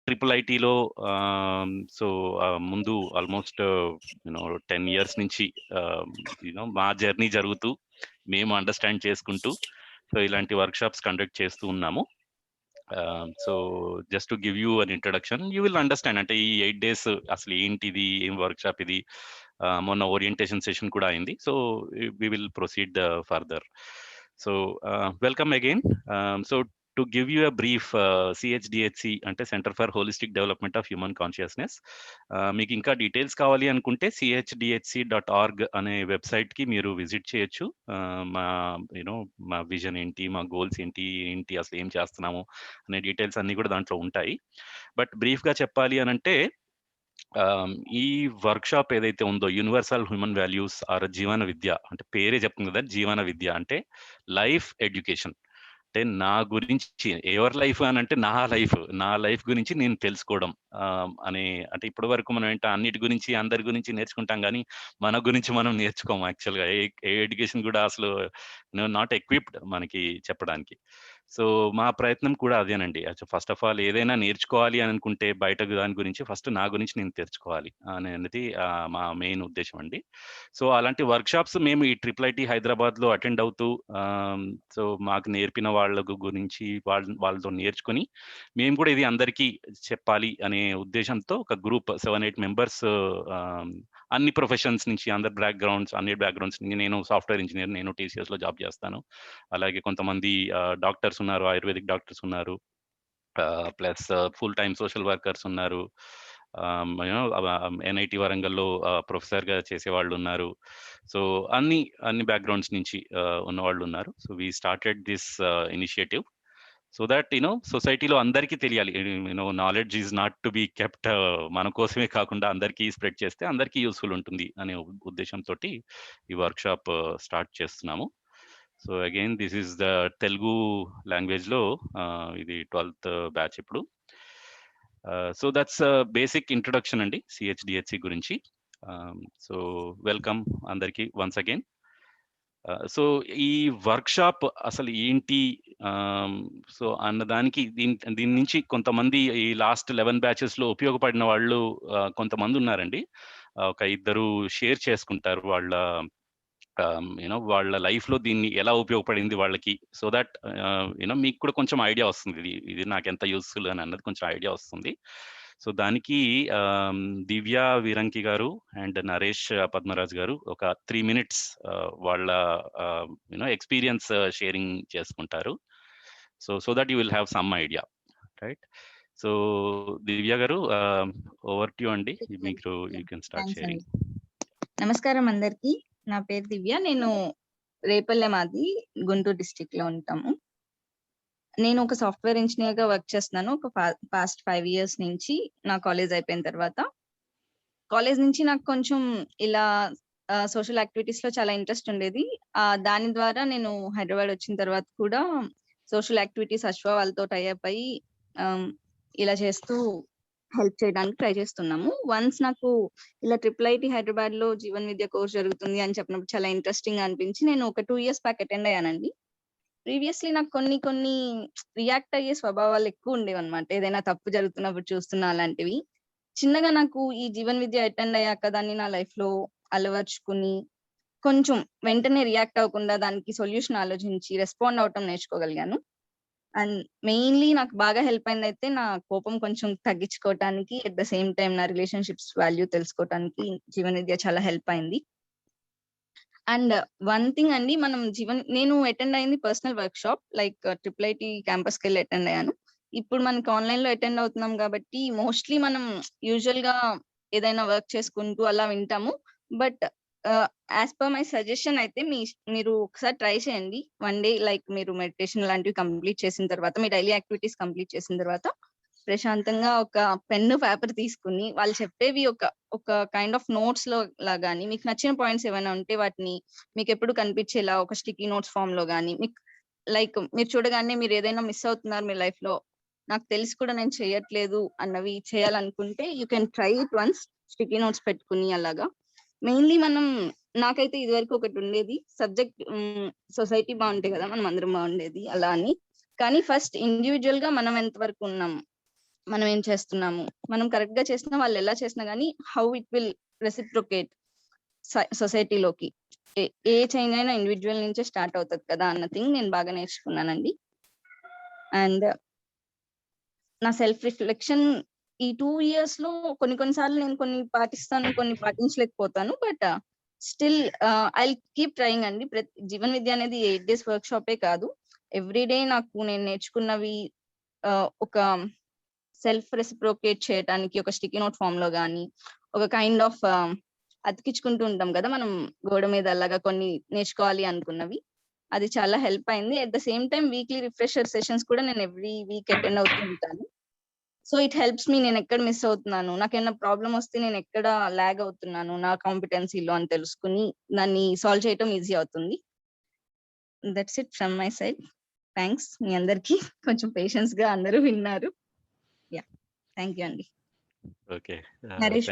Triple ఐటీలో so ముందు almost 10 years నుంచి మా జర్నీ జరుగుతూ మేము అండర్స్టాండ్ చేసుకుంటూ సో ఇలాంటి వర్క్షాప్స్ కండక్ట్ చేస్తూ ఉన్నాము. So just to give you an introduction, you will understand అంటే ఈ 8 days అసలు ఏంటిది, ఏం వర్క్షాప్ ఇది. మొన్న ఓరియంటేషన్ సెషన్ కూడా అయింది. So we will proceed further. So welcome again. So to give you a brief, CHDHC అంటే centre for holistic development of human consciousness. మీకు ఇంకా డీటెయిల్స్ కావాలి అనుకుంటే CHDHC.org అనే వెబ్సైట్కి మీరు విజిట్ చేయొచ్చు. మా మా విజన్ ఏంటి, మా గోల్స్ ఏంటి ఏంటి అసలు ఏం చేస్తున్నాము అనే డీటెయిల్స్ అన్నీ కూడా దాంట్లో ఉంటాయి. బట్ బ్రీఫ్గా చెప్పాలి అని అంటే ఈ వర్క్షాప్ ఏదైతే ఉందో యూనివర్సల్ హ్యూమన్ వాల్యూస్ ఆర్ జీవన విద్య, అంటే పేరే చెప్తుంది కదా జీవన విద్య అంటే లైఫ్ ఎడ్యుకేషన్. అంటే నా గురించి ఎవరి లైఫ్ అని అంటే నా లైఫ్ గురించి నేను తెలుసుకోవడం అనే. అంటే ఇప్పటి వరకు మనం ఏంటో అన్నిటి గురించి అందరి గురించి నేర్చుకుంటాం, కానీ మన గురించి మనం నేర్చుకోము. యాక్చువల్గా ఏ ఎడ్యుకేషన్ కూడా అసలు నాట్ ఎక్విప్డ్ మనకి చెప్పడానికి. సో మా ప్రయత్నం కూడా అదేనండి. ఫస్ట్ ఆఫ్ ఆల్ ఏదైనా నేర్చుకోవాలి అని అనుకుంటే బయట దాని గురించి ఫస్ట్ నా గురించి నేను తెచ్చుకోవాలి అనేది మా మెయిన్ ఉద్దేశం అండి. సో అలాంటి వర్క్షాప్స్ మేము ఈ ట్రిపుల్ ఐటీ హైదరాబాద్లో అటెండ్ అవుతూ సో మాకు నేర్పిన వాళ్ళ గురించి వాళ్ళతో నేర్చుకుని మేము కూడా ఇది అందరికీ చెప్పాలి అనే ఉద్దేశంతో ఒక గ్రూప్ 7-8 మెంబర్స్, అన్ని ప్రొఫెషన్స్ నుంచి, అన్ని బ్యాక్గ్రౌండ్స్ నుంచి. నేను సాఫ్ట్వేర్ ఇంజనీర్, నేను TCS లో జాబ్ చేస్తాను. అలాగే కొంతమంది డాక్టర్స్ ఉన్నారు, ఆయుర్వేదిక్ డాక్టర్స్ ఉన్నారు, plus full time social workers ఉన్నారు, NIT వరంగల్లో ప్రొఫెసర్గా చేసేవాళ్ళు ఉన్నారు. సో అన్ని బ్యాక్గ్రౌండ్స్ నుంచి ఉన్నవాళ్ళు ఉన్నారు. So we started this initiative so that సొసైటీలో అందరికీ తెలియాలి. Knowledge is not to be kept మన కోసమే కాకుండా అందరికీ స్ప్రెడ్ చేస్తే అందరికీ యూస్ఫుల్ ఉంటుంది అనే ఉద్దేశంతో ఈ వర్క్షాప్ స్టార్ట్ చేస్తున్నాము. So again this is the Telugu లాంగ్వేజ్లో ఇది 12th బ్యాచ్ ఇప్పుడు. సో దట్స్ బేసిక్ ఇంట్రొడక్షన్ అండి CHDHC గురించి. సో వెల్కమ్ అందరికీ వన్స్ అగైన్. సో ఈ వర్క్షాప్ అసలు ఏంటి, సో అన్నదానికి దీని నుంచి కొంతమంది ఈ లాస్ట్ 11 బ్యాచెస్లో ఉపయోగపడిన వాళ్ళు కొంతమంది ఉన్నారండి. ఒక ఇద్దరు షేర్ చేసుకుంటారు వాళ్ళ వాళ్ళ లైఫ్లో దీన్ని ఎలా ఉపయోగపడింది వాళ్ళకి. సో దట్ మీకు కూడా కొంచెం ఐడియా వస్తుంది, ఇది నాకు ఎంత యూస్ఫుల్ అని అన్నది కొంచెం ఐడియా వస్తుంది. సో దానికి దివ్య వీరంకి గారు అండ్ నరేష్ పద్మరాజ్ గారు ఒక 3 minutes వాళ్ళ ఎక్స్పీరియన్స్ షేరింగ్ చేసుకుంటారు. So that you will have some idea, right? So Divya garu, over to you అండి. మీకు యూ కెన్ స్టార్ట్ షేరింగ్. నమస్కారం అందరికి. నా పేరు దివ్య. నేను రేపల్లె, మాది గుంటూరు డిస్ట్రిక్ట్ లో ఉంటాము. నేను ఒక సాఫ్ట్వేర్ ఇంజనీర్ గా వర్క్ చేస్తున్నాను ఒక పాస్ట్ 5 years నుంచి. నా కాలేజ్ అయిపోయిన తర్వాత కాలేజ్ నుంచి నాకు కొంచెం ఇలా సోషల్ యాక్టివిటీస్ లో చాలా ఇంట్రెస్ట్ ఉండేది. దాని ద్వారా నేను హైదరాబాద్ వచ్చిన తర్వాత కూడా సోషల్ యాక్టివిటీస్ అశ్వ వాళ్ళతో టైఅప్ అయ్యి ఇలా చేస్తూ హెల్ప్ చేయడానికి ట్రై చేస్తున్నాము. వన్స్ నాకు ఇలా ట్రిపుల్ ఐటీ హైదరాబాద్ లో జీవన్ విద్య కోర్స్ జరుగుతుంది అని చెప్పినప్పుడు చాలా ఇంట్రెస్టింగ్ అనిపించి నేను ఒక 2 years బ్యాక్ అటెండ్ అయ్యానండి. ప్రీవియస్లీ నాకు కొన్ని రియాక్ట్ అయ్యే స్వభావాలు ఎక్కువ ఉండేవి అనమాట. ఏదైనా తప్పు జరుగుతున్నప్పుడు చూస్తున్నా అలాంటివి. చిన్నగా నాకు ఈ జీవన్ విద్య అటెండ్ అయ్యాక దాన్ని నా లైఫ్ లో అలవర్చుకుని కొంచెం వెంటనే రియాక్ట్ అవ్వకుండా దానికి సొల్యూషన్ ఆలోచించి రెస్పాండ్ అవటం నేర్చుకోగలిగాను. అండ్ మెయిన్లీ నాకు బాగా హెల్ప్ అయింది అయితే నా కోపం కొంచెం తగ్గించుకోవటానికి, అట్ ద సేమ్ టైం నా రిలేషన్షిప్స్ వాల్యూ తెలుసుకోవటానికి జీవన్ విద్య చాలా హెల్ప్ అయింది. అండ్ వన్ థింగ్ అండి, నేను అటెండ్ అయింది personal workshop, like triple IT క్యాంపస్కి వెళ్ళి అటెండ్ అయ్యాను. ఇప్పుడు మనకి ఆన్లైన్ లో అటెండ్ అవుతున్నాం కాబట్టి మోస్ట్లీ మనం యూజువల్ గా ఏదైనా వర్క్ చేసుకుంటూ అలా వింటాము. But as per my suggestion అయితే మీరు ఒకసారి ట్రై చేయండి. 1 day లైక్ మీరు మెడిటేషన్ లాంటివి కంప్లీట్ చేసిన తర్వాత, మీ డైలీ యాక్టివిటీస్ కంప్లీట్ చేసిన తర్వాత ప్రశాంతంగా ఒక పెన్ను పేపర్ తీసుకుని వాళ్ళు చెప్పేవి ఒక కైండ్ ఆఫ్ నోట్స్ లో లాగాని, మీకు నచ్చిన పాయింట్స్ ఏమైనా ఉంటే వాటిని మీకు ఎప్పుడు కనిపించేలా ఒక స్టిక్కీ నోట్స్ ఫామ్ లో గానీ, మీకు లైక్ మీరు చూడగానే మీరు ఏదైనా మిస్ అవుతున్నారు మీ లైఫ్ లో, నాకు తెలిసి కూడా నేను చేయట్లేదు అన్నవి చేయాలనుకుంటే you can try it once. Sticky notes పెట్టుకుని అలాగా. మెయిన్లీ నాకైతే ఇది వరకు ఒకటి ఉండేది సబ్జెక్ట్, సొసైటీ బాగుంటే కదా మనం అందరం బాగుండేది అలా అని. కానీ ఫస్ట్ ఇండివిజువల్ గా మనం ఎంతవరకు ఉన్నాం, మనం ఏం చేస్తున్నాము, మనం కరెక్ట్ గా చేసినా వాళ్ళు ఎలా చేసినా గానీ హౌ ఇట్ విల్ రెసిప్రొకేట్ సొసైటీలోకి. ఏ చేంజ్ అయినా ఇండివిజువల్ నుంచే స్టార్ట్ అవుతుంది కదా అన్న థింగ్ నేను బాగా నేర్చుకున్నానండి. అండ్ నా సెల్ఫ్ రిఫ్లెక్షన్ ఈ 2 ఇయర్స్ లో కొన్ని సార్లు నేను కొన్ని పాటిస్తాను, కొన్ని పాటించలేకపోతాను. But still I keep trying అండి. జీవన్ విద్య అనేది 8 days వర్క్ షాపే కాదు. ఎవ్రీ డే నాకు నేను నేర్చుకున్నవి ఒక సెల్ఫ్ రెసిప్రోకేట్ చేయడానికి ఒక స్టిక్కీ నోట్ ఫామ్ లో గానీ, ఒక కైండ్ ఆఫ్ అతికించుకుంటూ ఉంటాం కదా మనం గోడ మీద, అలాగా కొన్ని నేర్చుకోవాలి అనుకున్నవి. అది చాలా హెల్ప్ అయింది. At the same time weekly refresher sessions కూడా నేను ఎవ్రీ వీక్ అటెండ్ అవుతూ ఉంటాను. So it helps me. నేను ఎక్కడ మిస్ అవుతున్నాను, నాకేమైనా ప్రాబ్లం వస్తే నేను ఎక్కడ లాగ్ అవుతున్నాను నా కాంపిటెన్సీలో అని తెలుసుకుని దాన్ని సాల్వ్ చేయటం ఈజీ అవుతుంది. That's it from my side. Thanks మీ అందరికి. కొంచెం పేషెన్స్ గా అందరూ విన్నారు. యా, థ్యాంక్ యూ అండి. Okay, Naresh.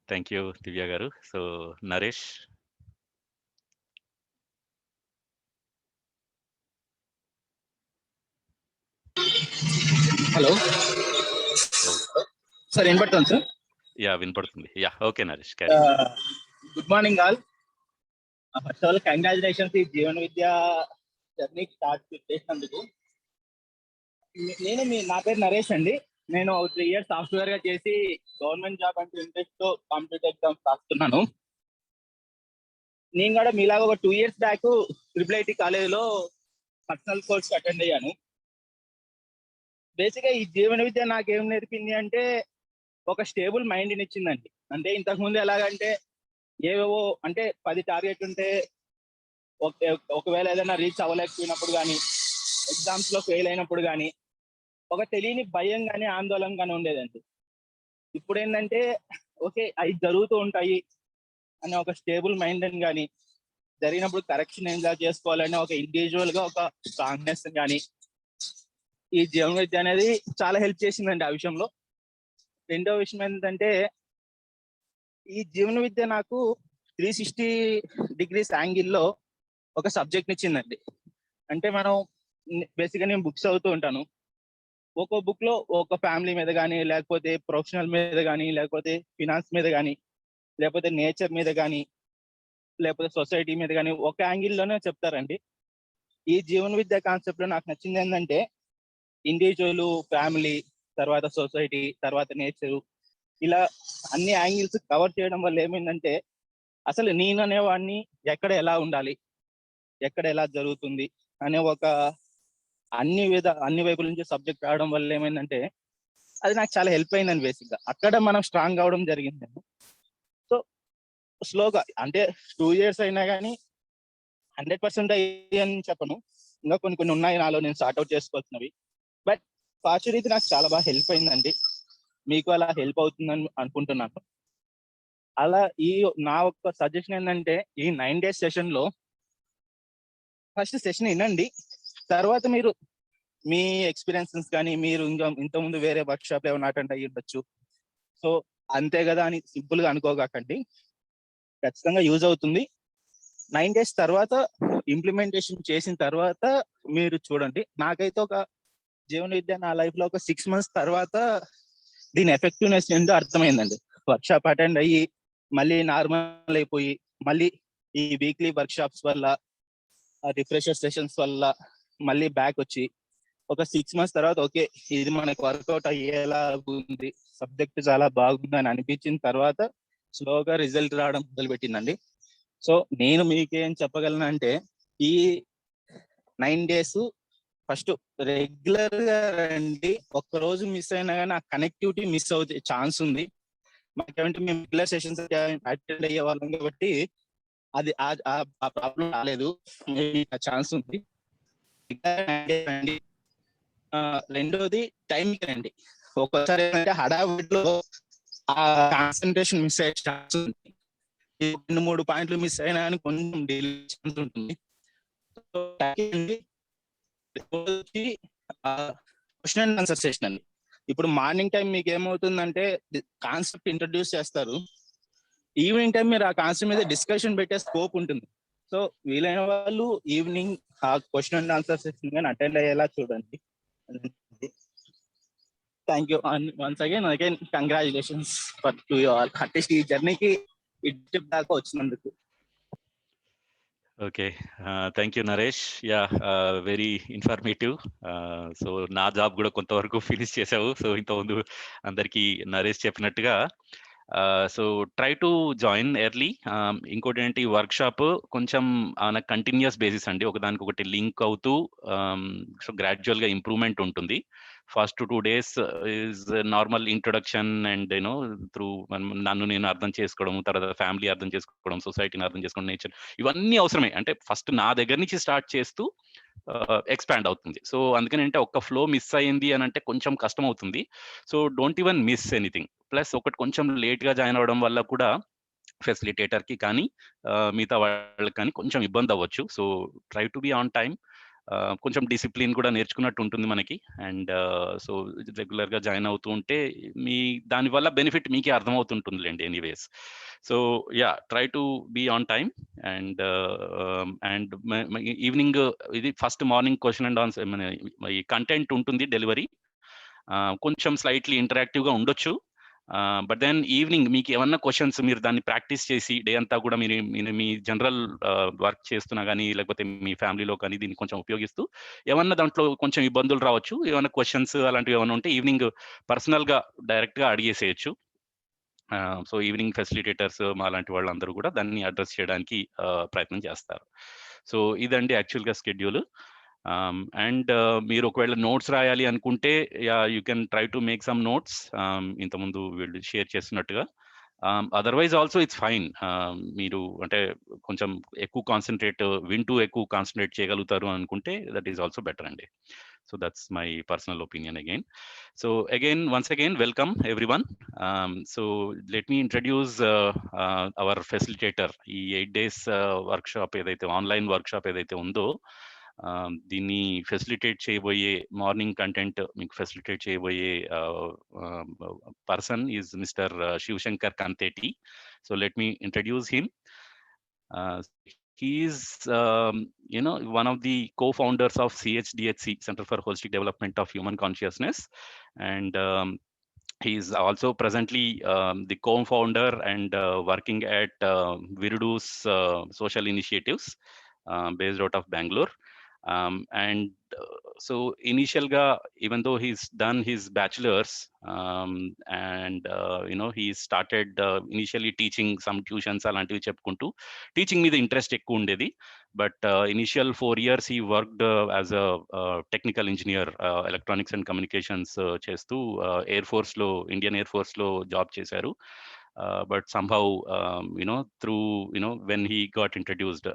Thank you Divya garu. So Naresh. Hello sir, వినపడుతుంది సార్? యా, వినపడుతుంది. Yeah, okay Naresh. Good morning all. First of all congratulations ఈ జీవన విద్య జర్నీ స్టార్ట్ చేసినందుకు. నా పేరు నరేష్ అండి. నేను 3 years సాఫ్ట్వేర్ గా చేసి గవర్నమెంట్ జాబ్ అంటే ఇంట్రెస్ట్ తో కాంపిటేటివ్ ఎగ్జామ్స్ రాస్తున్నాను. నేను కూడా మీలాగా ఒక 2 years బ్యాక్ IIIT కాలేజీలో పర్సనల్ కోర్స్ అటెండ్ అయ్యాను. బేసిక్గా ఈ జీవన విద్య నాకేం నేర్పింది అంటే ఒక స్టేబుల్ మైండ్ ఇచ్చిందండి. అంటే ఇంతకుముందు ఎలాగంటే ఏవేవో అంటే 10 టార్గెట్ ఉంటే ఒకవేళ ఏదైనా రీచ్ అవ్వలేకపోయినప్పుడు కానీ, ఎగ్జామ్స్ లో ఫెయిల్ అయినప్పుడు కానీ ఒక తెలియని భయం కానీ ఆందోళన కానీ ఉండేదండి. ఇప్పుడు ఏంటంటే ఓకే అవి జరుగుతూ ఉంటాయి అనే ఒక స్టేబుల్ మైండ్ అని కానీ, జరిగినప్పుడు కరెక్షన్ ఎలా చేసుకోవాలని ఒక ఇండివిజువల్ గా ఒక స్ట్రాంగ్నెస్ కానీ ఈ జీవన విద్య అనేది చాలా హెల్ప్ చేసిందండి ఆ విషయంలో. రెండో విషయం ఏంటంటే ఈ జీవన విద్య నాకు 360 degrees యాంగిల్లో ఒక సబ్జెక్ట్ ఇచ్చిందండి. అంటే మనం బేసిక్గా నేను బుక్స్ చదువుతూ ఉంటాను. ఒక్కో బుక్ లో ఒక ఫ్యామిలీ మీద కానీ, లేకపోతే ప్రొఫెషనల్ మీద కానీ, లేకపోతే ఫినాన్స్ మీద కానీ, లేకపోతే నేచర్ మీద కానీ, లేకపోతే సొసైటీ మీద కానీ ఒక యాంగిల్లోనే చెప్తారండి. ఈ జీవన విద్య కాన్సెప్ట్ లో నాకు నచ్చింది ఏంటంటే ఇండివిజువల్, ఫ్యామిలీ, తర్వాత సొసైటీ, తర్వాత నేచరు, ఇలా అన్ని యాంగిల్స్ కవర్ చేయడం వల్ల ఏమైందంటే అసలు నేను అనేవాడిని ఎక్కడ ఎలా ఉండాలి, ఎక్కడ ఎలా జరుగుతుంది అనే ఒక అన్ని వైపుల నుంచి సబ్జెక్ట్ రావడం వల్ల ఏమైందంటే అది నాకు చాలా హెల్ప్ అయిందండి. బేసిక్గా అక్కడ మనం స్ట్రాంగ్ అవడం జరిగింది. సో స్లోగా అంటే 2 years అయినా కానీ 100% అయ్యని చెప్పను, ఇంకా కొన్ని ఉన్నాయి నాలో నేను సార్ట్అవుట్ చేసుకోవాల్సినవి. బట్ ఫార్చునేట్లీ నాకు చాలా బాగా హెల్ప్ అయిందండి. మీకు అలా హెల్ప్ అవుతుందని అనుకుంటున్నాను. అలా నా ఒక్క సజెషన్ ఏంటంటే ఈ 9 days సెషన్ లో ఫస్ట్ సెషన్ వినండి. తర్వాత మీరు మీ ఎక్స్పీరియన్సెస్ కానీ, మీరు ఇంకా ఇంతకుముందు వేరే వర్క్ షాప్ ఏమైనా అటెండ్ అయ్యి ఉండొచ్చు. సో అంతే కదా అని సింపుల్ గా అనుకోకండి, ఖచ్చితంగా యూజ్ అవుతుంది. 9 days తర్వాత ఇంప్లిమెంటేషన్ చేసిన తర్వాత మీరు చూడండి. నాకైతే ఒక జీవన విద్య నా లైఫ్ లో ఒక 6 months తర్వాత దీని ఎఫెక్టివ్నెస్ ఏంటో అర్థమైందండి. వర్క్ షాప్ అటెండ్ అయ్యి మళ్ళీ నార్మల్ అయిపోయి, మళ్ళీ ఈ వీక్లీ వర్క్ షాప్స్ వల్ల, రిఫ్రెషర్ సెషన్స్ వల్ల మళ్ళీ బ్యాక్ వచ్చి ఒక 6 months తర్వాత ఓకే ఇది మనకు వర్కౌట్ అయ్యేలా ఉంది, సబ్జెక్ట్ చాలా బాగుంది అని అనిపించిన తర్వాత స్లోగా రిజల్ట్ రావడం మొదలుపెట్టిందండి. సో నేను మీకేం చెప్పగలను అంటే ఈ 9 days ఫస్ట్ రెగ్యులర్ గా రండి. ఒక్క రోజు మిస్ అయినా కానీ ఆ కనెక్టివిటీ మిస్ అవుతే ఛాన్స్ ఉంది. మాకేమంటే మేము రెగ్యులర్ సెషన్స్ అటెండ్ అయ్యే వాళ్ళం కాబట్టి అది ఆ ప్రాబ్లం రాలేదు, ఛాన్స్ ఉంది. రెండోది టైంకి రండి. ఒక్కోసారి ఏంటంటే హడావిడిలో ఆ కాన్సన్ట్రేషన్ మిస్ అయ్యే ఛాన్స్ ఉంది. 2-3 పాయింట్లు మిస్ అయినా కానీ కొంచెం డిలే ఛాన్స్ ఉంటుంది. క్వశ్చన్ అండ్ ఆన్సర్ సెషన్ అండి. ఇప్పుడు మార్నింగ్ టైం మీకు ఏమవుతుందంటే కాన్సెప్ట్ ఇంట్రడ్యూస్ చేస్తారు, ఈవినింగ్ టైం మీరు ఆ కాన్సెప్ట్ మీద డిస్కషన్ పెట్టే స్కోప్ ఉంటుంది. సో వీలైన వాళ్ళు ఈవినింగ్ ఆ క్వశ్చన్ అండ్ ఆన్సర్ సెషన్ కానీ అటెండ్ అయ్యేలా చూడండి. Thank you once again congratulations for to you all. At least ఈ జర్నీకి ఇటు దాకా వచ్చినందుకు. Okay, thank you Naresh. Yeah, very informative. So నా జాబ్ కూడా కొంతవరకు ఫినిష్ చేసావు. సో ఇంతకుముందు అందరికీ నరేష్ చెప్పినట్టుగా so try to join early. ఇంకోటి ఏంటి, వర్క్ షాప్ కొంచెం కంటిన్యూస్ బేసిస్ అండి, ఒకదానికి ఒకటి లింక్ అవుతూ సో గ్రాడ్యువల్ గా ఇంప్రూవ్మెంట్ ఉంటుంది. First 2 days is normal introduction and you know through నన్ను నేను అర్థం చేసుకోవడం, తర్వాత ఫ్యామిలీ అర్థం చేసుకోవడం, సొసైటీని అర్థం చేసుకోవడం, నేచర్, ఇవన్నీ అవసరమే. అంటే ఫస్ట్ నా దగ్గర నుంచి స్టార్ట్ చేస్తూ ఎక్స్పాండ్ అవుతుంది. సో అందుకని అంటే ఒక్క ఫ్లో మిస్ అయింది అని అంటే కొంచెం కష్టం అవుతుంది. So don't even miss anything. Plus ఒకటి కొంచెం లేట్ గా జాయిన్ అవ్వడం వల్ల కూడా ఫెసిలిటేటర్ కి కానీ మిగతా వాళ్ళకి కానీ కొంచెం ఇబ్బంది అవ్వచ్చు. So try to be on time. కొంచెం డిసిప్లిన్ కూడా నేర్చుకున్నట్టు ఉంటుంది మనకి. అండ్ సో రెగ్యులర్ గా జాయిన్ అవుతూ ఉంటే మీ దానివల్ల బెనిఫిట్ మీకే అర్థమవుతుంటుందిలేండి anyways. So yeah, try to be on time. And and evening ఇది first morning question and answer ఈ కంటెంట్ ఉంటుంది డెలివరీ. కొంచెం స్లైట్లీ ఇంటరాక్టివ్ గా ఉండొచ్చు. బట్ దెన్ ఈవినింగ్ మీకు ఏమన్నా క్వశ్చన్స్ మీరు దాన్ని ప్రాక్టీస్ చేసి డే అంతా కూడా మీరు మీ జనరల్ వర్క్ చేస్తున్నా కానీ లేకపోతే మీ ఫ్యామిలీలో కానీ దీన్ని కొంచెం ఉపయోగిస్తూ ఏమన్నా దాంట్లో కొంచెం ఇబ్బందులు రావచ్చు, ఏమన్నా క్వశ్చన్స్ అలాంటివి ఏమైనా ఉంటే ఈవినింగ్ పర్సనల్ గా డైరెక్ట్ గా అడిగేసేయచ్చు. సో ఈవినింగ్ ఫెసిలిటేటర్స్ మా లాంటి వాళ్ళందరూ కూడా దాన్ని అడ్రస్ చేయడానికి ప్రయత్నం చేస్తారు. సో ఇదండి యాక్చువల్గా స్కెడ్యూల్. అండ్ మీరు ఒకవేళ నోట్స్ రాయాలి అనుకుంటే you can try to make some notes ఇంతకుముందు వీళ్ళు షేర్ చేస్తున్నట్టుగా. Otherwise also it's fine. మీరు అంటే కొంచెం ఎక్కువ కాన్సన్ట్రేట్ వింటూ ఎక్కువ కాన్సన్ట్రేట్ చేయగలుగుతారు అనుకుంటే దట్ ఈస్ ఆల్సో బెటర్ అండి. So that's my personal opinion again. So again, once again, welcome everyone. So let me introduce our facilitator. ఈ 8 days workshop ఏదైతే ఆన్లైన్ వర్క్షాప్ ఏదైతే ఉందో దీన్ని ఫెసిలిటేట్ చేయబోయే, మార్నింగ్ కంటెంట్ మీకు ఫెసిలిటేట్ చేయబోయే person is mister Shivashankar Kantheti. So let me introduce him. He is, one of the co-founders of CHDHC, Center for Holistic Development of Human Consciousness, and he is also presently the co-founder and working at Virudu's social initiatives based out of Bangalore. And so initial ga, even though he's done his bachelor's and he started initially teaching some tuitions alantivi cheppuntu teaching మీద interest ఎక్కువ ఉండేది. But initial 4 years he worked as a technical engineer, electronics and communications చేస్తూ Indian air force లో job చేశారు. But somehow through when he got introduced,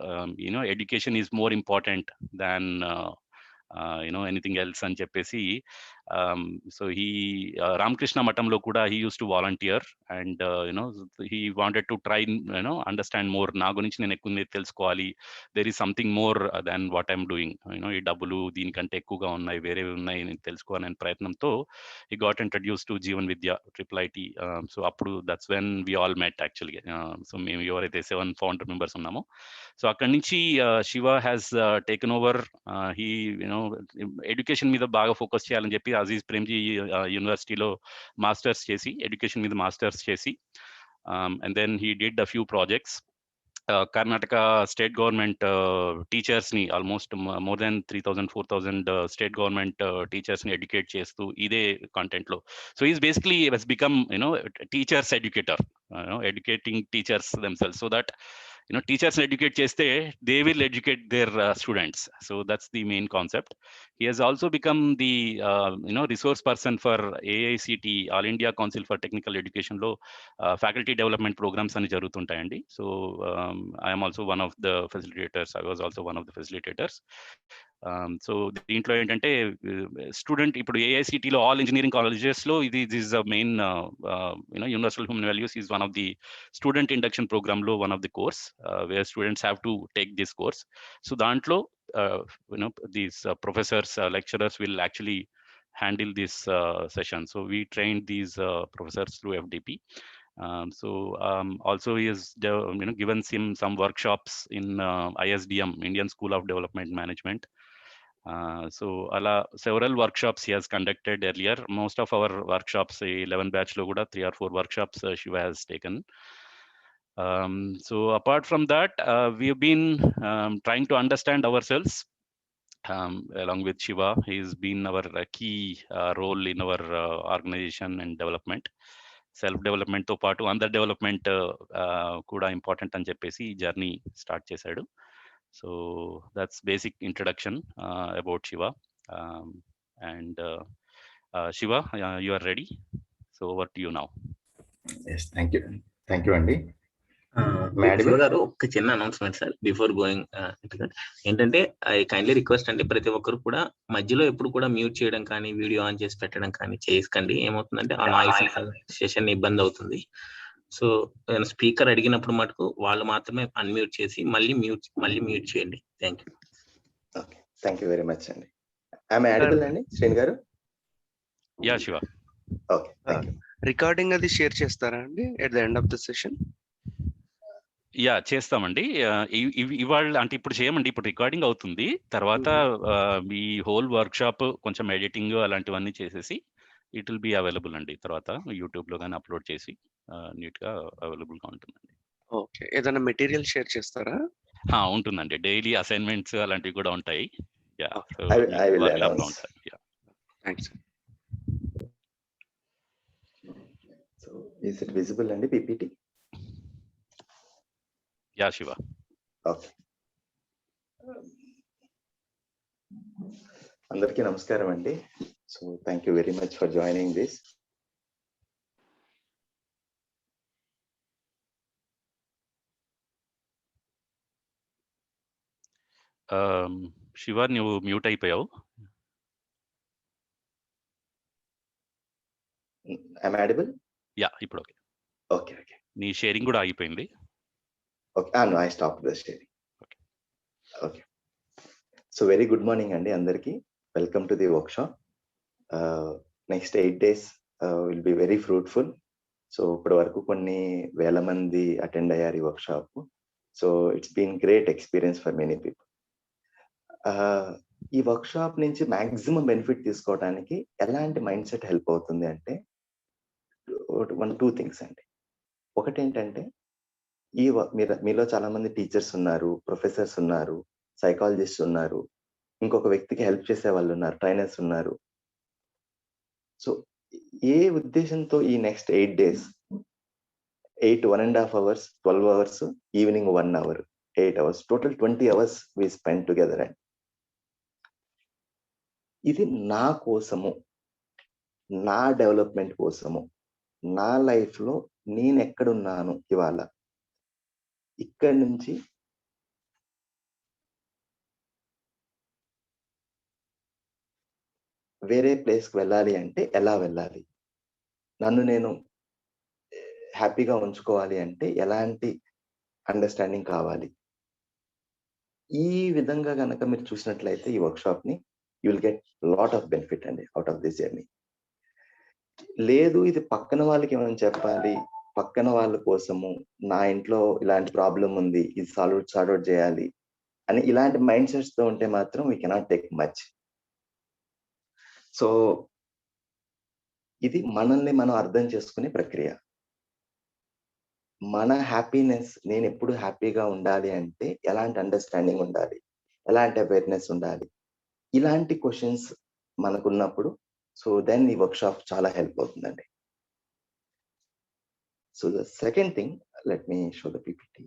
education is more important than anything else అని చెప్పేసి so he Ramakrishna Matamlo kuda he used to volunteer and he wanted to try understand more. నా గురించి నేను ఎక్కువ తెలుసుకోవాలి, there is something more than what I'm doing, ఈ డబ్బులు దీనికంటే ఎక్కువగా ఉన్నాయి, వేరేవి ఉన్నాయి నేను తెలుసుకోవాలనే ప్రయత్నంతో he got introduced to Jeevan Vidya IIIT. So అప్పుడు that's when we all met actually. So మేము ఎవరైతే 7 founder members ఉన్నామో, సో అక్కడి నుంచి Shiva has taken over. He education మీద బాగా ఫోకస్ చేయాలని చెప్పి అజీజ్ ప్రేమ్జీ యూనివర్సిటీలో మాస్టర్స్ చేసి, ఎడ్యుకేషన్ మీద మాస్టర్స్ చేసి, and then he did a few projects. Karnataka state government teachers ని almost more than 3,000-4,000 state government teachers ని ఎడ్యుకేట్ చేస్తూ ఇదే కాంటెంట్ లో. So is basically he's become teachers educator, educating teachers themselves, so that teachers educate cheste they will educate their students. So that's the main concept. He has also become the resource person for AICT, All India Council for Technical Education lo faculty development programs ani jarugutuntayandi. So I am also one of the facilitators. I was also one of the facilitators. So దీంట్లో ఏంటంటే student ఇప్పుడు ఏఐసిటీలో all engineering కాలేజెస్లో ఇది is the main universal human values is one of the student induction ప్రోగ్రామ్లో one of the course where students have to take this course. So దాంట్లో these professors, lecturers will actually handle this session. So we trained these professors through FDP. So also he has given some workshops in ISDM, Indian School of Development Management. So ala several workshops he has conducted earlier. Most of our workshops, 11 batch lo kuda 3 or 4 workshops Shiva has taken. So apart from that, we've been trying to understand ourselves along with Shiva. He's been our key role in our organization and development. Self development తో పాటు అందర్ డెవలప్మెంట్ కూడా important అని చెప్పేసి ఈ journey start చేశాడు. So that's basic introduction about Shiva. And Shiva, you are ready, so over to you now. Thank you అండి. శివ గారు, ఒక చిన్న అనౌన్స్మెంట్ సార్ బిఫోర్ గోయింగ్. ఏంటంటే ఐ కైండ్లీ రిక్వెస్ట్ అండి, ప్రతి ఒక్కరు కూడా మధ్యలో ఎప్పుడు కూడా మ్యూట్ చేయడం కానీ వీడియో ఆన్ చేసి పెట్టడం కానీ చేసుకోండి. ఏమవుతుందంటే ఆ నాయిస్ సెషన్ ఇబ్బంది అవుతుంది. సో స్పీకర్ అడిగినప్పుడు మటుకు వాళ్ళు మాత్రమే అన్మ్యూట్ చేసి మళ్ళీ మ్యూట్ చేయండి. Thank you. Okay, thank you very much అండి. ఐఎమ్ ఆడిబుల్ అండి శ్రీని గారు? Yeah Shiva. Okay, thank you. Recording అది షేర్ చేస్తారా అండి at the end of the session? Yeah చేస్తామండి. ఇవాళ అంటే ఇప్పుడు చేయమండి, ఇప్పుడు రికార్డింగ్ అవుతుంది. తర్వాత ఈ హోల్ వర్క్ షాప్ కొంచెం ఎడిటింగ్ అలాంటివన్నీ చేసేసి ఇట్ విల్ బి అవైలబుల్ అండి. తర్వాత యూట్యూబ్ లో కానీ అప్లోడ్ చేసి నీట్ గా అవైలబుల్ గా ఉంటుందండి. ఓకే, ఏదైనా మెటీరియల్ షేర్ చేస్తారా? ఉంటుందండి, డైలీ అసైన్మెంట్స్ అలాంటివి కూడా ఉంటాయి. Yeah, I will announce. Thanks. So is it visible అండి పిపిటి? యా శివ. ఓకే, అందరికీ నమస్కారం అండి. So thank you very much for joining this. Shiva, నువ్వు మ్యూట్ అయిపోయావు. I'm audible? యా, ఇప్పుడు ఓకే. ఓకే ఓకే, నీ షేరింగ్ కూడా ఆగిపోయింది. Okay, no, I stopped the sharing. Okay. So very good morning అండి అందరికి. Welcome to the workshop. Next 8 days will be very fruitful. So ఇప్పటి వరకు కొన్ని వేల మంది అటెండ్ అయ్యారు ఈ workshop. So it's been great experience for many people. ఈ వర్క్షాప్ నుంచి మాక్సిమం బెనిఫిట్ తీసుకోవడానికి ఎలాంటి మైండ్ సెట్ హెల్ప్ అవుతుంది అంటే 2 things అండి. ఒకటి ఏంటంటే, మీలో చాలా మంది టీచర్స్ ఉన్నారు, ప్రొఫెసర్స్ ఉన్నారు, సైకాలజిస్ట్ ఉన్నారు, ఇంకొక వ్యక్తికి హెల్ప్ చేసే వాళ్ళు ఉన్నారు, ట్రైనర్స్ ఉన్నారు. సో ఏ ఉద్దేశంతో ఈ next 8 days, 1.5 hours, 12 hours, evening 1 hour, 8 hours, total 20 hours we spend together. And ఇది నా కోసము, నా డెవలప్మెంట్ కోసము, నా లైఫ్ లో నేను ఎక్కడున్నాను ఇవాళ, ఇక్కడి నుంచి వేరే ప్లేస్కి వెళ్ళాలి అంటే ఎలా వెళ్ళాలి, నన్ను నేను హ్యాపీగా ఉంచుకోవాలి అంటే ఎలాంటి అండర్స్టాండింగ్ కావాలి. ఈ విధంగా కనుక మీరు చూసినట్లయితే ఈ వర్క్షాప్ ని you will get lot of benefit అండి అవుట్ ఆఫ్ దిస్ జర్నీ. లేదు ఇది పక్కన వాళ్ళకి ఏమైనా చెప్పాలి, పక్కన వాళ్ళ కోసము, నా ఇంట్లో ఇలాంటి ప్రాబ్లం ఉంది, ఇది సాల్వ్ అవుట్ చేయాలి అని ఇలాంటి మైండ్ సెట్స్ తో ఉంటే మాత్రం we cannot take much. So ఇది మనల్ని మనం అర్థం చేసుకునే ప్రక్రియ. మన హ్యాపీనెస్, నేను ఎప్పుడు హ్యాపీగా ఉండాలి అంటే ఎలాంటి అండర్స్టాండింగ్ ఉండాలి, ఎలాంటి అవేర్నెస్ ఉండాలి, ఇలాంటి క్వశ్చన్స్ మనకున్నప్పుడు సో దెన్ ఈ వర్క్షాప్ చాలా హెల్ప్ అవుతుందండి. So the second thing, let me show the PPT.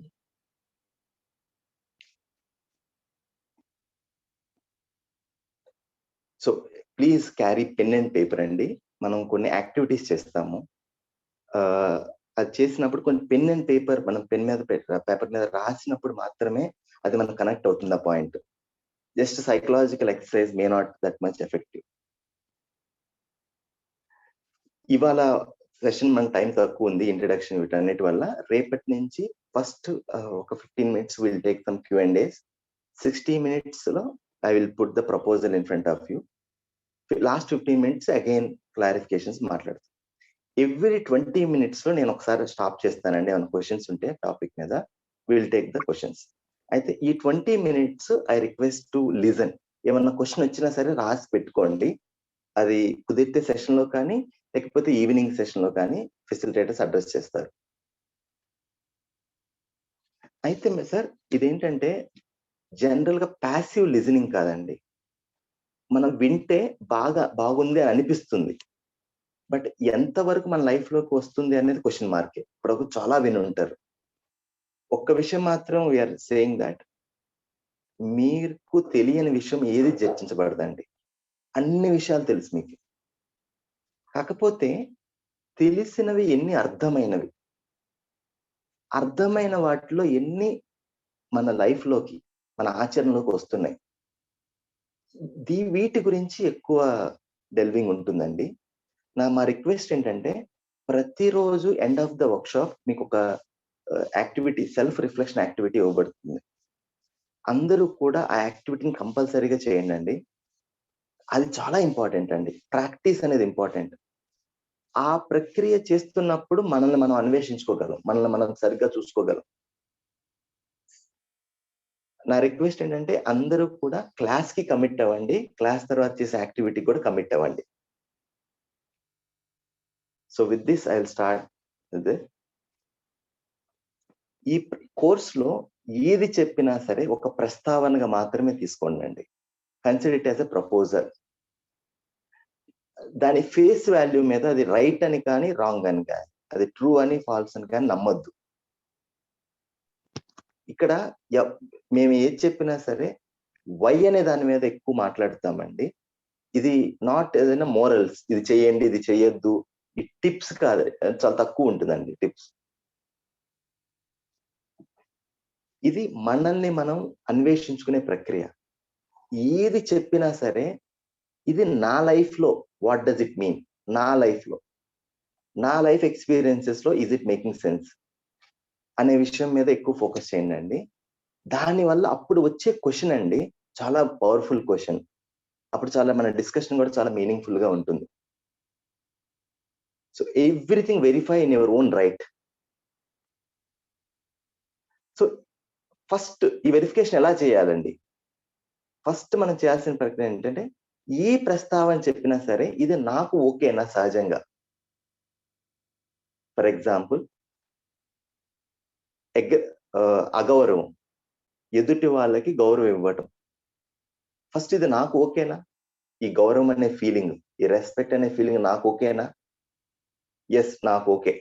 So please carry pen and paper అండి. మనం కొన్ని యాక్టివిటీస్ చేస్తాము, అది చేసినప్పుడు కొన్ని పెన్ అండ్ పేపర్ మనం పేపర్ మీద రాసినప్పుడు మాత్రమే అది మనం కనెక్ట్ అవుతుంది ఆ point. Just psychological exercise may not that much effective. ఇవాళ సెషన్ మన టైం తక్కువ ఉంది, ఇంట్రడక్షన్ వీటన్నిటి వల్ల. రేపటి నుంచి ఫస్ట్ ఒక 15 minutes will take some Q&As. 60 minutes లో I will put the proposal in front of you. Last 15 minutes again clarifications మాట్లాడతాను. ఎవ్రీ 20 minutes లో నేను ఒకసారి స్టాప్ చేస్తానండి, ఏమైనా క్వశ్చన్స్ ఉంటే టాపిక్ మీద విల్ టేక్ ద క్వశ్చన్స్. అయితే ఈ 20 minutes I request to listen. ఏమన్నా క్వశ్చన్ వచ్చినా సరే రాసి పెట్టుకోండి. అది కుదిరితే సెషన్‌లో కానీ, లేకపోతే ఈవినింగ్ సెషన్‌లో కానీ ఫెసిలిటేటర్స్ అడ్రెస్ చేస్తారు. అయితే సార్ ఇదేంటంటే జనరల్‌గా పాసివ్ లిజనింగ్ కాదండి. మనం వింటే బాగుంది అని అనిపిస్తుంది. బట్ ఎంతవరకు మన లైఫ్‌లోకి వస్తుంది అనేది క్వెషన్ మార్కే. ఇప్పటివరకు చాలా వినుంటారు. ఒక్క విషయం మాత్రం వి ఆర్ సేయింగ్ థట్ మీకు తెలియని విషయం ఏది చర్చించబడదండి. అన్ని విషయాలు తెలుసు మీకు. కాకపోతే తెలిసినవి ఎన్ని అర్థమైనవి. అర్థమైన వాటిలో ఎన్ని మన లైఫ్‌లోకి, మన ఆచరణలోకి వస్తున్నాయి. వీటి గురించి ఎక్కువ డెల్వింగ్ ఉంటుందండి. మా రిక్వెస్ట్ ఏంటంటే ప్రతిరోజు ఎండ్ ఆఫ్ ద వర్క్‌షాప్ మీకొక యాక్టివిటీ, సెల్ఫ్ రిఫ్లెక్షన్ యాక్టివిటీ ఇవ్వబడుతుంది. అందరూ కూడా ఆ యాక్టివిటీని కంపల్సరీగా చేయండండి. అది చాలా ఇంపార్టెంట్ అండి. ప్రాక్టీస్ అనేది ఇంపార్టెంట్. ఆ ప్రక్రియ చేస్తున్నప్పుడు మనల్ని మనం అన్వేషించుకోగలం. మనల్ని మనం సరిగ్గా చూసుకోగలం. నా రిక్వెస్ట్ ఏంటంటే అందరూ కూడా క్లాస్‌కి కమిట్ అవ్వండి. క్లాస్ తర్వాత చేసే యాక్టివిటీకి కూడా కమిట్ అవ్వండి. So with this I will start with ఈ కోర్స్‌లో ఏది చెప్పినా సరే ఒక ప్రస్తావనగా మాత్రమే తీసుకోండండి. Consider it as a proposal. దాని ఫేస్ వాల్యూ మీద అది రైట్ అని కానీ, రాంగ్ అని కానీ, అది ట్రూ అని, ఫాల్స్ అని కానీ నమ్మొద్దు. ఇక్కడ మేము ఏది చెప్పినా సరే వై అనే దాని మీద ఎక్కువ మాట్లాడతామండి. ఇది నాట్ ఏదైనా మోరల్స్, ఇది చేయండి, ఇది చేయొద్దు, ఈ టిప్స్ కాదు. చాలా తక్కువ ఉంటుందండి టిప్స్. ఇది మనల్ని మనం అన్వేషించుకునే ప్రక్రియ. ఏది చెప్పినా సరే ఇది నా లైఫ్‌లో వాట్ డస్ ఇట్ మీన్? నా లైఫ్‌లో, నా లైఫ్ ఎక్స్‌పీరియన్సెస్‌లో ఈజ్ ఇట్ మేకింగ్ సెన్స్? అనే విషయం మీద ఎక్కువ ఫోకస్ చేయండండి. దానివల్ల అప్పుడు వచ్చే క్వెషన్ అండి చాలా పవర్‌ఫుల్ క్వెషన్. అప్పుడు చాలా మన డిస్కషన్ కూడా చాలా మీనింగ్‌ఫుల్‌గా ఉంటుంది. So everything verify in your own right. So first ఈ వెరిఫికేషన్ ఎలా చేయాలండి? ఫస్ట్ మనం చేయాల్సిన ప్రక్రియ ఏంటంటే ఈ ప్రస్తావన చెప్పినా సరే ఇది నాకు ఓకేనా సహజంగా? ఫర్ ఎగ్జాంపుల్ అగౌరవం, ఎదుటి వాళ్ళకి గౌరవం ఇవ్వటం. ఫస్ట్ ఇది నాకు ఓకేనా? ఈ గౌరవం అనే ఫీలింగ్, ఈ రెస్పెక్ట్ అనే ఫీలింగ్ నాకు ఓకేనా? ఎస్, నాకు ఓకే.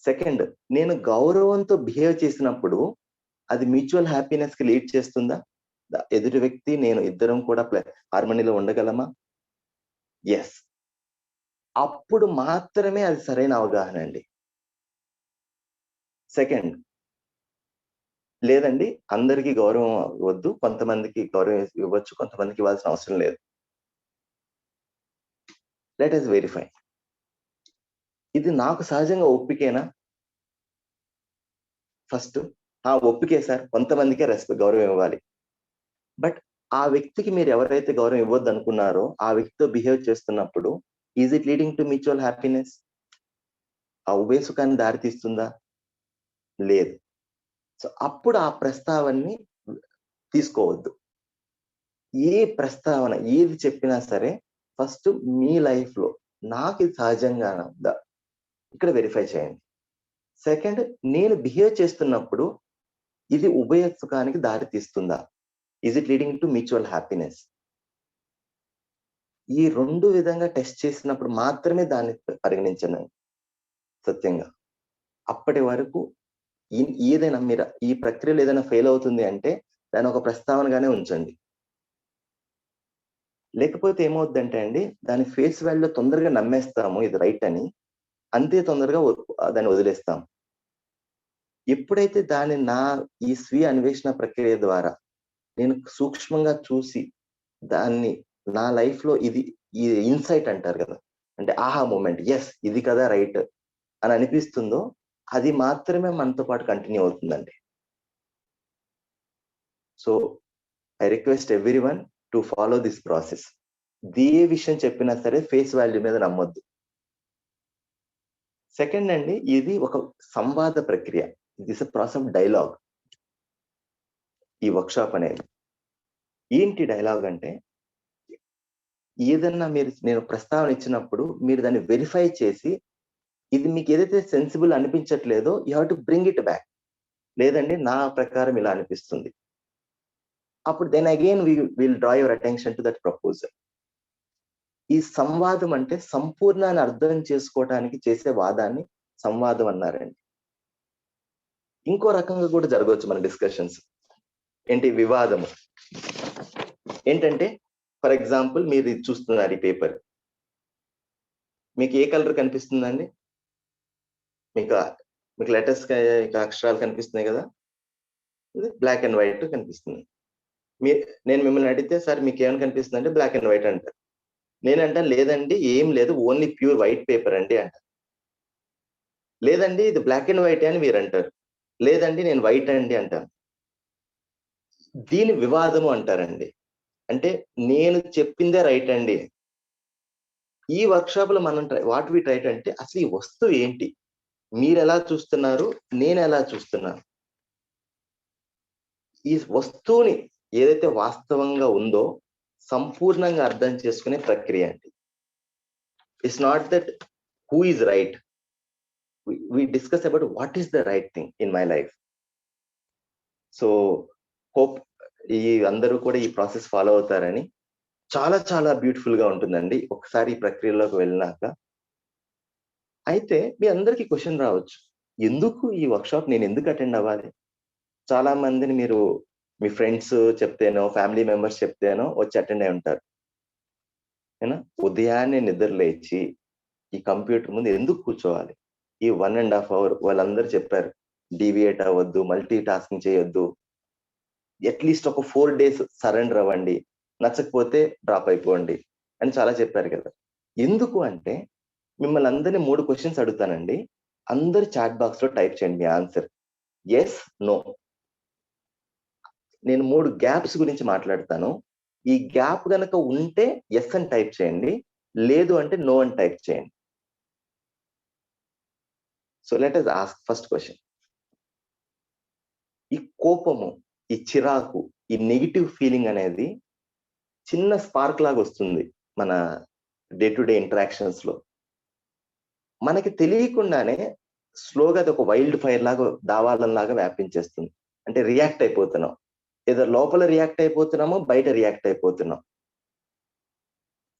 సెకండ్, నేను గౌరవంతో బిహేవ్ చేసినప్పుడు అది మ్యూచువల్ హ్యాపీనెస్ కి లీడ్ చేస్తుందా? ఎదుటి వ్యక్తి నేను ఇద్దరం కూడా హార్మనీలో ఉండగలమా? ఎస్. అప్పుడు మాత్రమే అది సరైన అవగాహన అండి. సెకండ్, లేదండి అందరికీ గౌరవం వద్దు, కొంతమందికి గౌరవం ఇవ్వచ్చు, కొంతమందికి ఇవ్వాల్సిన అవసరం లేదు. Let us verify. ఇది నాకు సహజంగా ఒప్పికేనా? ఫస్ట్ ఒప్పికే సార్, కొంతమందికే గౌరవం ఇవ్వాలి. బట్ ఆ వ్యక్తికి మీరు ఎవరైతే గౌరవం ఇవ్వద్దు అనుకున్నారో ఆ వ్యక్తితో బిహేవ్ చేస్తున్నప్పుడు is it leading to mutual happiness? ఆ ఉభయ సుఖాన్ని దారితీస్తుందా? లేదు. సో అప్పుడు ఆ ప్రస్తావనని తీసుకోవద్దు. ఏ ప్రస్తావన ఏది చెప్పినా సరే ఫస్ట్ మీ లైఫ్ లో నాకు ఇది సహజంగానే ఉందా ఇక్కడ వెరిఫై చేయండి. సెకండ్, నేను బిహేవ్ చేస్తున్నప్పుడు ఇది ఉభయ సుఖానికి దారి తీస్తుందా? Is it leading to mutual happiness? ఈ రెండు విధంగా టెస్ట్ చేసినప్పుడు మాత్రమే దాన్ని పరిగణించండి సత్యంగా. అప్పటి వరకు ఏదైనా మీరు ఈ ప్రక్రియలో ఏదైనా ఫెయిల్ అవుతుంది అంటే దాని ఒక ప్రస్తావనగానే ఉంచండి. లేకపోతే ఏమవుద్దంటే అండి దాని ఫేస్ వాల్యూలో తొందరగా నమ్మేస్తాము ఇది రైట్ అని, అంతే తొందరగా దాన్ని వదిలేస్తాం. ఎప్పుడైతే దాన్ని ఈ స్వీయ అన్వేషణ ప్రక్రియ ద్వారా నేను సూక్ష్మంగా చూసి దాన్ని నా లైఫ్ లో ఇది ఈ ఇన్సైట్ అంటారు కదా, అంటే ఆహా మూమెంట్, ఎస్ ఇది కదా రైట్ అని అనిపిస్తుందో అది మాత్రమే మనతో పాటు కంటిన్యూ అవుతుందండి. So I request everyone to follow this process. ఏ విషయం చెప్పినా సరే ఫేస్ వాల్యూ మీద నమ్మొద్దు. సెకండ్ అండి, ఇది ఒక సంవాద ప్రక్రియ. This a process of dialogue. ఈ వర్క్షాప్ అనేది ఏంటి డైలాగ్ అంటే, ఏదన్నా నేను ప్రస్తావన ఇచ్చినప్పుడు మీరు దాన్ని వెరిఫై చేసి, ఇది మీకు ఏదైతే సెన్సిబుల్ అనిపించట్లేదో you have to bring it back. లేదండి నా ప్రకారం ఇలా అనిపిస్తుంది. అప్పుడు then again will draw your attention to that proposal. ఈ సంవాదం అంటే సంపూర్ణాన్ని అర్థం చేసుకోవడానికి చేసే వాదాన్ని సంవాదం అన్నారండి. ఇంకో రకంగా కూడా జరగవచ్చు మన డిస్కషన్స్. ఏంటి వివాదము ఏంటంటే, ఫర్ ఎగ్జాంపుల్ మీరు ఇది చూస్తున్నారు ఈ పేపర్. మీకు ఏ కలర్ కనిపిస్తుందండి? మీకు లెటర్స్ అక్షరాలు కనిపిస్తున్నాయి కదా, ఇది బ్లాక్ అండ్ వైట్ కనిపిస్తుంది. నేను మిమ్మల్ని అడిగితే సార్ మీకు ఏమైనా కనిపిస్తుంది అంటే బ్లాక్ అండ్ వైట్ అంటారు. నేనంటాను లేదండి ఏం లేదు, ఓన్లీ ప్యూర్ వైట్ పేపర్ అండి అంటారు. లేదండి ఇది బ్లాక్ అండ్ వైట్ అని మీరు అంటారు. లేదండి నేను వైట్ అండి అంటాను. దీని వివాదము అంటారండి. అంటే నేను చెప్పిందే రైట్ అండి. ఈ వర్క్షాప్ లో మనం వాట్ వి ట్రై అంటే అసలు ఈ వస్తువు ఏంటి, మీరు ఎలా చూస్తున్నారు, నేను ఎలా చూస్తున్నాను, ఈ వస్తువుని ఏదైతే వాస్తవంగా ఉందో సంపూర్ణంగా అర్థం చేసుకునే ప్రక్రియ అండి. It's not that who is right, we discuss about what is the right thing in my life. So hope ఈ అందరూ కూడా ఈ ప్రాసెస్ ఫాలో అవుతారని. చాలా చాలా బ్యూటిఫుల్ గా ఉంటుందండి ఒకసారి ఈ ప్రక్రియలోకి వెళ్ళినాక. అయితే మీ అందరికీ క్వశ్చన్ రావచ్చు, ఎందుకు ఈ వర్క్షాప్ నేను ఎందుకు అటెండ్ అవ్వాలి? చాలా మందిని మీరు మీ ఫ్రెండ్స్ చెప్తేనో ఫ్యామిలీ మెంబర్స్ చెప్తేనో వచ్చి అటెండ్ అయి ఉంటారు. ఏనా ఉదయాన్నే నిద్ర లేచి ఈ కంప్యూటర్ ముందు ఎందుకు కూర్చోవాలి? ఈ 1.5 hour వాళ్ళందరూ చెప్పారు, డీవియేట్ అవ్వద్దు, మల్టీ టాస్కింగ్ చేయొద్దు, అట్లీస్ట్ ఒక 4 days సరెండర్ అవ్వండి, నచ్చకపోతే డ్రాప్ అయిపోండి అని చాలా చెప్పారు కదా. ఎందుకు అంటే మిమ్మల్ని అందరినీ 3 questions అడుగుతానండి. అందరు చాట్ బాక్స్ లో టైప్ చేయండి మీ ఆన్సర్, ఎస్ నో. నేను 3 గ్యాప్స్ గురించి మాట్లాడతాను. ఈ గ్యాప్ గనక ఉంటే ఎస్ అని టైప్ చేయండి, లేదు అంటే నో అని టైప్ చేయండి. So let us ask first question. ఈ కోపము, ఈ చిరాకు, ఈ నెగిటివ్ ఫీలింగ్ అనేది చిన్న స్పార్క్ లాగా వస్తుంది మన డే టు డే ఇంటరాక్షన్స్ లో. మనకి తెలియకుండానే స్లోగా అది ఒక వైల్డ్ ఫైర్ లాగా దావాలంలాగా వ్యాపించేస్తుంది. అంటే రియాక్ట్ అయిపోతున్నాం, ఏదో లోపల రియాక్ట్ అయిపోతున్నామో బయట రియాక్ట్ అయిపోతున్నాం.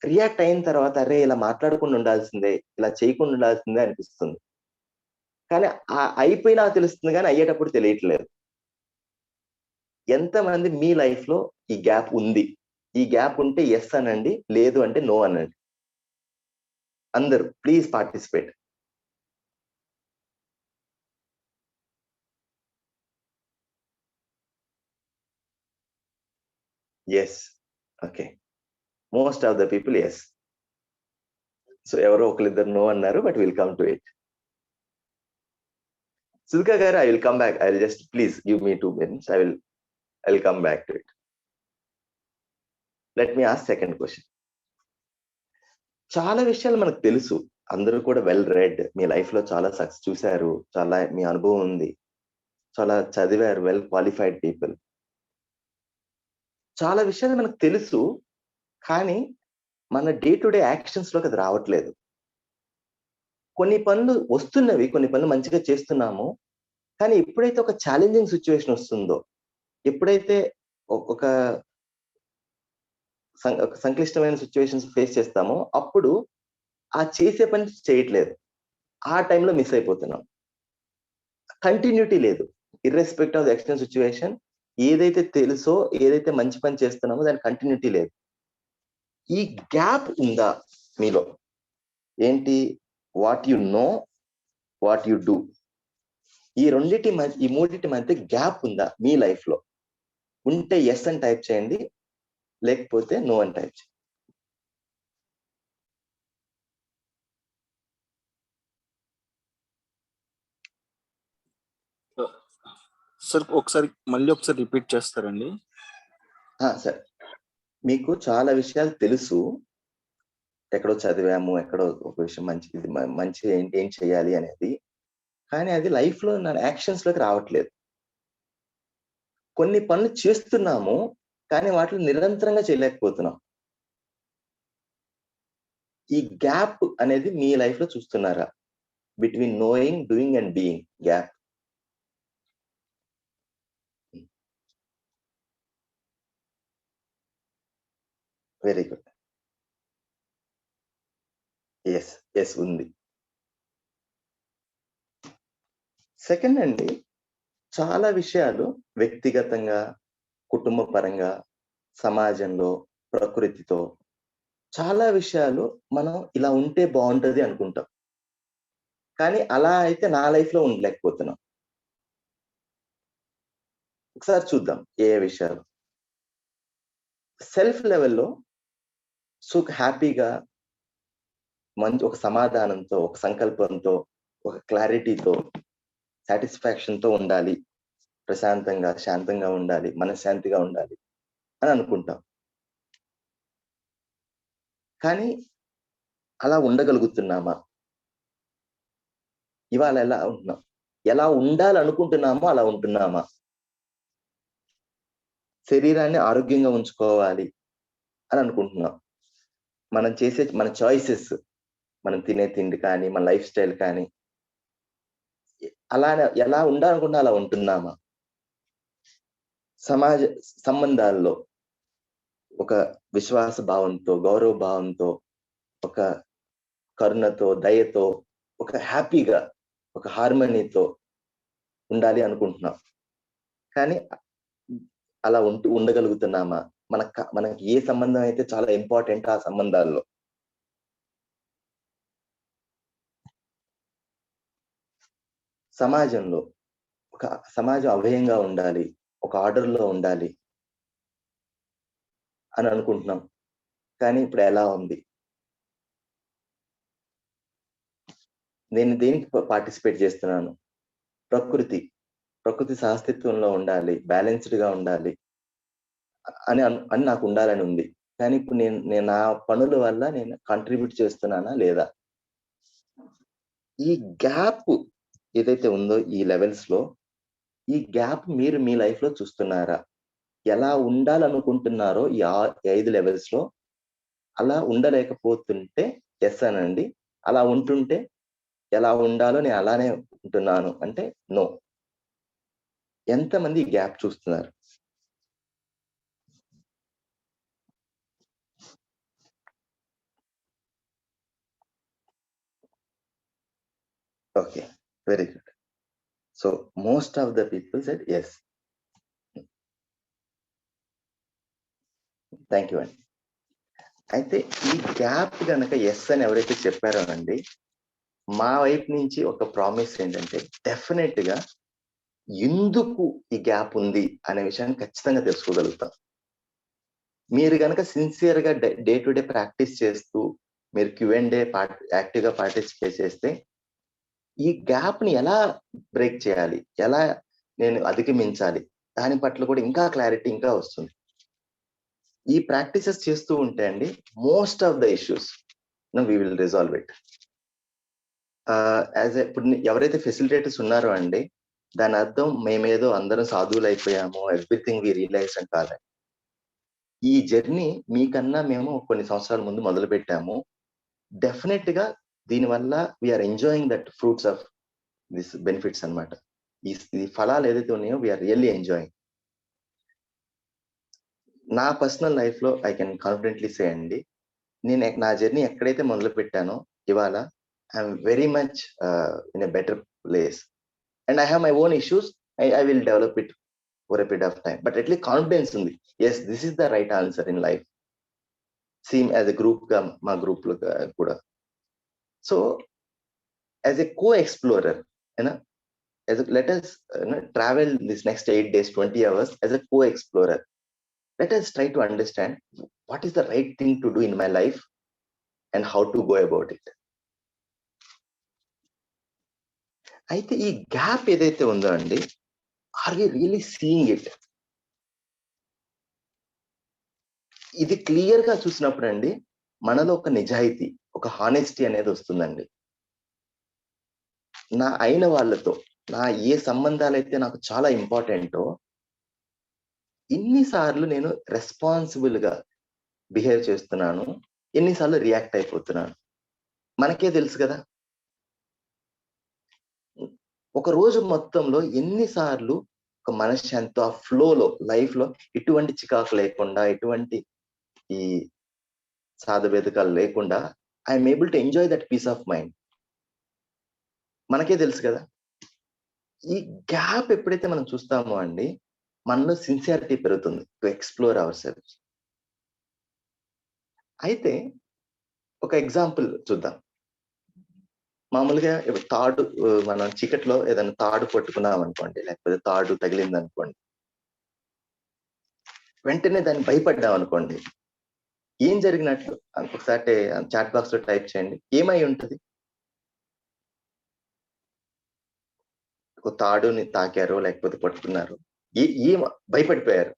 రియాక్ట్ అయిన తర్వాత అరే ఇలా మాట్లాడకుండా ఉండాల్సిందే, ఇలా చేయకుండా ఉండాల్సిందే అనిపిస్తుంది. కానీ అయిపోయినా తెలుస్తుంది కానీ అయ్యేటప్పుడు తెలియట్లేదు. ఎంతమంది మీ లైఫ్ లో ఈ గ్యాప్ ఉంది? ఈ గ్యాప్ ఉంటే ఎస్ అనండి, లేదు అంటే నో అనండి. అందరూ please participate. Yes, okay, most of the people yes. So ఎవరో ఒకరిద్దరు నో అన్నారు, but will come to it. Sulka garu, I will come back. I will just please give me 2 minutes. I will come back to it. Let me ask second question. చాలా విషయాలు మనకు తెలుసు, అందరూ కూడా well read, మీ life లో చాలా success చూశారు, చాలా మీ అనుభవం ఉంది, చాలా చదివారు, వెల్ క్వాలిఫైడ్ పీపుల్. చాలా విషయాలు మనకు తెలుసు, కానీ మన డే టు డే యాక్షన్స్ లోకి అది రావట్లేదు. కొన్ని పనులు వస్తున్నవి, కొన్ని పనులు మంచిగా చేస్తున్నాము, కానీ ఎప్పుడైతే ఒక ఛాలెంజింగ్ సిచ్యువేషన్ వస్తుందో, ఎప్పుడైతే ఒక సంక్లిష్టమైన సిచ్యువేషన్స్ ఫేస్ చేస్తామో అప్పుడు ఆ చేసే పని చేయట్లేదు, ఆ టైంలో మిస్ అయిపోతున్నాం. కంటిన్యూటీ లేదు. ఇర్రెస్పెక్ట్ ఆఫ్ ద ఎక్స్టర్నల్ సిచ్యువేషన్, ఏదైతే తెలుసో, ఏదైతే మంచి పని చేస్తున్నామో దాని కంటిన్యూటీ లేదు. ఈ గ్యాప్ ఉందా మీలో? ఏంటి? What you know, what you do, ఈ మూడింటి మధ్య గ్యాప్ ఉందా మీ లైఫ్ లో? ఉంటే ఎస్ అని టైప్ చేయండి, లేకపోతే నో అని టైప్ చేయండి. సార్ మళ్ళీ ఒకసారి రిపీట్ చేస్తారండి? సార్, మీకు చాలా విషయాలు తెలుసు, ఎక్కడో చదివాము, ఎక్కడో ఒక విషయం మంచి ఏం చేయాలి అనేది, కానీ అది లైఫ్ లో నా యాక్షన్స్ లోకి రావట్లేదు. కొన్ని పనులు చేస్తున్నాము, కానీ వాటిని నిరంతరంగా చేయలేకపోతున్నాం. ఈ గ్యాప్ అనేది మీ లైఫ్ లో చూస్తున్నారా? Between knowing, doing and being gap. Very good. Yes ఉంది. సెకండ్ అండి, చాలా విషయాలు వ్యక్తిగతంగా, కుటుంబ పరంగా, సమాజంలో, ప్రకృతితో చాలా విషయాలు మనం ఇలా ఉంటే బాగుంటది అనుకుంటాం. కానీ అలా అయితే నా లైఫ్ లో ఉండలేకపోతున్నాం. ఒకసారి చూద్దాం ఏ విషయాలు. సెల్ఫ్ లెవెల్లో హ్యాపీగా మంచి ఒక సమాధానంతో, ఒక సంకల్పంతో, ఒక క్లారిటీతో, సాటిస్ఫాక్షన్ తో ఉండాలి, ప్రశాంతంగా, శాంతంగా ఉండాలి, మనశ్శాంతిగా ఉండాలి అని అనుకుంటాం. కానీ అలా ఉండగలుగుతున్నామా? ఇవాళ ఎలా ఉంటున్నాం? ఎలా ఉండాలనుకుంటున్నామో అలా ఉంటున్నామా? శరీరాన్ని ఆరోగ్యంగా ఉంచుకోవాలి అని అనుకుంటున్నాం. మనం చేసే మన చాయిసెస్, మనం తినే తిండి కానీ, మన లైఫ్ స్టైల్ కానీ, అలానే ఎలా ఉండాలనుకున్నా అలా ఉంటున్నామా? సమాజ సంబంధాల్లో ఒక విశ్వాస భావంతో, గౌరవ భావంతో, ఒక కరుణతో, దయతో, ఒక హ్యాపీగా, ఒక హార్మనీతో ఉండాలి అనుకుంటున్నాం. కానీ అలా ఉండగలుగుతున్నామా? మనకి ఏ సంబంధం అయితే చాలా ఇంపార్టెంట్ ఆ సంబంధాల్లో. సమాజంలో ఒక సమాజం అభయంగా ఉండాలి, ఒక ఆర్డర్లో ఉండాలి అని అనుకుంటున్నాం. కానీ ఇప్పుడు ఎలా ఉంది? నేను దేనికి పార్టిసిపేట్ చేస్తున్నాను? ప్రకృతి సహస్తిత్వంలో ఉండాలి, బ్యాలెన్స్డ్ గా ఉండాలి అని నాకు ఉండాలని ఉంది. కానీ ఇప్పుడు నేను నా పనుల వల్ల నేను కాంట్రిబ్యూట్ చేస్తున్నానా లేదా? ఈ గ్యాప్ ఏదైతే ఉందో ఈ లెవెల్స్ లో, ఈ గ్యాప్ మీరు మీ లైఫ్ లో చూస్తున్నారా? ఎలా ఉండాలనుకుంటున్నారో ఈ 5 లెవెల్స్ లో అలా ఉండలేకపోతుంటే ఎస్ అనండి. అలా ఉంటుంటే ఎలా ఉండాలో నేను అలానే ఉంటున్నాను అంటే నో. ఎంతమంది ఈ గ్యాప్ చూస్తున్నారు? Okay, very good. So most of the people said yes. Thank you అండి. అయితే ఈ గ్యాప్ కనుక ఎస్ అని ఎవరైతే చెప్పారో అండి, మా వైపు నుంచి ఒక ప్రామిస్ ఏంటంటే డెఫినెట్ గా ఎందుకు ఈ గ్యాప్ ఉంది అనే విషయాన్ని ఖచ్చితంగా తెలుసుకోగలుగుతాం. మీరు కనుక సిన్సియర్ గా డే టు డే ప్రాక్టీస్ చేస్తూ మీరు Q&A యాక్టివ్ గా పార్టిసిపేట్ చేస్తే ఈ గ్యాప్ ని ఎలా బ్రేక్ చేయాలి, ఎలా నేను అధిగమించాలి, దాని పట్ల కూడా ఇంకా క్లారిటీ ఇంకా వస్తుంది. ఈ ప్రాక్టీసెస్ చేస్తూ ఉంటే అండి most of the issues we will resolve it. ఇప్పుడు ఎవరైతే ఫెసిలిటేటర్స్ ఉన్నారో అండి, దాని అర్థం మేమేదో అందరం సాధువులు అయిపోయాము, ఎవ్రీథింగ్ వి రియలైజ్ అని కాదండి. ఈ జర్నీ మీకన్నా మేము కొన్ని సంవత్సరాల ముందు మొదలు పెట్టాము. డెఫినెట్ గా దీనివల్ల we're enjoying that fruits of this benefits అనమాట. ఈ ఫలాలు ఏదైతే ఉన్నాయో వీఆర్ రియల్లీ ఎంజాయింగ్. నా పర్సనల్ లైఫ్ లో ఐ కెన్ కాన్ఫిడెంట్లీ సే అండి, నేను నా జర్నీ ఎక్కడైతే మొదలు పెట్టానో ఇవాళ I'm very much in a better place and I have my own issues. I will develop it over a period of time, but at least confidence ఉంది. Yes, this is the right answer in life. Same as a group గా మా group లో కూడా. So as a co explorer, let us travel this next 8 days, 20 hours as a co-explorer. Let us try to understand what is the right thing to do in my life and how to go about it. అయితే ఈ gap ఏదైతే ఉందో అండి, or we really seeing it? ఇది clear గా చూసినప్పుడు అండి మనలో ఒక నిజాయితీ, ఒక హానెస్టీ అనేది వస్తుందండి. నా అయిన వాళ్ళతో, నా ఏ సంబంధాలు అయితే నాకు చాలా ఇంపార్టెంటో ఇన్నిసార్లు నేను రెస్పాన్సిబుల్ గా బిహేవ్ చేస్తున్నాను, ఎన్నిసార్లు రియాక్ట్ అయిపోతున్నాను మనకే తెలుసు కదా. ఒక రోజు మొత్తంలో ఎన్నిసార్లు ఒక మనశ్శాంతితో ఆ ఫ్లోలో లైఫ్ లో ఎటువంటి చికాకు లేకుండా, ఎటువంటి ఈ సాధభేదకాలు లేకుండా I'm able to enjoy that peace of mind మనకే తెలుసు కదా. ఈ గ్యాప్ ఎప్పుడైతే మనం చూస్తామో అండి, మనలో సిన్సియారిటీ పెరుగుతుంది టు ఎక్స్ప్లోర్ అవర్ సెల్ఫ్. అయితే ఒక ఎగ్జాంపుల్ చూద్దాం. మామూలుగా తాడు, మనం చీకట్లో ఏదైనా తాడు పట్టుకున్నాం అనుకోండి, లేకపోతే తాడు తగిలింది అనుకోండి, వెంటనే దాన్ని భయపడ్డాం అనుకోండి, ఏం జరిగినట్లు ఒకసారి చాట్ బాక్స్ లో టైప్ చేయండి. ఏమై ఉంటది? ఒక తాడుని తాకారు, లేకపోతే పట్టుకున్నారు, ఏం భయపడిపోయారు,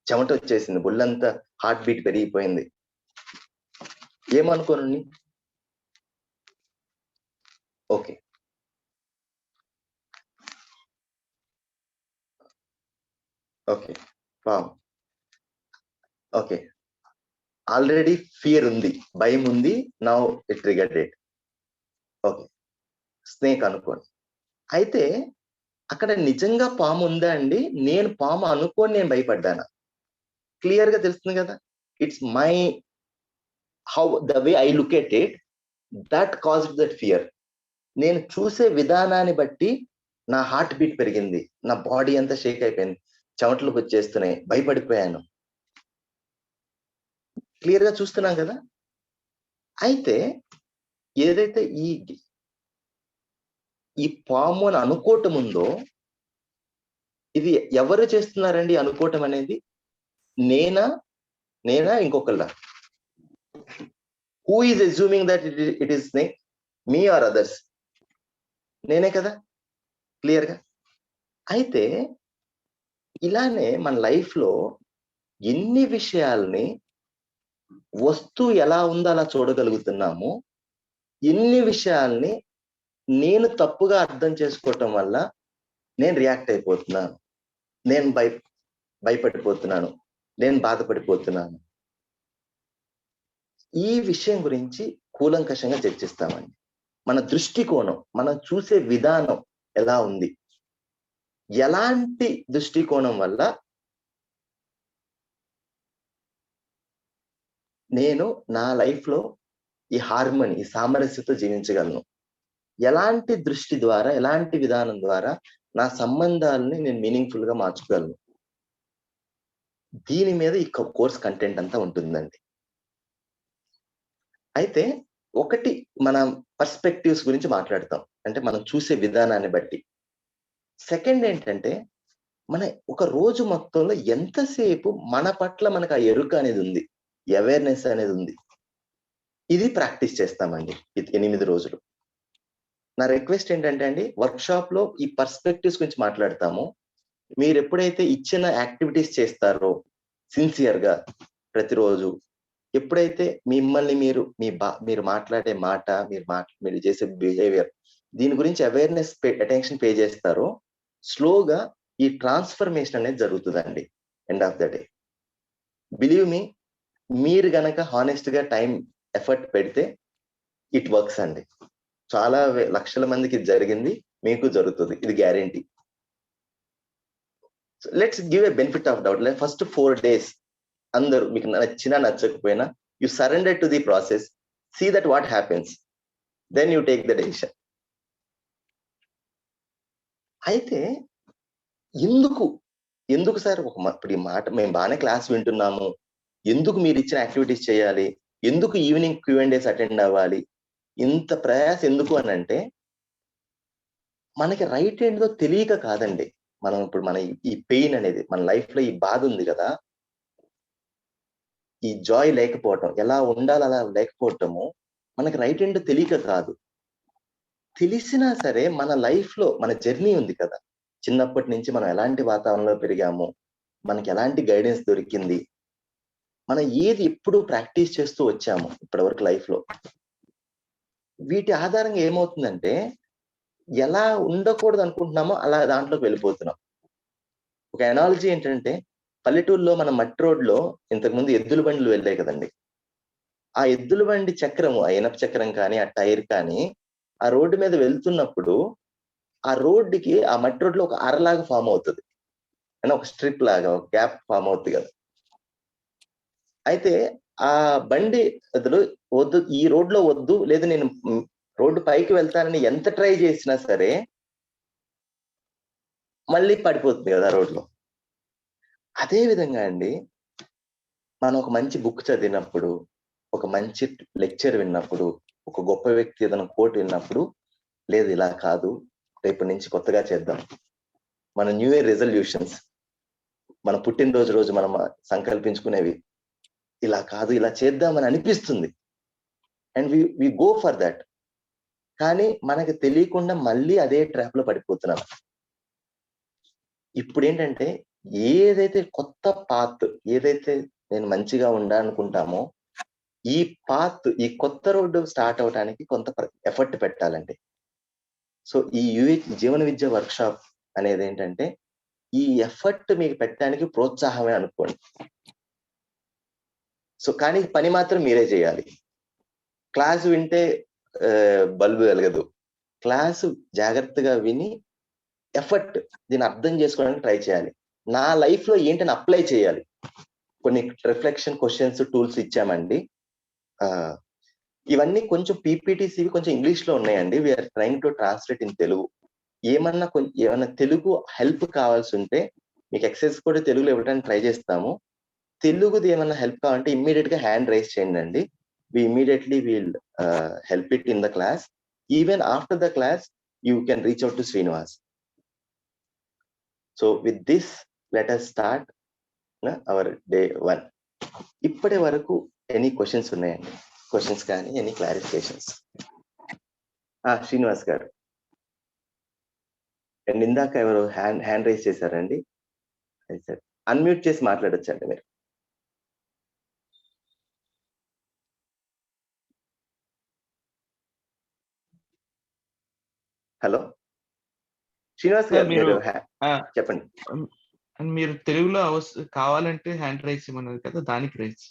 చెమట వచ్చేసింది, బుల్లంతా హార్ట్ బీట్ పెరిగిపోయింది, ఏమనుకోనండి. Okay, okay, okay, already fear ఉంది, భయం ఉంది, now it triggered it. Okay, snake అనుకోండి. అయితే అక్కడ నిజంగా పాము ఉందా అండి? నేను పాము అనుకోని నేను భయపడ్డానా? క్లియర్ గా తెలుస్తుంది కదా. It's my how the way I look at it that caused that fear. నేను చూసే విధానాన్ని బట్టి నా హార్ట్ బీట్ పెరిగింది, నా బాడీ అంతా షేక్ అయిపోయింది, చెమటలు వచ్చేస్తున్నాయి, భయపడిపోయాను. క్లియర్ గా చూస్తున్నాం కదా. అయితే ఏదైతే ఈ పాము అని అనుకోవటం ఉందో, ఇది ఎవరు చేస్తున్నారండి అనుకోవటం అనేది? నేనా ఇంకొకళ్ళ? Who is assuming that it is snake? Me or others? నేనే కదా, క్లియర్ గా. అయితే ఇలానే మన లైఫ్ లో ఎన్ని విషయాల్ని వస్తువు ఎలా ఉందో అలా చూడగలుగుతున్నాము, ఎన్ని విషయాల్ని నేను తప్పుగా అర్థం చేసుకోవటం వల్ల నేను రియాక్ట్ అయిపోతున్నాను, నేను భయపడిపోతున్నాను, నేను బాధపడిపోతున్నాను. ఈ విషయం గురించి కూలంకషంగా చర్చిస్తామండి. మన దృష్టికోణం, మనం చూసే విధానం ఎలా ఉంది, ఎలాంటి దృష్టికోణం వల్ల నేను నా లైఫ్ లో ఈ హార్మోని, ఈ సామరస్యతో జీవించగలను, ఎలాంటి దృష్టి ద్వారా, ఎలాంటి విధానం ద్వారా నా సంబంధాలని నేను మీనింగ్ఫుల్ గా మార్చుకోగలను. దీని మీద ఈ కోర్స్ కంటెంట్ అంతా ఉంటుందండి. అయితే ఒకటి, మనం పర్స్పెక్టివ్స్ గురించి మాట్లాడతాం, అంటే మనం చూసే విధానాన్ని బట్టి. సెకండ్ ఏంటంటే, మన ఒక రోజు మొత్తంలో ఎంతసేపు మన పట్ల మనకు ఆ ఎరుక అనేది ఉంది, అవేర్నెస్ అనేది ఉంది. ఇది ప్రాక్టీస్ చేస్తామండి 8 రోజులు. నా రిక్వెస్ట్ ఏంటంటే అండి, వర్క్ షాప్ లో ఈ పర్స్పెక్టివ్స్ గురించి మాట్లాడతాము. మీరు ఎప్పుడైతే ఇచ్చిన యాక్టివిటీస్ చేస్తారో సిన్సియర్ గా ప్రతిరోజు, ఎప్పుడైతే మిమ్మల్ని మీరు మాట్లాడే మాట, మీరు చేసే బిహేవియర్, దీని గురించి అవేర్నెస్ అటెన్షన్ పే చేస్తారో, స్లోగా ఈ ట్రాన్స్ఫర్మేషన్ అనేది జరుగుతుందండి. End of the day believe me, మీరు గనక హానెస్ట్ గా టైం ఎఫర్ట్ పెడితే ఇట్ వర్క్స్ అండి. చాలా లక్షల మందికి జరిగింది, మీకు జరుగుతుంది, ఇది guarantee. Let's give a benefit of doubt. First 4 days అందరూ, మీకు నచ్చినా నచ్చకపోయినా, you surrender to the process, see that what happens, then you take the decision. అయితే ఎందుకు సార్ ఇప్పుడు ఈ మాట మేము బాగానే క్లాస్ వింటున్నాము, ఎందుకు మీరు ఇచ్చిన యాక్టివిటీస్ చేయాలి, ఎందుకు ఈవినింగ్ Q&As అటెండ్ అవ్వాలి, ఇంత ప్రయాస ఎందుకు అని అంటే, మనకి రైట్ ఏంటో తెలియక కాదండి. మనం ఇప్పుడు మన ఈ పెయిన్ అనేది, మన లైఫ్ లో ఈ బాధ ఉంది కదా, ఈ జాయ్ లేకపోవటం, ఎలా ఉండాలి అలా లేకపోవటము మనకి రైట్ ఏంటో తెలియక కాదు. తెలిసినా సరే మన లైఫ్ లో మన జర్నీ ఉంది కదా, చిన్నప్పటి నుంచి మనం ఎలాంటి వాతావరణంలో పెరిగాము, మనకి ఎలాంటి గైడెన్స్ దొరికింది, మనం ఏది ఎప్పుడు ప్రాక్టీస్ చేస్తూ వచ్చాము ఇప్పటి వరకు లైఫ్ లో, వీటి ఆధారంగా ఏమవుతుందంటే, ఎలా ఉండకూడదు అనుకుంటున్నామో అలా దాంట్లోకి వెళ్ళిపోతున్నాం. ఒక ఎనాలజీ ఏంటంటే, పల్లెటూరులో మన మట్టి రోడ్లో ఇంతకుముందు ఎద్దుల బండ్లు వెళ్ళాయి కదండి. ఆ ఎద్దుల బండి చక్రము, ఆ ఇనప చక్రం కానీ, ఆ టైర్ కానీ, ఆ రోడ్డు మీద వెళ్తున్నప్పుడు ఆ రోడ్డుకి ఆ మట్టి రోడ్లో ఒక అరలాగా ఫామ్ అవుతుంది. అంటే ఒక స్ట్రిప్ లాగా, ఒక గ్యాప్ ఫామ్ అవుతుంది కదా. అయితే ఆ బండి అసలు వద్దు, ఈ రోడ్లో వద్దు, లేదా నేను రోడ్డు పైకి వెళ్తానని ఎంత ట్రై చేసినా సరే మళ్ళీ పడిపోతుంది కదా రోడ్లో. అదే విధంగా అండి, మనం ఒక మంచి బుక్ చదివినప్పుడు, ఒక మంచి లెక్చర్ విన్నప్పుడు, ఒక గొప్ప వ్యక్తి ఏదైనా కోట్ విన్నప్పుడు, లేదు ఇలా కాదు, రేపటి నుంచి కొత్తగా చేద్దాం. మన న్యూ ఇయర్ రెజల్యూషన్స్, మన పుట్టినరోజు రోజు మనం సంకల్పించుకునేవి, ఇలా కాదు ఇలా చేద్దామని అనిపిస్తుంది. And we go for that. కానీ మనకి తెలియకుండా మళ్ళీ అదే ట్రాప్ లో పడిపోతున్నాం. ఇప్పుడు ఏంటంటే, ఏదైతే కొత్త పాత్, ఏదైతే నేను మంచిగా ఉండాలనుకుంటామో, ఈ పాత్, ఈ కొత్త రోడ్డు స్టార్ట్ అవడానికి కొంత ఎఫర్ట్ పెట్టాలండి. సో ఈ జీవన విద్య వర్క్షాప్ అనేది ఏంటంటే, ఈ ఎఫర్ట్ మీకు పెట్టడానికి ప్రోత్సాహమే అనుకోండి. సో కానీ పని మాత్రం మీరే చేయాలి. క్లాస్ వింటే బల్బు వెలగదు. క్లాసు జాగ్రత్తగా విని ఎఫర్ట్ దీన్ని అర్థం చేసుకోవడానికి ట్రై చేయాలి. నా లైఫ్ లో ఏంటని అప్లై చేయాలి. కొన్ని రిఫ్లెక్షన్ క్వశ్చన్స్, టూల్స్ ఇచ్చామండి. ఇవన్నీ కొంచెం పీపీటీసీవి కొంచెం ఇంగ్లీష్ లో ఉన్నాయండి. We're trying to translate in Telugu. ఏమన్నా తెలుగు హెల్ప్ కావాల్సి ఉంటే మీకు ఎక్సెస్ కూడా తెలుగులో ఇవ్వడానికి ట్రై చేస్తాము. తెలుగుది ఏమన్నా హెల్ప్ కావాలంటే ఇమ్మీడియట్ గా హ్యాండ్ రైజ్ చేయండి అండి. we immediately will help it in the class. Even after the class, you can reach out to Srinivas. So with this, let us start our day 1. ఇప్పటి వరకు any questions ఉన్నాయండి? Questions కానీ any clarifications? Srinivas గారు, and ఇందాక ఎవరు hand raise చేశారండి? Sir unmute చేసి మాట్లాడొచ్చండి మీరు. హలో శ్రీనివాస్ గారు, మీరు చెప్పండి. మీరు తెలుగులో కావాలంటే హ్యాండ్ రైస్ ఇవ్వమన్నారు కదా, దానికి rice.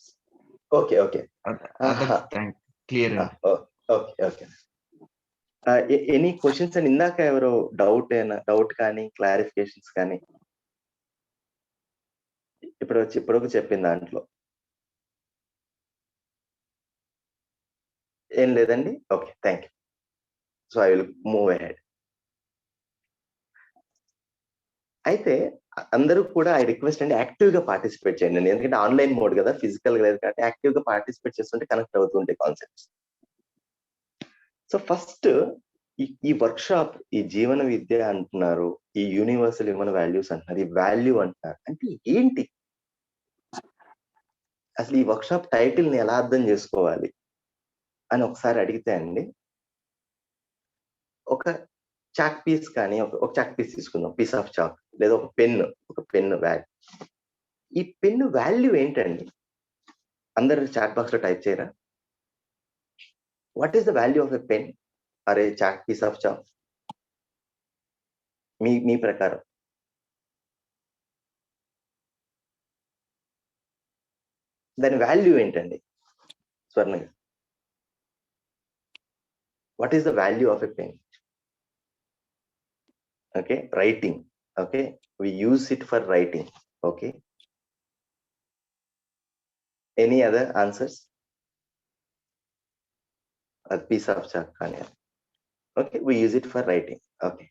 Okay okay clear. Okay okay. Any questions and ఇందాక ఎవరో డౌట్ కానీ క్లారిఫికేషన్స్ కానీ ఇప్పుడు చెప్పిన దాంట్లో ఏం లేదండి? Okay, thank you. So I will move ahead. అయితే అందరూ కూడా ఐ రిక్వెస్ట్ అండి, యాక్టివ్ గా పార్టిసిపేట్ చేయండి. ఎందుకంటే ఆన్లైన్ మోడ్ కదా, ఫిజికల్ గా లేదు కాబట్టి యాక్టివ్ గా పార్టిసిపేట్ చేస్తుంటే కనెక్ట్ అవుతుంటాయి కాన్సెప్ట్స్. సో ఫస్ట్ ఈ వర్క్ షాప్, ఈ జీవన విద్య అంటున్నారు, ఈ యూనివర్సల్ హ్యూమన్ వాల్యూస్ అంటున్నారు, ఈ వాల్యూ అంటున్నారు, అంటే ఏంటి అసలు? ఈ వర్క్ షాప్ టైటిల్ ని ఎలా అర్థం చేసుకోవాలి అని ఒకసారి అడిగితే అండి, ఒక చాక్ పీస్ కానీ, ఒక చాక్ పీస్ తీసుకుందాం, పీస్ ఆఫ్ చాక్, లేదా ఒక పెన్ను వాల్యూ. ఈ పెన్ను వాల్యూ ఏంటండి? అందరు చాట్ బాక్స్ లో టైప్ చేయరా? What is the value of a pen or a chalk piece of chalk? మీ ప్రకారం దాని వాల్యూ ఏంటండి? Swarna, what is the value of a pen? Okay, writing. Okay, we use it for writing. Okay, any other answers? A piece of chalk. Okay, we use it for writing. Okay,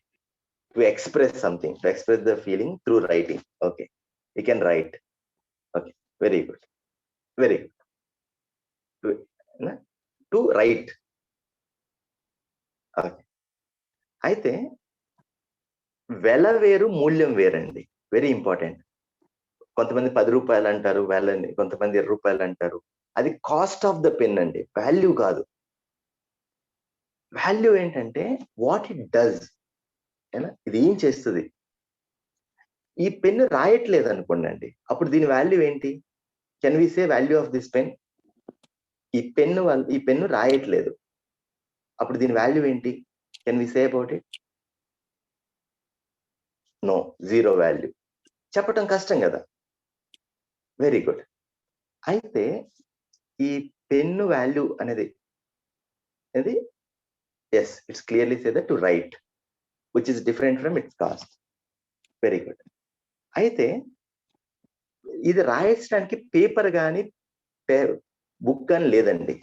to express something, to express the feeling through writing. Okay, we can write. Okay, very good, very good. To write. Okay, అయితే వెల వేరు, మూల్యం వేరండి. Very important. కొంతమంది 10 రూపాయలు అంటారు వేలని, కొంతమంది 20 రూపాయలు అంటారు. అది కాస్ట్ ఆఫ్ ద పెన్ అండి, వాల్యూ కాదు. వాల్యూ ఏంటంటే వాట్ ఇట్ డస్, ఇది ఏం చేస్తుంది. ఈ పెన్ను రాయట్లేదు అనుకోండి అండి, అప్పుడు దీని వాల్యూ ఏంటి? Can we say value of this pen? ఈ పెన్ను రాయట్లేదు, అప్పుడు దీని వాల్యూ ఏంటి? Can we say about it? No, zero value. చెప్పటం కష్టం కదా. Very good. అయితే ఈ పెన్ను వాల్యూ అనేది yes, it's clearly say that to write which is different from its cost. Very good. అయితే ఇది రాయించడానికి పేపర్ కానీ బుక్ కానీ లేదండి.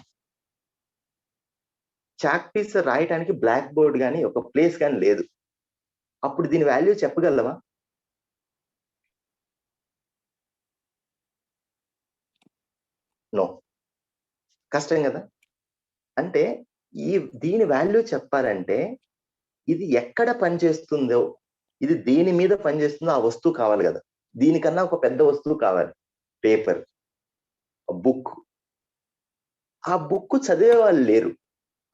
చాక్ పీస్ రాయటానికి బ్లాక్ బోర్డ్ కానీ ఒక ప్లేస్ కానీ లేదు. అప్పుడు దీని వాల్యూ చెప్పగలవా? నో, కష్టం కదా. అంటే దీని వాల్యూ చెప్పాలంటే ఇది ఎక్కడ పనిచేస్తుందో, ఇది దేని మీద పనిచేస్తుందో ఆ వస్తువు కావాలి కదా. దీనికన్నా ఒక పెద్ద వస్తువు కావాలి, పేపర్, బుక్. ఆ బుక్ చదివే వాళ్ళు లేరు.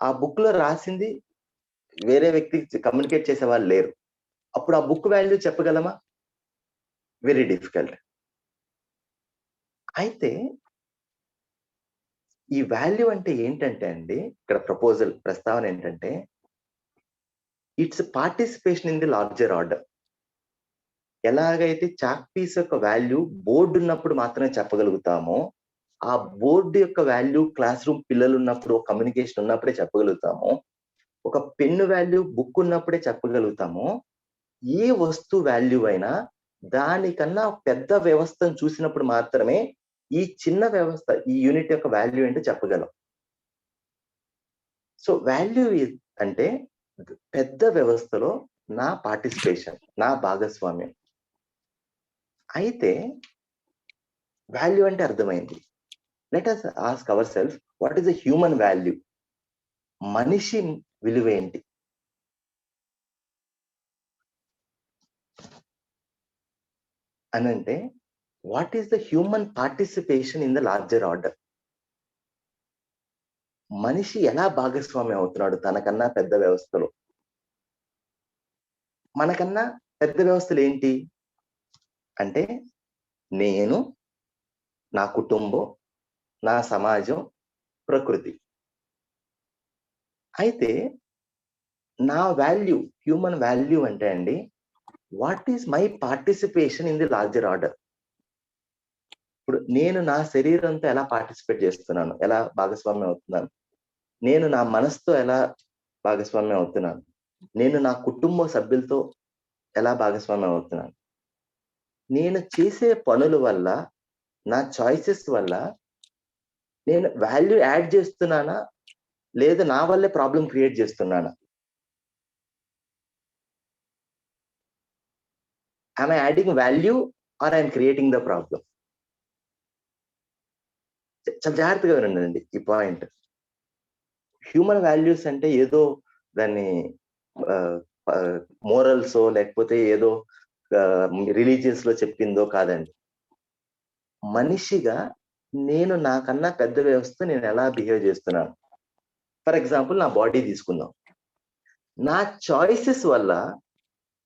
ఆ బుక్ లో రాసింది వేరే వ్యక్తికి కమ్యూనికేట్ చేసే వాళ్ళు లేరు. అప్పుడు ఆ బుక్ వాల్యూ చెప్పగలమా? Very difficult. అయితే ఈ వాల్యూ అంటే ఏంటంటే అండి, ఇక్కడ ప్రస్తావన ఏంటంటే it's participation in the larger order. ఎలాగైతే చాక్ పీస్ యొక్క వాల్యూ బోర్డు ఉన్నప్పుడు మాత్రమే చెప్పగలుగుతామో, ఆ బోర్డు యొక్క వాల్యూ క్లాస్ రూమ్ పిల్లలు ఉన్నప్పుడు, కమ్యూనికేషన్ ఉన్నప్పుడే చెప్పగలుగుతామో, ఒక పెన్ను వాల్యూ బుక్ ఉన్నప్పుడే చెప్పగలుగుతామో, ఏ వస్తువు వాల్యూ అయినా దానికన్నా పెద్ద వ్యవస్థను చూసినప్పుడు మాత్రమే ఈ చిన్న వ్యవస్థ, ఈ యూనిట్ యొక్క వాల్యూ ఏంటో చెప్పగలం. సో వాల్యూ అంటే పెద్ద వ్యవస్థలో నా పార్టిసిపేషన్, నా భాగస్వామ్యం. అయితే వాల్యూ అంటే అర్థమైంది. Let us ask our self, what is the human value? మనిషి విలువ ఏంటి? అనంటే what is the human participation in the larger order? మనిషి ఎలా భాగస్వామ్యం అవుతున్నాడు తనకన్నా పెద్ద వ్యవస్థలో? మనకన్నా పెద్ద వ్యవస్థలు ఏంటి అంటే నేను, నా కుటుంబం, నా సమాజం, ప్రకృతి. అయితే నా వాల్యూ, హ్యూమన్ వాల్యూ అంటే అండి, what is my participation in the larger order? ఇప్పుడు నేను నా శరీరంతో ఎలా పార్టిసిపేట్ చేస్తున్నాను, ఎలా భాగస్వామ్యం అవుతున్నాను? నేను నా మనసుతో ఎలా భాగస్వామ్యం అవుతున్నాను? నేను నా కుటుంబ సభ్యులతో ఎలా భాగస్వామ్యం అవుతున్నాను? నేను చేసే పనుల వల్ల, నా చాయిసెస్ వల్ల నేను వాల్యూ యాడ్ చేస్తున్నానా, లేదా నా వల్లే ప్రాబ్లం క్రియేట్ చేస్తున్నానా? am I adding value or I am creating the problem? చాలా జాగ్రత్తగా వినండి ఈ పాయింట్. హ్యూమన్ వాల్యూస్ అంటే ఏదో దాన్ని మోరల్సో లేకపోతే ఏదో రిలీజియస్ లో చెప్పిందో కాదండి. మనిషిగా నేను నాకన్నా పెద్ద వ్యవస్థ నేను ఎలా బిహేవ్ చేస్తున్నాను. ఫర్ ఎగ్జాంపుల్ నా బాడీ తీసుకుందాం. నా చాయిసెస్ వల్ల,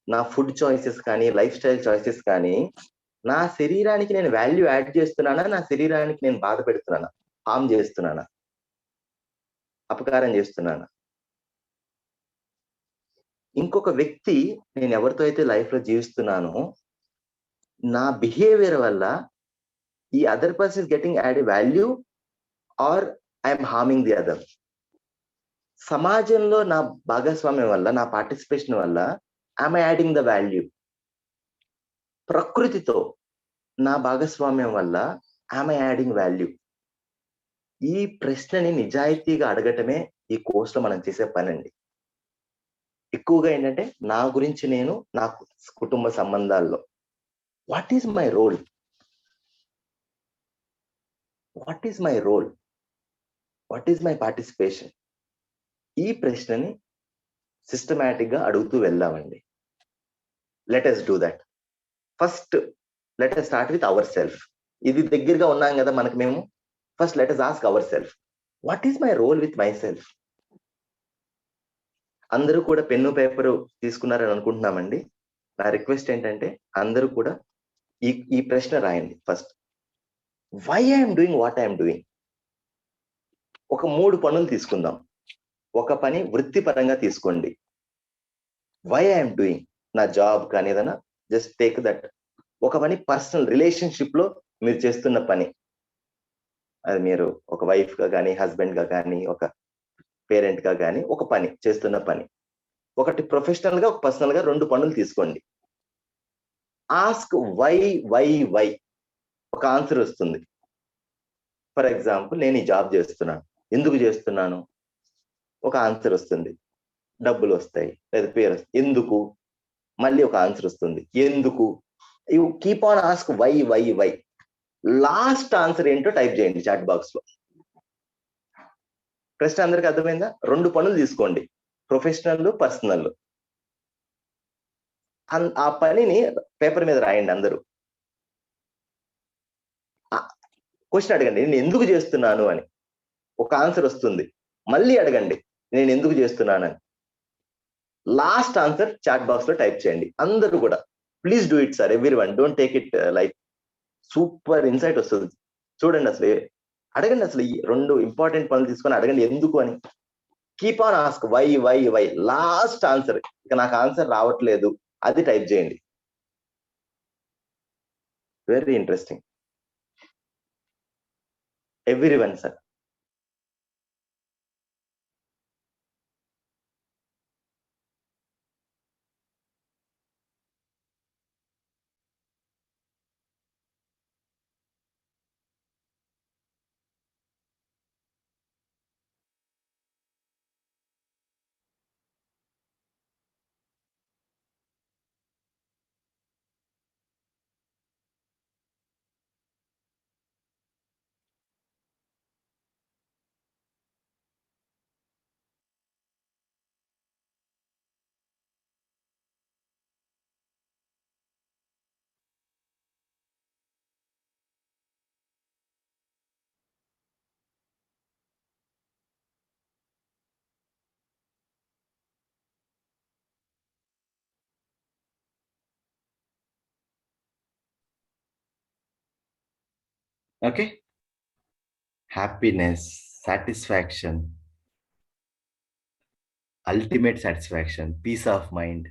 నా ఫుడ్ చాయిసెస్ కానీ, లైఫ్ స్టైల్ చాయిసెస్ కానీ, నా శరీరానికి నేను వాల్యూ యాడ్ చేస్తున్నానా, నా శరీరానికి నేను బాధ పెడుతున్నానా, హామ్ చేస్తున్నానా, అపకారం చేస్తున్నానా? ఇంకొక వ్యక్తి, నేను ఎవరితో అయితే లైఫ్ లో జీవిస్తున్నానో, నా బిహేవియర్ వల్ల ఈ other person is getting add value or I'm harming the other. సమాజంలో నా భాగస్వామ్యం వల్ల, నా పార్టిసిపేషన్ వల్ల ఐఎమ్ యాడింగ్ ద వాల్యూ. ప్రకృతితో నా భాగస్వామ్యం వల్ల ఐఎమ్ యాడింగ్ వాల్యూ. ఈ ప్రశ్నని నిజాయితీగా అడగటమే ఈ కోర్సులో మనం చేసే పని అండి. ఎక్కువగా ఏంటంటే నా గురించి నేను, నా కుటుంబ సంబంధాల్లో what is my role, what is my role, what is my participation? ఈ ప్రశ్నని సిస్టమేటిక్ గా అడుగుతూ వెళ్దామండి. Let us do that. First let us start with our self. ఇది దగ్గరగా ఉన్నాం కదా మనకు మేము. First let us ask our self, what is my role with my self? అందరూ కూడా పెన్ను పేపరు తీసుకున్నారని అనుకుంటున్నామండి. నా రిక్వెస్ట్ ఏంటంటే అందరూ కూడా ఈ ప్రశ్న రాయండి. First, why I'm doing what I'm doing? ఒక 3 పనులు తీసుకుందాం. ఒక పని వృత్తిపరంగా తీసుకోండి. వై ఐఎమ్ డూయింగ్, నా జాబ్ కానీ ఏదైనా, జస్ట్ టేక్ దట్. ఒక పని పర్సనల్ రిలేషన్షిప్ లో మీరు చేస్తున్న పని, అది మీరు ఒక వైఫ్ గా కానీ, హస్బెండ్ గా కానీ, ఒక పేరెంట్ గా కానీ ఒక పని చేస్తున్న పని. ఒకటి ప్రొఫెషనల్ గా, ఒక పర్సనల్ గా 2 పనులు తీసుకోండి. ఆస్క్ వై ఒక ఆన్సర్ వస్తుంది. ఫర్ ఎగ్జాంపుల్, నేను ఈ జాబ్ చేస్తున్నాను, ఎందుకు చేస్తున్నాను? ఒక ఆన్సర్ వస్తుంది. డబ్బులు వస్తాయి లేదా పేరు వస్తాయి. ఎందుకు? మళ్ళీ ఒక ఆన్సర్ వస్తుంది. ఎందుకు? You keep on ask why. Last answer ఏంటో టైప్ చేయండి చాట్ బాక్స్ లో. ప్రశ్న అందరికి అర్థమైందా? 2 పనులు తీసుకోండి, ప్రొఫెషనల్, పర్సనల్. ఆ పనిని పేపర్ మీద రాయండి అందరూ. క్వశ్చన్ అడగండి, నేను ఎందుకు చేస్తున్నాను అని. ఒక ఆన్సర్ వస్తుంది. మళ్ళీ అడగండి, నేను ఎందుకు చేస్తున్నానని. లాస్ట్ ఆన్సర్ చాట్ బాక్స్ లో టైప్ చేయండి అందరూ కూడా. Please do it sir, everyone. Don't take it like. Super insight వస్తుంది. చూడండి, అసలు అడగండి, అసలు ఈ 2 ఇంపార్టెంట్ పనులు తీసుకొని అడగండి ఎందుకు అని. Keep on ask why. Last answer, ఇక నాకు ఆన్సర్ రావట్లేదు, అది టైప్ చేయండి. Very interesting. Everyone sir. Okay, happiness, satisfaction, ultimate satisfaction, peace of mind.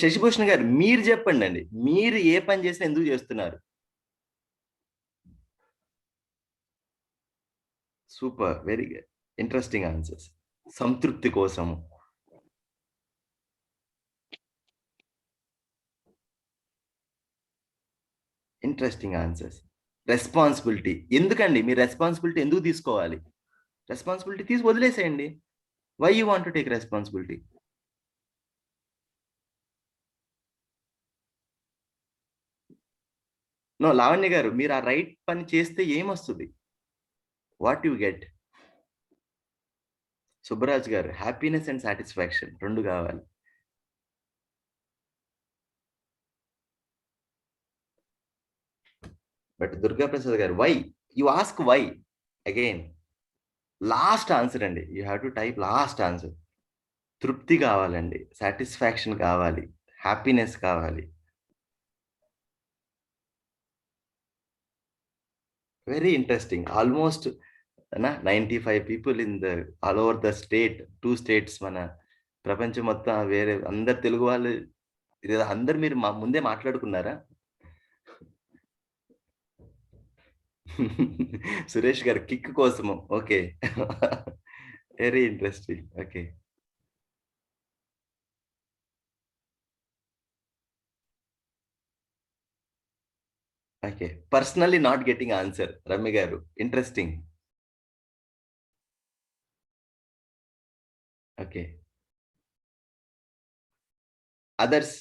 Shashibhushan గారు, మీరు చెప్పండి అండి, మీరు ఏ పని చేసినా ఎందుకు చేస్తున్నారు? Super, very interesting answers. సంతృప్తి కోసము. Interesting answers. రెస్పాన్సిబిలిటీ. ఎందుకండి మీరు రెస్పాన్సిబిలిటీ ఎందుకు తీసుకోవాలి? రెస్పాన్సిబిలిటీ తీసి వదిలేసేయండి. Why you want to take responsibility? No, Lavanya గారు, మీరు ఆ రైట్ పని చేస్తే ఏమొస్తుంది? What you get? సుబ్బరాజ్ గారు, హ్యాపీనెస్ అండ్ సాటిస్ఫాక్షన్ 2 కావాలి. But Durga Prasad garu, why? You ask why again. Last answer అండి, you have to type last answer. తృప్తి కావాలండి, సాటిస్ఫాక్షన్ కావాలి, హ్యాపీనెస్ కావాలి. Very interesting. Almost 95 people in the all over the state, 2 states, మన ప్రపంచం మొత్తం, వేరే అందరు తెలుగు వాళ్ళు, ఇది అందరు మీరు ముందే మాట్లాడుకున్నారా? సురేష్ గారు, కిక్ కోసము. Okay, very interesting. Okay, okay. Personally not getting answer, Ramya గారు, ఇంట్రెస్టింగ్. Okay, others.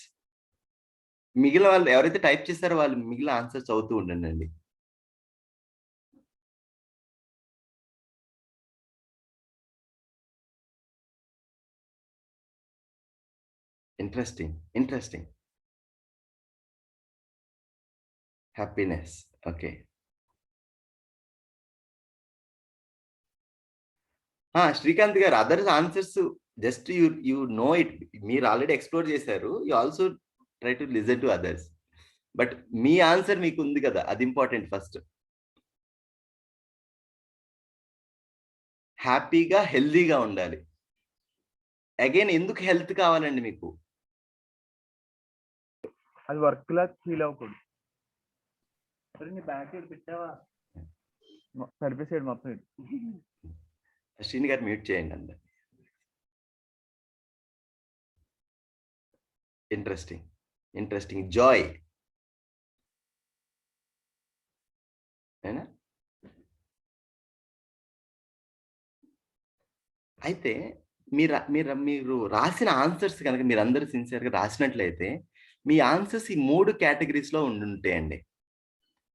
మిగిలిన వాళ్ళు ఎవరైతే టైప్ చేస్తారో వాళ్ళు మిగిలిన ఆన్సర్స్ అవుతూ ఉండండి. ఇంట్రెస్టింగ్. హ్యాపీనెస్. ఓకే. శ్రీకాంత్ గారు, others answers just you know it. మీరు ఆల్రెడీ ఎక్స్ప్లోర్ చేశారు. You also try to listen to others. But me answer మీకు ఉంది కదా, అది ఇంపార్టెంట్. ఫస్ట్ హ్యాపీగా, హెల్దీగా ఉండాలి. అగైన్, ఎందుకు హెల్త్ కావాలండి మీకు? అది వర్క్ లా ఫీల్ అవ్వకూడదు. సరే నీ బ్యాక్ సైడ్ పెట్టావా? సరిపేసాడు మొత్తం ఇటు. శ్రీని గారు మ్యూట్ చేయండి అందరు. ఇంట్రెస్టింగ్ జాయ్ అయినా. అయితే మీరు రాసిన ఆన్సర్స్ కనుక మీరు అందరూ సిన్సియర్గా రాసినట్లయితే మీ ఆన్సర్స్ ఈ 3 కేటగిరీస్లో ఉండుంటాయండి.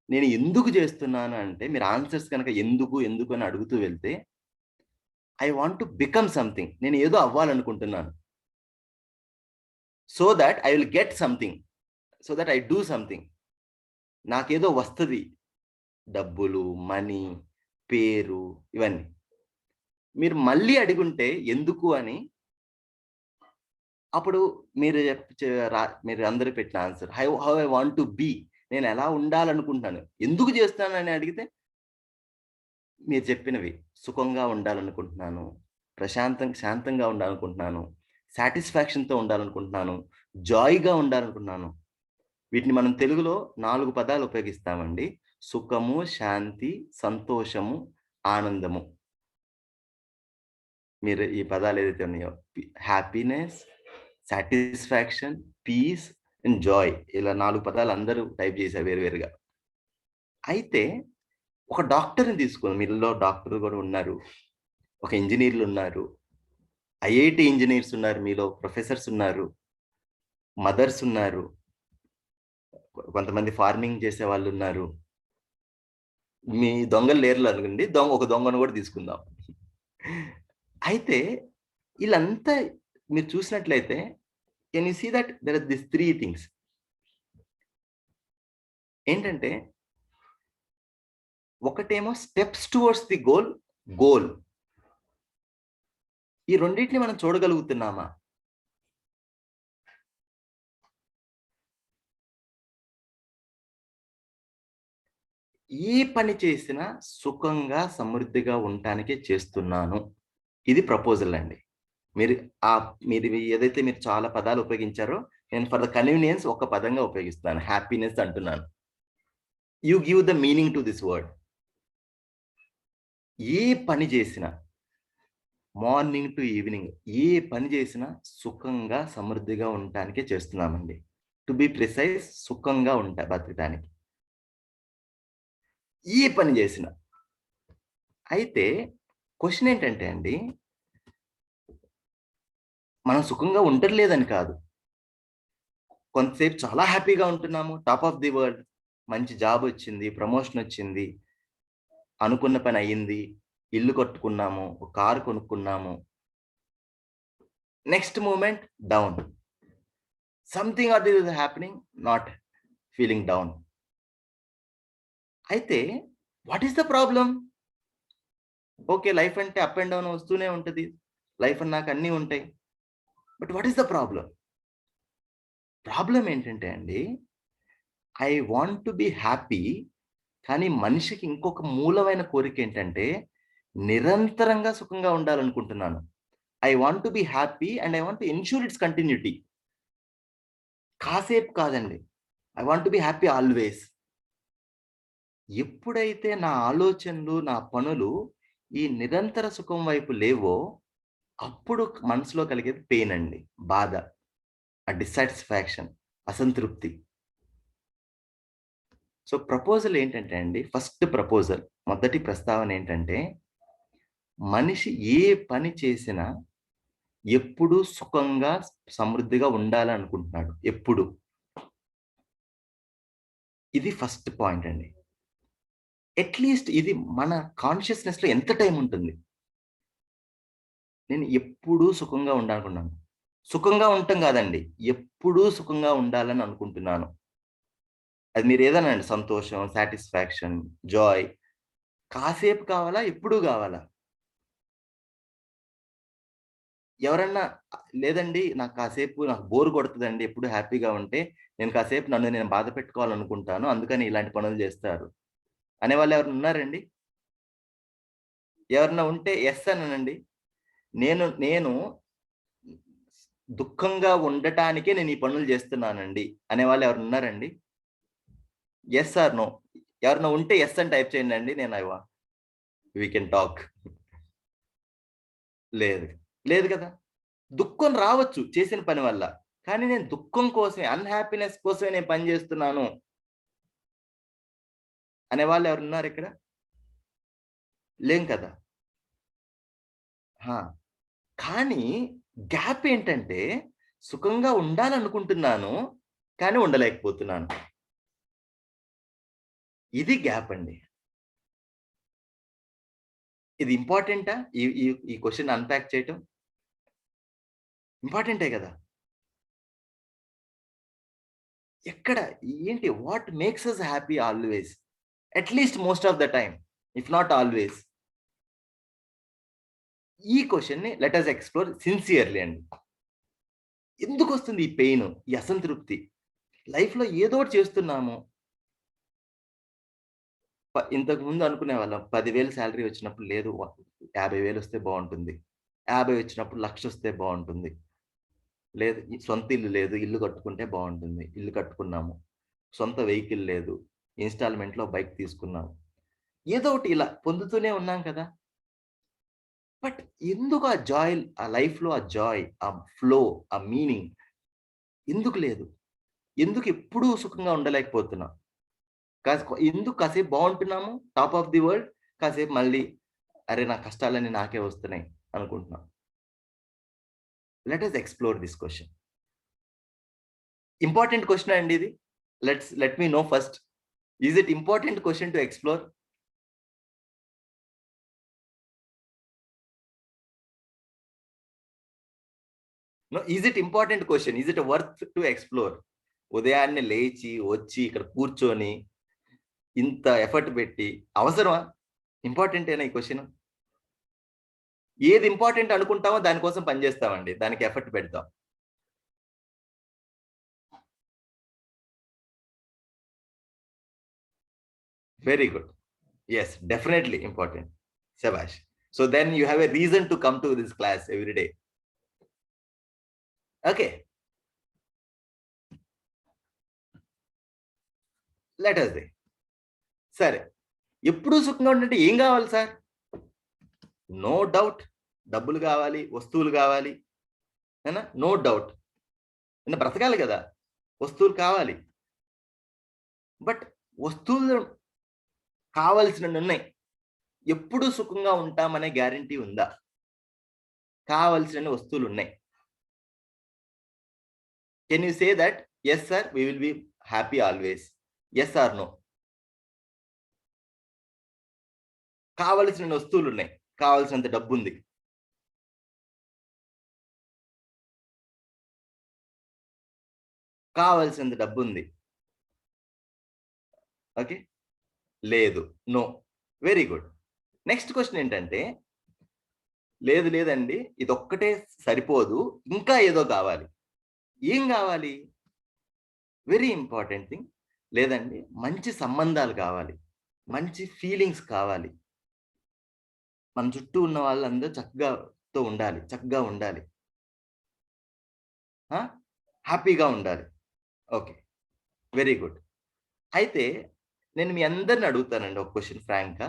నేను ఎందుకు చేస్తున్నాను అంటే మీరు ఆన్సర్స్ కనుక ఎందుకు అని అడుగుతూ వెళ్తే I want to become something, నేను ఏదో అవ్వాలనుకుంటున్నాను, so that I will get something, so that I do something, నాకేదో వస్తుంది, డబ్బులు, మనీ, పేరు, ఇవన్నీ. మీరు మళ్ళీ అడుగుంటే ఎందుకు అని, అప్పుడు మీరు అందరూ పెట్టిన answer how I want to be, నేను ఎలా ఉండాలనుకుంటున్నాను. ఎందుకు చేస్తున్నానని అడిగితే మీరు చెప్పినవి సుఖంగా ఉండాలనుకుంటున్నాను, శాంతంగా ఉండాలనుకుంటున్నాను, సాటిస్ఫాక్షన్తో ఉండాలనుకుంటున్నాను, జాయ్గా ఉండాలనుకుంటున్నాను. వీటిని మనం తెలుగులో 4 పదాలు ఉపయోగిస్తామండి: సుఖము, శాంతి, సంతోషము, ఆనందము. మీరు ఈ పదాలు ఏదైతే ఉన్నాయో, happiness, satisfaction, peace and joy, ఇలా 4 పదాలు అందరూ టైప్ చేశారు వేరువేరుగా. అయితే ఒక డాక్టర్ని తీసుకుని, మీలో డాక్టర్లు కూడా ఉన్నారు, ఒక ఇంజనీర్లు ఉన్నారు, ఐఐటి ఇంజనీర్స్ ఉన్నారు, మీలో ప్రొఫెసర్స్ ఉన్నారు, మదర్స్ ఉన్నారు, కొంతమంది ఫార్మింగ్ చేసే వాళ్ళు ఉన్నారు. మీ దొంగలు లేర్లు అనుకోండి, ఒక దొంగను కూడా తీసుకుందాం. అయితే వీళ్ళంతా మీరు చూసినట్లయితే can you see that there are this 3 things. ఏంటంటే ఒకటేమో స్టెప్స్ టువర్డ్స్ ది గోల్. ఈ రెండింటిని మనం చూడగలుగుతున్నామా? ఏ పని చేసినా సుఖంగా సమృద్ధిగా ఉండటానికే చేస్తున్నాను, ఇది ప్రపోజల్ అండి. మీరు ఏదైతే మీరు చాలా పదాలు ఉపయోగించారో, నేను ఫర్ ద కన్వీనియన్స్ ఒక పదంగా ఉపయోగిస్తాను, హ్యాపీనెస్ అంటున్నాను. You give the meaning to this word. ఏ పని చేసినా, మార్నింగ్ టు ఈవినింగ్, ఏ పని చేసినా సుఖంగా సమృద్ధిగా ఉండటానికే చేస్తున్నామండి. టు బి ప్రిసైజ్, సుఖంగా బతకడానికి ఏ పని చేసినా. అయితే క్వశ్చన్ ఏంటంటే అండి, మనం సుఖంగా ఉండట్లేదని కాదు, కొంతసేపు చాలా హ్యాపీగా ఉంటున్నాము, టాప్ ఆఫ్ ది వరల్డ్, మంచి జాబ్ వచ్చింది, ప్రమోషన్ వచ్చింది, అనుకున్న పని అయ్యింది, ఇల్లు కట్టుకున్నాము, ఒక కారు కొనుక్కున్నాము. Next moment down, something or this is happening, not feeling down. అయితే what is the problem? Okay, life అంటే అప్ అండ్ డౌన్ వస్తూనే ఉంటుంది, లైఫ్ అన్నాక అన్నీ ఉంటాయి. But what is the problem? Problem ఏంటంటే అండి, I want to be happy, కానీ మనిషికి ఇంకొక మూలమైన కోరిక ఏంటంటే నిరంతరంగా సుఖంగా ఉండాలనుకుంటున్నాను. I want to be happy and I want to ensure it's continuity. కాసేపు కాదండి, I want to be happy always. ఎప్పుడైతే నా ఆలోచనలు, నా పనులు ఈ నిరంతర సుఖం వైపు లేవో, అప్పుడు మనసులో కలిగేది పెయిన్ అండి, బాధ, ఆ డిస్సాటిస్ఫాక్షన్, అసంతృప్తి. సో ప్రపోజల్ ఏంటంటే అండి, ఫస్ట్ ప్రపోజల్, మొదటి ప్రస్తావన ఏంటంటే, మనిషి ఏ పని చేసినా ఎప్పుడు సుఖంగా సమృద్ధిగా ఉండాలనుకుంటున్నాడు, ఎప్పుడు. ఇది ఫస్ట్ పాయింట్ అండి. అట్లీస్ట్ ఇది మన కాన్షియస్నెస్ లో ఎంత టైం ఉంటుంది, నేను ఎప్పుడూ సుఖంగా ఉండాలనుకున్నాను. సుఖంగా ఉండటం కాదండి, ఎప్పుడూ సుఖంగా ఉండాలని అనుకుంటున్నాను. అది మీరు ఏదైనా అండి, సంతోషం, సాటిస్ఫాక్షన్, జాయ్, కాసేపు కావాలా, ఎప్పుడూ కావాలా? ఎవరన్నా లేదండి, నాకు కాసేపు నాకు బోర్ కొడుతుందండి, ఎప్పుడు హ్యాపీగా ఉంటే నేను కాసేపు నన్ను నేను బాధ పెట్టుకోవాలనుకుంటాను, అందుకని ఇలాంటి పనులు చేస్తారు అనేవాళ్ళు ఎవరైనా ఉన్నారండి? ఎవరన్నా ఉంటే ఎస్ అనండి. నేను దుఃఖంగా ఉండటానికే నేను ఈ పనులు చేస్తున్నానండి అనే వాళ్ళు ఎవరు ఉన్నారండి? Yes or no? ఎవరైనా ఉంటే ఎస్ అని టైప్ చేయండి అండి. నేను వీ కెన్ టాక్. లేదు, లేదు కదా. దుఃఖం రావచ్చు చేసిన పని వల్ల, కానీ నేను దుఃఖం కోసమే, అన్‌హ్యాపీనెస్ కోసమే నేను పని చేస్తున్నాను అనేవాళ్ళు ఎవరున్నారు ఇక్కడ? లేం కదా. కానీ గ్యాప్ ఏంటంటే సుఖంగా ఉండాలనుకుంటున్నాను, కానీ ఉండలేకపోతున్నాను. ఇది గ్యాప్ అండి. ఇది ఇంపార్టెంటా? ఈ ఈ ఈ క్వెషన్ అన్‌పాక్ చేయటం ఇంపార్టెంటే కదా. ఎక్కడ ఏంటి what makes us happy always, at least most of the time, if not always. ఈ క్వెషన్‌ని లెట్ us ఎక్స్‌ప్లోర్ సిన్సియర్‌లీ అండి. ఎందుకొస్తుంది ఈ పెయిన్, ఈ అసంతృప్తి? లైఫ్‌లో ఏదో ఒకటి చేస్తున్నాము. ఇంతకు ముందు అనుకునేవాళ్ళం 10,000 సాలరీ వచ్చినప్పుడు లేదు 50,000 వస్తే బాగుంటుంది. 50 వచ్చినప్పుడు 1,00,000 వస్తే బాగుంటుంది. లేదు సొంత ఇల్లు లేదు, ఇల్లు కట్టుకుంటే బాగుంటుంది. ఇల్లు కట్టుకున్నాము. సొంత వెహికల్ లేదు, ఇన్‌స్టాల్‌మెంట్‌లో బైక్ తీసుకున్నాము. ఏదో ఒకటి ఇలా పొందుతూనే ఉన్నాం కదా. బట్ ఎందుకు ఆ జాయ్, ఆ లైఫ్‌లో ఆ జాయ్, ఆ ఫ్లో, ఆ మీనింగ్ ఎందుకు లేదు? ఎందుకు ఎప్పుడూ సుఖంగా ఉండలేకపోతున్నాం? ఎందుకు కాసేపు బాగుంటున్నాము, టాప్ ఆఫ్ ది వరల్డ్, కాసేపు మళ్ళీ అరే నా కష్టాలన్నీ నాకే వస్తున్నాయి అనుకుంటున్నాం. Let us explore this question. Important question అండి ఇది. Let me know first. Is it important question to explore? No, is it important question? Is it worth to explore? ఉదయాన్నే లేచి వచ్చి ఇక్కడ కూర్చొని ఇంత ఎఫర్ట్ పెట్టి అవసరమా? ఇంపార్టెంటేనా ఈ క్వెషన్? ఏది ఇంపార్టెంట్ అనుకుంటామో దానికోసం పనిచేస్తామండి, దానికి ఎఫర్ట్ పెడతాం. Very good. Yes, definitely important. శభాష్. So then you have a reason to come to this class every day. Okay, let us day. సరే, ఎప్పుడూ సుఖంగా ఉండంటే ఏం కావాలి సార్? నో డౌట్ డబ్బులు కావాలి, వస్తువులు కావాలి, నో డౌట్. బ్రతకాలి కదా, వస్తువులు కావాలి. బట్ వస్తువులు కావలసినవి ఉన్నాయి. ఎప్పుడు సుఖంగా ఉంటామనే గ్యారంటీ ఉందా? కావలసిన వస్తువులు ఉన్నాయి. Can you say that yes sir we will be happy always? Yes or no? కావలసిన వస్తువులు ఉన్నాయి, కావలసినంత డబ్బు ఉంది. కావలసినంత డబ్బు ఉంది. ఓకే, లేదు, no. Very good. Next question ఏంటంటే, లేదు లేదండి ఇదొక్కటే సరిపోదు, ఇంకా ఏదో కావాలి. ఏం కావాలి? Very important thing. లేదండి మంచి సంబంధాలు కావాలి, మంచి ఫీలింగ్స్ కావాలి. మన చుట్టూ ఉన్న వాళ్ళందరూ చక్కగా ఉండాలి, హ్యాపీగా ఉండాలి. Okay, very good. అయితే నేను మీ అందరిని అడుగుతానండి ఒక క్వశ్చన్ ఫ్రాంక్గా.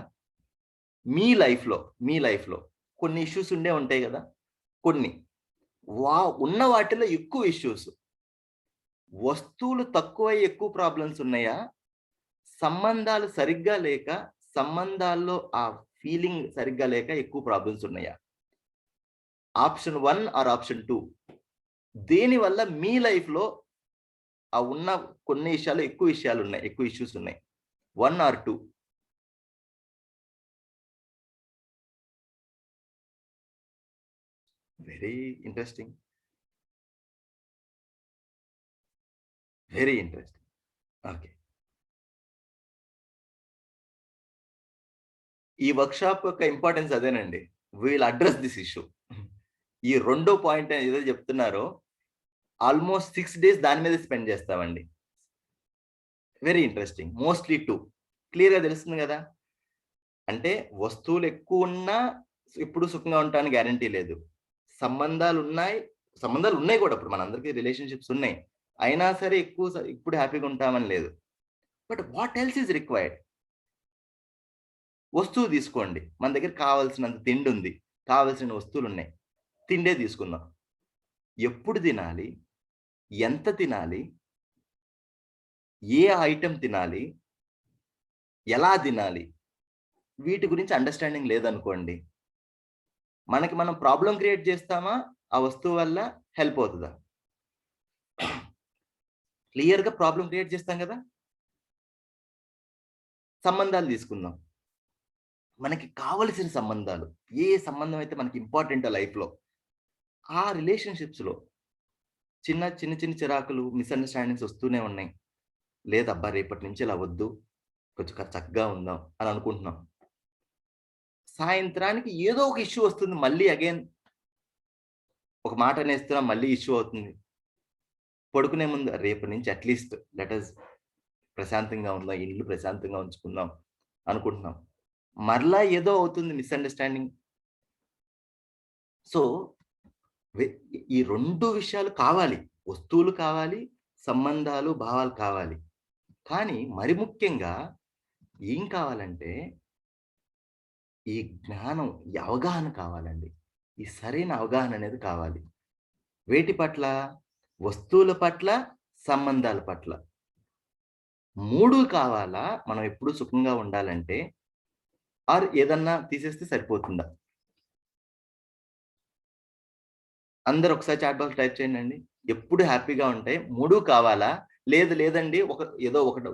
మీ లైఫ్లో కొన్ని ఇష్యూస్ ఉండే ఉంటాయి కదా. కొన్ని ఉన్న వాటిలో ఎక్కువ ఇష్యూస్, వస్తువులు తక్కువై ఎక్కువ ప్రాబ్లమ్స్ ఉన్నాయా? సంబంధాలు సరిగ్గా లేక, సంబంధాల్లో ఆ ఫీలింగ్ సరిగ్గా లేక ఎక్కువ ప్రాబ్లమ్స్ ఉన్నాయా? Option 1 or option 2. దేని వల్ల మీ లైఫ్లో ఆ ఉన్న కొన్ని విషయాలు ఎక్కువ ఇష్యూస్ ఉన్నాయి? 1 ఆర్ 2? Very interesting. ఓకే, ఈ వర్క్షాప్ యొక్క ఇంపార్టెన్స్ అదేనండి. Will address this issue. ఈ రెండో పాయింట్ ఏదో చెప్తున్నారో ఆల్మోస్ట్ 6 days దాని మీద స్పెండ్ చేస్తామండి. Very interesting. మోస్ట్లీ 2. క్లియర్గా తెలుస్తుంది కదా. అంటే వస్తువులు ఎక్కువ ఉన్నా ఎప్పుడు సుఖంగా ఉంటానికి గ్యారంటీ లేదు. సంబంధాలు ఉన్నాయి, సంబంధాలు ఉన్నాయి కూడా, ఇప్పుడు మనందరికీ రిలేషన్షిప్స్ ఉన్నాయి, అయినా సరే ఇప్పుడు హ్యాపీగా ఉంటామని లేదు. But what else is required? వస్తువు తీసుకోండి, మన దగ్గర కావాల్సినంత తిండి ఉంది, కావాల్సిన వస్తువులు ఉన్నాయి, తిండే తీసుకుందాం. ఎప్పుడు తినాలి, ఎంత తినాలి, ఏ ఐటెం తినాలి, ఎలా తినాలి, వీటి గురించి అండర్స్టాండింగ్ లేదనుకోండి, మనకి మనం ప్రాబ్లం క్రియేట్ చేస్తామా, ఆ వస్తువు వల్ల హెల్ప్ అవుతుందా? క్లియర్గా ప్రాబ్లం క్రియేట్ చేస్తాం కదా. సంబంధాలు తీసుకుందాం, మనకి కావలసిన సంబంధాలు, ఏ సంబంధం అయితే మనకి ఇంపార్టెంట్ లైఫ్లో, ఆ రిలేషన్షిప్స్లో చిన్న చిన్న చిరాకులు, మిస్అండర్స్టాండింగ్స్ వస్తూనే ఉన్నాయి. లేదబ్బా రేపటి నుంచి ఇలా వద్దు, కొంచెం చక్కగా ఉందాం అని అనుకుంటున్నాం. సాయంత్రానికి ఏదో ఒక ఇష్యూ వస్తుంది, మళ్ళీ అగైన్ ఒక మాట అనేస్తున్నాం, మళ్ళీ ఇష్యూ అవుతుంది. పడుకునే ముందు రేపటి నుంచి అట్లీస్ట్ లెటర్స్ ప్రశాంతంగా ఉందాం, ఇల్లు ప్రశాంతంగా ఉంచుకుందాం అనుకుంటున్నాం, మరలా ఏదో అవుతుంది మిస్అండర్స్టాండింగ్. సో ఈ 2 విషయాలు కావాలి, వస్తువులు కావాలి, సంబంధాలు, భావాలు కావాలి. కానీ మరి ముఖ్యంగా ఏం కావాలంటే ఈ జ్ఞానం, ఈ అవగాహన కావాలండి. ఈ సరైన అవగాహన అనేది కావాలి. వేటి పట్ల? వస్తువుల పట్ల, సంబంధాల పట్ల. 3 కావాలా మనం ఎప్పుడు సుఖంగా ఉండాలంటే? ఆర్ ఏదన్నా తీసేస్తే సరిపోతుందా? అందరూ ఒకసారి చాట్ బాక్స్ టైప్ చేయండి. ఎప్పుడు హ్యాపీగా ఉంటే 3 కావాలా? లేదండి ఏదో ఒకటి,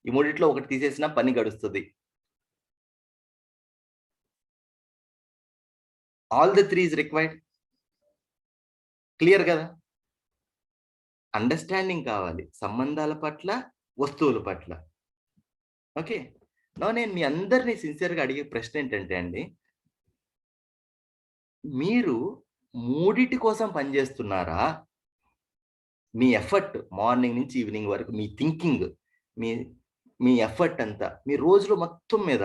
ఈ మూడిట్లో ఒకటి తీసేసినా పని గడుస్తుంది. All the 3 is required. Clear కదా? అండర్స్టాండింగ్ కావాలి సంబంధాల పట్ల, వస్తువుల పట్ల. ఓకే, నేను మీ అందరినీ సిన్సియర్గా అడిగే ప్రశ్న ఏంటంటే అండి, మీరు మూడిటి కోసం పనిచేస్తున్నారా? మీ ఎఫర్ట్ మార్నింగ్ నుంచి ఈవినింగ్ వరకు, మీ థింకింగ్, మీ ఎఫర్ట్ అంతా, మీ రోజులో మొత్తం మీద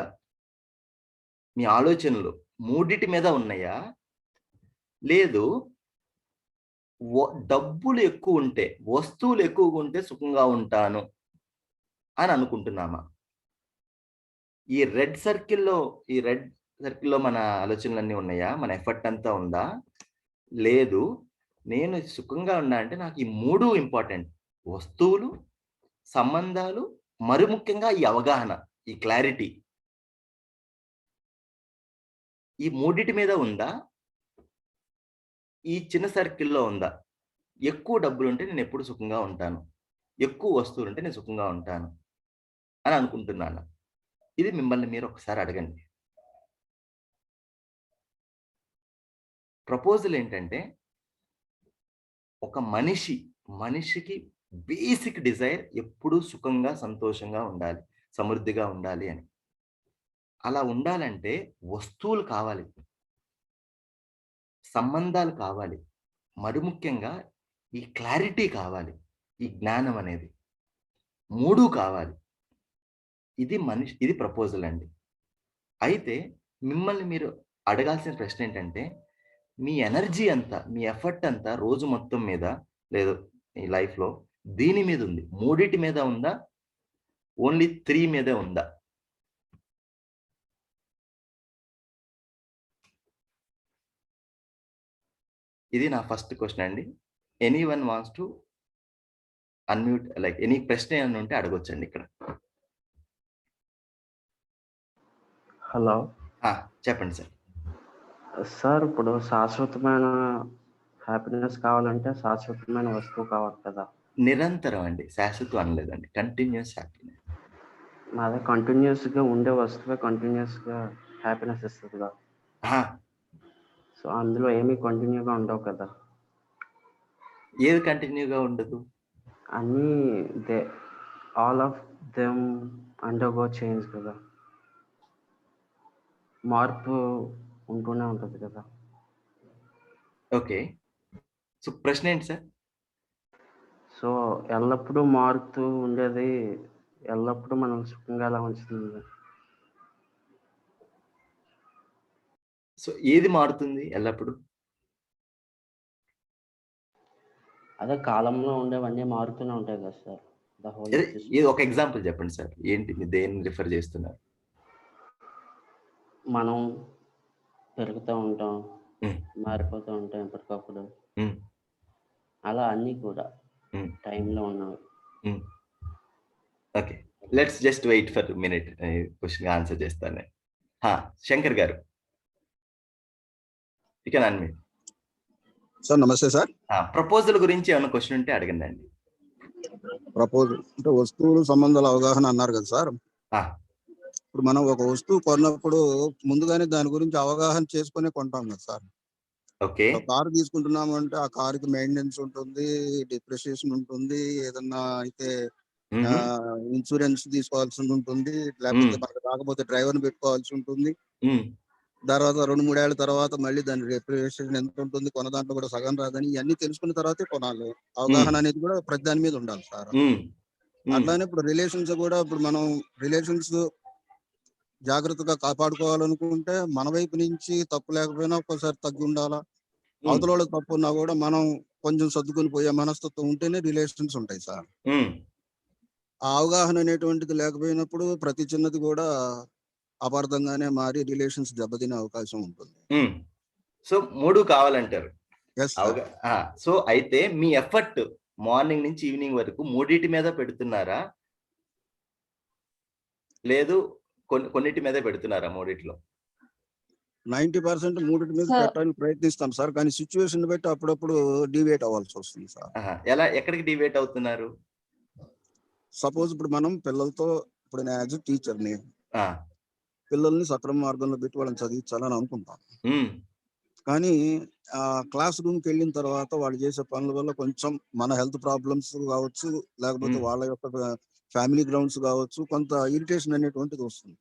మీ ఆలోచనలు మూడిటి మీద ఉన్నాయా? లేదు డబ్బులు ఎక్కువ ఉంటే, వస్తువులు ఎక్కువగా ఉంటే సుఖంగా ఉంటాను అని అనుకుంటున్నామా? ఈ రెడ్ సర్కిల్లో మన ఆలోచనలన్నీ ఉన్నాయా? మన ఎఫర్ట్ అంతా ఉందా? లేదు, నేను సుఖంగా ఉన్నా అంటే నాకు ఈ 3 ఇంపార్టెంట్: వస్తువులు, సంబంధాలు, మరి ముఖ్యంగా ఈ అవగాహన, ఈ క్లారిటీ. ఈ మూడిటి మీద ఉందా? ఈ చిన్న సర్కిల్‌లో ఉందా? ఎక్కువ డబ్బులుంటే నేను ఎప్పుడు సుఖంగా ఉంటాను, ఎక్కువ వస్తువులుంటే నేను సుఖంగా ఉంటాను అని అనుకుంటున్నాను. ఇది మిమ్మల్ని మీరు ఒకసారి అడగండి. ప్రపోజల్ ఏంటంటే, ఒక మనిషికి బేసిక్ డిజైర్ ఎప్పుడూ సుఖంగా, సంతోషంగా ఉండాలి, సమృద్ధిగా ఉండాలి అని. అలా ఉండాలంటే వస్తువులు కావాలి, సంబంధాలు కావాలి, మరి ముఖ్యంగా ఈ క్లారిటీ కావాలి, ఈ జ్ఞానం అనేది 3 కావాలి. ఇది ప్రపోజల్ అండి. అయితే మిమ్మల్ని మీరు అడగాల్సిన ప్రశ్న ఏంటంటే, మీ ఎనర్జీ అంతా, మీ ఎఫర్ట్ అంతా రోజు మొత్తం మీద, లేదు ఈ లైఫ్‌లో దీని మీద ఉంది, మూడిటి మీద ఉందా? ఓన్లీ 3 మీదే ఉందా? ఇది నా ఫస్ట్ క్వశ్చన్ అండి. Anyone wants to unmute, like any ప్రశ్న ఏమైనా ఉంటే అడగొచ్చండి ఇక్కడ. హలో చెప్పండి సార్. సార్, ఇప్పుడు శాశ్వతమైన హ్యాపీనెస్ కావాలంటే శాశ్వతమైన వస్తువు కావాలి కదా? నిరంతరం అండి, శాశ్వతం అనలేదండి, కంటిన్యూస్ హ్యాపీనెస్. అదే కంటిన్యూస్గా ఉండే వస్తువే కంటిన్యూస్గా హ్యాపీనెస్ ఇస్తుంది కదా. సో అందులో ఏమీ కంటిన్యూగా ఉండవు కదా. ఏది కంటిన్యూగా ఉండదు? అన్నీ all of them undergo change కదా, మార్పు ఉంటూనే ఉంటుంది కదా. ఓకే, సో ప్రశ్న ఏంటి సార్? సో ఎల్లప్పుడూ మారుతూ ఉండేది ఎల్లప్పుడూ మనం సుఖంగా ఎలా ఉంచుతుంది? సో ఏది మారుతుంది ఎల్లప్పుడు? అదే కాలంలో ఉండేవన్నీ మారుతూనే ఉంటాయి కదా సార్. ద హోల్ ఇది ఒక ఎగ్జాంపుల్ చెప్పండి సార్. ఏంటి మీరు దేన్ని రిఫర్ చేస్తున్నారు? మనం పెరుగుతూ ఉంటాం, ఉమ్, మారిపోతూ ఉంటాం ఎప్పటికప్పుడు. ఉమ్, అలా అన్నీ కూడా ఉమ్, టైంలో ఉన్నవి. Um. Okay, let's just wait for minute. Question answer చేస్తాను నేను. Shankar garu, you can unmute. Sir నమస్తే సార్. ప్రపోజల్ గురించి ఏమైనా క్వశ్చన్ ఉంటే అడగండి. ప్రపోజల్ అంటే వస్తువులు సంబంధాల అవగాహన అన్నారు కదా సార్. ఆ, ఇప్పుడు మనం ఒక వస్తువు కొన్నప్పుడు ముందుగానే దాని గురించి అవగాహన చేసుకునే కొంటాం కదా సార్. ఓకే. ఒక కారు తీసుకుంటున్నాము అంటే ఆ కారుకి మెయింటెనెన్స్ ఉంటుంది, డిప్రిసియేషన్ ఉంటుంది, ఏదన్నా అయితే ఇన్సూరెన్స్ తీసుకోవాల్సి ఉంటుంది, లేకపోతే మనకు రాకపోతే డ్రైవర్ని పెట్టుకోవాల్సి ఉంటుంది. తర్వాత 2-3 ఏళ్ల తర్వాత మళ్ళీ దాని డిప్రిసియేషన్ ఎంత ఉంటుంది, కొన్న దాంట్లో కూడా సగం రాదని ఇవన్నీ తెలుసుకున్న తర్వాతే కొనాలి. అవగాహన అనేది కూడా ప్రతి దాని మీద ఉండాలి సార్. అట్లానే ఇప్పుడు రిలేషన్స్ కూడా, ఇప్పుడు మనం రిలేషన్స్ జాగ్రత్తగా కాపాడుకోవాలనుకుంటే మన వైపు నుంచి తప్పు లేకపోయినా ఒక్కోసారి తగ్గి ఉండాలా. అవతల వాళ్ళకి తప్పు ఉన్నా కూడా మనం కొంచెం సర్దుకొని పోయే మనస్తత్వం ఉంటేనే రిలేషన్స్ ఉంటాయి సార్. ఆ అవగాహన అనేటువంటిది లేకపోయినప్పుడు ప్రతి చిన్నది కూడా అపార్థంగానే మారి రిలేషన్స్ దెబ్బతినే అవకాశం ఉంటుంది. సో 3 కావాలంటారు. Yes sir. సో అయితే మీ ఎఫర్ట్ మార్నింగ్ నుంచి ఈవినింగ్ వరకు మూడింటి మీద పెడుతున్నారా, లేదు కొన్నిటి మీద పెడుతున్నారా? మూడిట్లో 90% మూడింటి మీద పెట్టడానికి ప్రయత్నిస్తాం సార్. కానీ సిచ్యువేషన్ బట్టి అప్పుడప్పుడు డివేట్ అవ్వాల్సి వస్తుంది సార్. ఎలా, ఎక్కడికి డివేట్ అవుతున్నారు? సపోజ్ ఇప్పుడు మనం పిల్లలతో, ఇప్పుడు నేను యాజ్ టీచర్ని, పిల్లల్ని సక్రమ మార్గంలో పెట్టి వాళ్ళని చదివించాలని అనుకుంటాం. కానీ క్లాస్ రూమ్కి వెళ్ళిన తర్వాత వాళ్ళు చేసే పనుల వల్ల కొంచెం మన హెల్త్ ప్రాబ్లమ్స్ కావచ్చు, లేకపోతే వాళ్ళ యొక్క ఫ్యామిలీ గ్రౌండ్స్ కావచ్చు, కొంత ఇరిటేషన్ అనేటువంటిది వస్తుంది.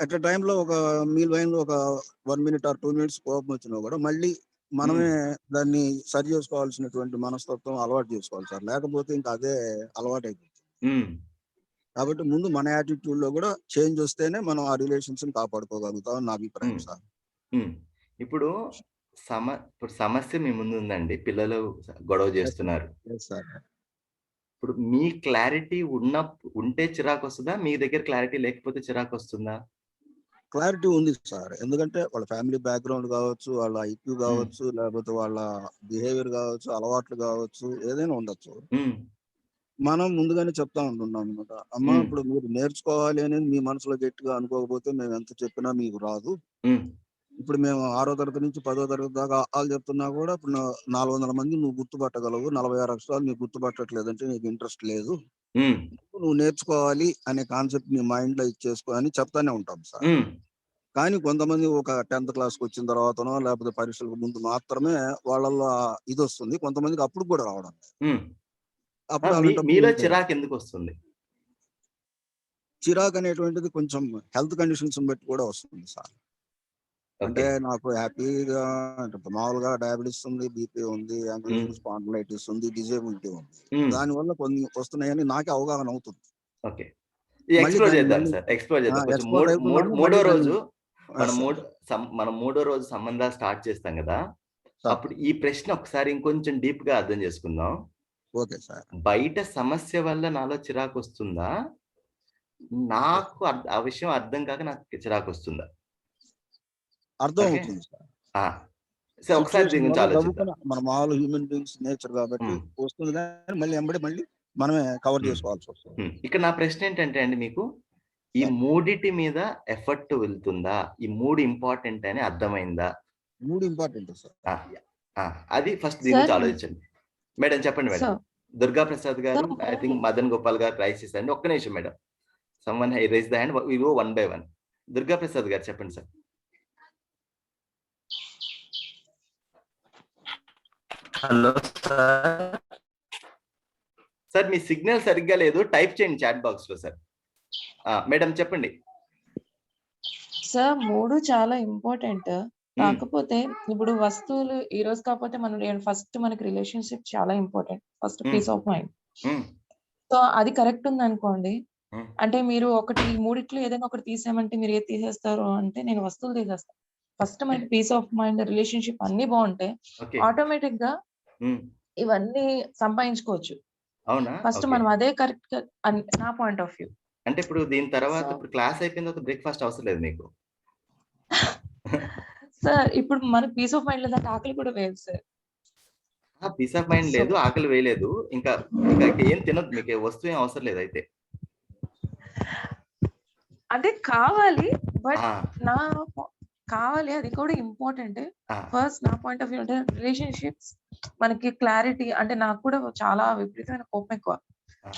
అట్ ఎ టైంలో ఒక మీల్ వైన్ ఒక 1 minute or 2 minutes కోపం వచ్చినా కూడా మళ్ళీ మనమే దాన్ని సరి చేసుకోవాల్సినటువంటి మనస్తత్వం అలవాటు చేసుకోవాలి సార్. లేకపోతే ఇంకా అదే అలవాటు అయిపోతుంది. కాబట్టి ముందు మన యాటిట్యూడ్ లో కూడా చేంజ్ వస్తేనే మనం ఆ రిలేషన్స్ కాపాడుకోగలుగుతాం నా అభిప్రాయం సార్. ఇప్పుడు సమస్య మీ ముందు ఉందండి, పిల్లలు గొడవ చేస్తున్నారు. ఇప్పుడు మీ క్లారిటీ ఉంటే చిరాకు వస్తుందా, మీ దగ్గర క్లారిటీ లేకపోతే చిరాకు వస్తుందా? క్లారిటీ ఉంది సార్. ఎందుకంటే వాళ్ళ ఫ్యామిలీ బ్యాక్గ్రౌండ్ కావచ్చు, వాళ్ళ ఐక్యూ కావచ్చు, లేకపోతే వాళ్ళ బిహేవియర్ కావచ్చు, అలవాట్లు కావచ్చు, ఏదైనా ఉండొచ్చు. మనం ముందుగానే చెప్తా ఉంటున్నాం అనమాట. అమ్మ, ఇప్పుడు మీరు నేర్చుకోవాలి అనేది మీ మనసులో గట్టిగా అనుకోకపోతే మేము ఎంత చెప్పినా మీకు రాదు. ఇప్పుడు మేము 6వ తరగతి నుంచి 10వ తరగతి దాకా వాళ్ళు చెప్తున్నా కూడా ఇప్పుడు 400 మంది నువ్వు గుర్తుపట్టగలవు, 46 అక్షరాలు నీకు గుర్తుపట్టట్లేదంటే నీకు ఇంట్రెస్ట్ లేదు, నువ్వు నేర్చుకోవాలి అనే కాన్సెప్ట్ నీ మైండ్ లో ఇచ్చేసుకో అని చెప్తానే ఉంటాం సార్. కానీ కొంతమంది ఒక 10th క్లాస్కి వచ్చిన తర్వాతనో లేకపోతే పరీక్షలకు ముందు మాత్రమే వాళ్ళల్లో ఇది వస్తుంది, కొంతమందికి అప్పుడు కూడా రావడం. అప్పుడు మీలో చిరాకు ఎందుకు వస్తుంది? చిరాకు అనేటువంటిది కొంచెం హెల్త్ కండిషన్స్ బట్టి కూడా వస్తుంది సార్. అంటే నాకు హ్యాపీగా, అంటే మామూలుగా డయాబెటీస్ ఉంది, బీపీ ఉంది, స్పాండిలైటిస్ ఉంది, డిజేబిలిటీ ఉంది. దానివల్ల కొన్ని వస్తున్నాయని నాకే అవగాహన అవుతుంది. మనం మూడో రోజు సంబంధాలు స్టార్ట్ చేస్తాం కదా, అప్పుడు ఈ ప్రశ్న ఒకసారి ఇంకొంచెం డీప్ గా అర్థం చేసుకుందాం. Okay sir. బయట సమస్య వల్ల నాలో చిరాకు వస్తుందా, నాకు ఆ విషయం అర్థం కాక నాకు చిరాకు వస్తుందా? అర్థం అవుతుంది సార్. ఒకసారి మన మామూలు హ్యూమన్ బీయింగ్స్ నేచర్ కాబట్టి వస్తుంది, కానీ మళ్ళీ మనమే కవర్ చేసుకోవాల్సి వస్తుంది. ఇక్కడ నా ప్రశ్న ఏంటంటే అండి, మీకు ఈ మూడిటి మీద ఎఫర్ట్ వెళ్తుందా? ఈ 3 ఇంపార్టెంట్ అని అర్థమైందా? 3 ఇంపార్టెంట్ సార్. అది ఫస్ట్ దీని గురించి ఆలోచించండి. మేడం చెప్పండి మేడం. దుర్గా ప్రసాద్ గారు, ఐ థింక్ మదన్ గోపాల్ గారు రైస్ చేశారండి. ఒక్క నిమిషం madam. Someone raise the hand, we go 1 by 1. Durga Prasad గారు చెప్పండి సార్. హలో సార్, మీ సిగ్నల్ సరిగ్గా లేదు, టైప్ చేయండి చాట్ బాక్స్ లో సార్. మేడం చెప్పండి. సార్ 3 చాలా ఇంపార్టెంట్. కాకపోతే ఇప్పుడు వస్తువులు ఈ రోజు కాకపోతే మనం ఫస్ట్ మనకి రిలేషన్షిప్ చాలా important. First peace of mind. So అది కరెక్ట్ ఉంది అనుకోండి, అంటే మీరు ఒకటి మూడిట్లో ఏదైనా ఒకటి తీసేయమంటే మీరు ఏది తీసేస్తారు అంటే నేను వస్తువులు తీసేస్తాను. ఫస్ట్ మనకి పీస్ ఆఫ్ మైండ్, రిలేషన్షిప్ అన్ని బాగుంటే ఆటోమేటిక్ గా ఇవన్నీ సంపాదించుకోవచ్చు. అవునా? First okay. మనం అదే కరెక్ట్ నా పాయింట్ ఆఫ్ వ్యూ. అంటే ఇప్పుడు దీని తర్వాత సో ఇప్పుడు క్లాస్ అయిపోయిన తర్వాత బ్రేక్‌ఫాస్ట్ అవసరం లేదు మీకు. సార్ ఇప్పుడు మనకు పీస్ ఆఫ్ మైండ్ లేదంటే ఆకలి కూడా వేయదు sir. Peace of mind so లేదు, ఆకలి వేయలేదు. ఇంకా ఏం తినొద్దు. మీకు వస్తువు ఏం అవసరం లేదు అయితే. అదే కావాలి. బట్ ఆ! నా కావాలి అది కూడా ఇంపార్టెంటే. ఆ! ఫస్ట్ నా పాయింట్ ఆఫ్ వ్యూ అంటే రిలేషన్‌షిప్స్ మనకి క్లారిటీ అంటే నాకు కూడా చాలా విపరీతమైన కోపం ఎక్కువ. ఆ!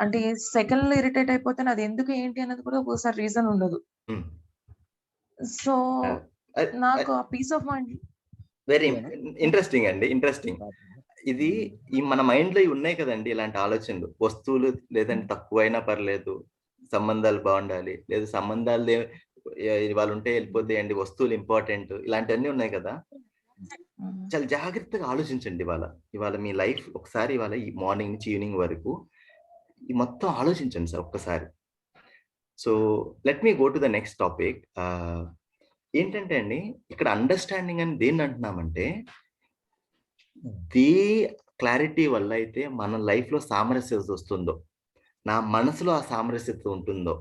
అంటే సెకండ్‌లో ఇరిటేట్ అయిపోతాను. అది ఎందుకు ఏంటి అనేది కూడా ఒక్కోసారి రీజన్ ఉండదు. సో నాకు ఆ peace of mind very interesting అండి. ఇంట్రెస్టింగ్. ఇది ఈ మన మైండ్‌లో ఇవి ఉన్నాయి కదండీ ఇలాంటి ఆలోచనలు. వస్తువులు లేదంటే తక్కువైనా పర్లేదు. సంబంధాలు బావుండాలి. లేదా సంబంధాలు ఇవాళ ఉంటే వెళ్ళిపోతాయండి. వస్తువులు ఇంపార్టెంట్. ఇలాంటివన్నీ ఉన్నాయి కదా! చాలా జాగ్రత్తగా ఆలోచించండి ఇవాళ. ఇవాళ మీ లైఫ్ ఒకసారి ఇవాళ ఈ మార్నింగ్ నుంచి ఈవినింగ్ వరకు ఈ మొత్తం ఆలోచించండి సార్ ఒక్కసారి. So let me go to the next topic. ఏంటంటే అండి ఇక్కడ అండర్‌స్టాండింగ్ అని దేన్ని అంటున్నామంటే క్లారిటీ వల్ల అయితే మన లైఫ్‌లో సామరస్యత వస్తుందో, నా మనసులో ఆ సామరస్యత ఉంటుందో,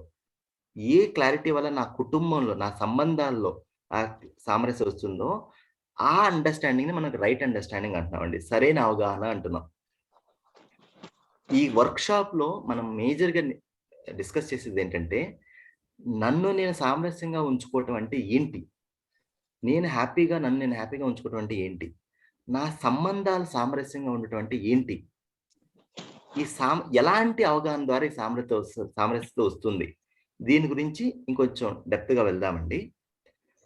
ఏ క్లారిటీ వల్ల నా కుటుంబంలో, నా సంబంధాల్లో ఆ సామరస్యం వస్తుందో, ఆ అండర్‌స్టాండింగ్‌ని మనకు రైట్ అండర్‌స్టాండింగ్ అంటున్నామండి. సరైన అవగాహన అంటున్నాం. ఈ వర్క్‌షాప్‌లో మనం మేజర్‌గా డిస్కస్ చేసేది ఏంటంటే, నన్ను నేను సామరస్యంగా ఉంచుకోవటం అంటే ఏంటి? నన్ను నేను హ్యాపీగా ఉంచుకోవటం అంటే ఏంటి? నా సంబంధాలు సామరస్యంగా ఉండటం అంటే ఏంటి? ఎలాంటి అవగాహన ద్వారా ఈ సామరస్యత వస్తుంది? దీని గురించి ఇంకొంచెం డెప్త్‌గా వెళ్దామండి.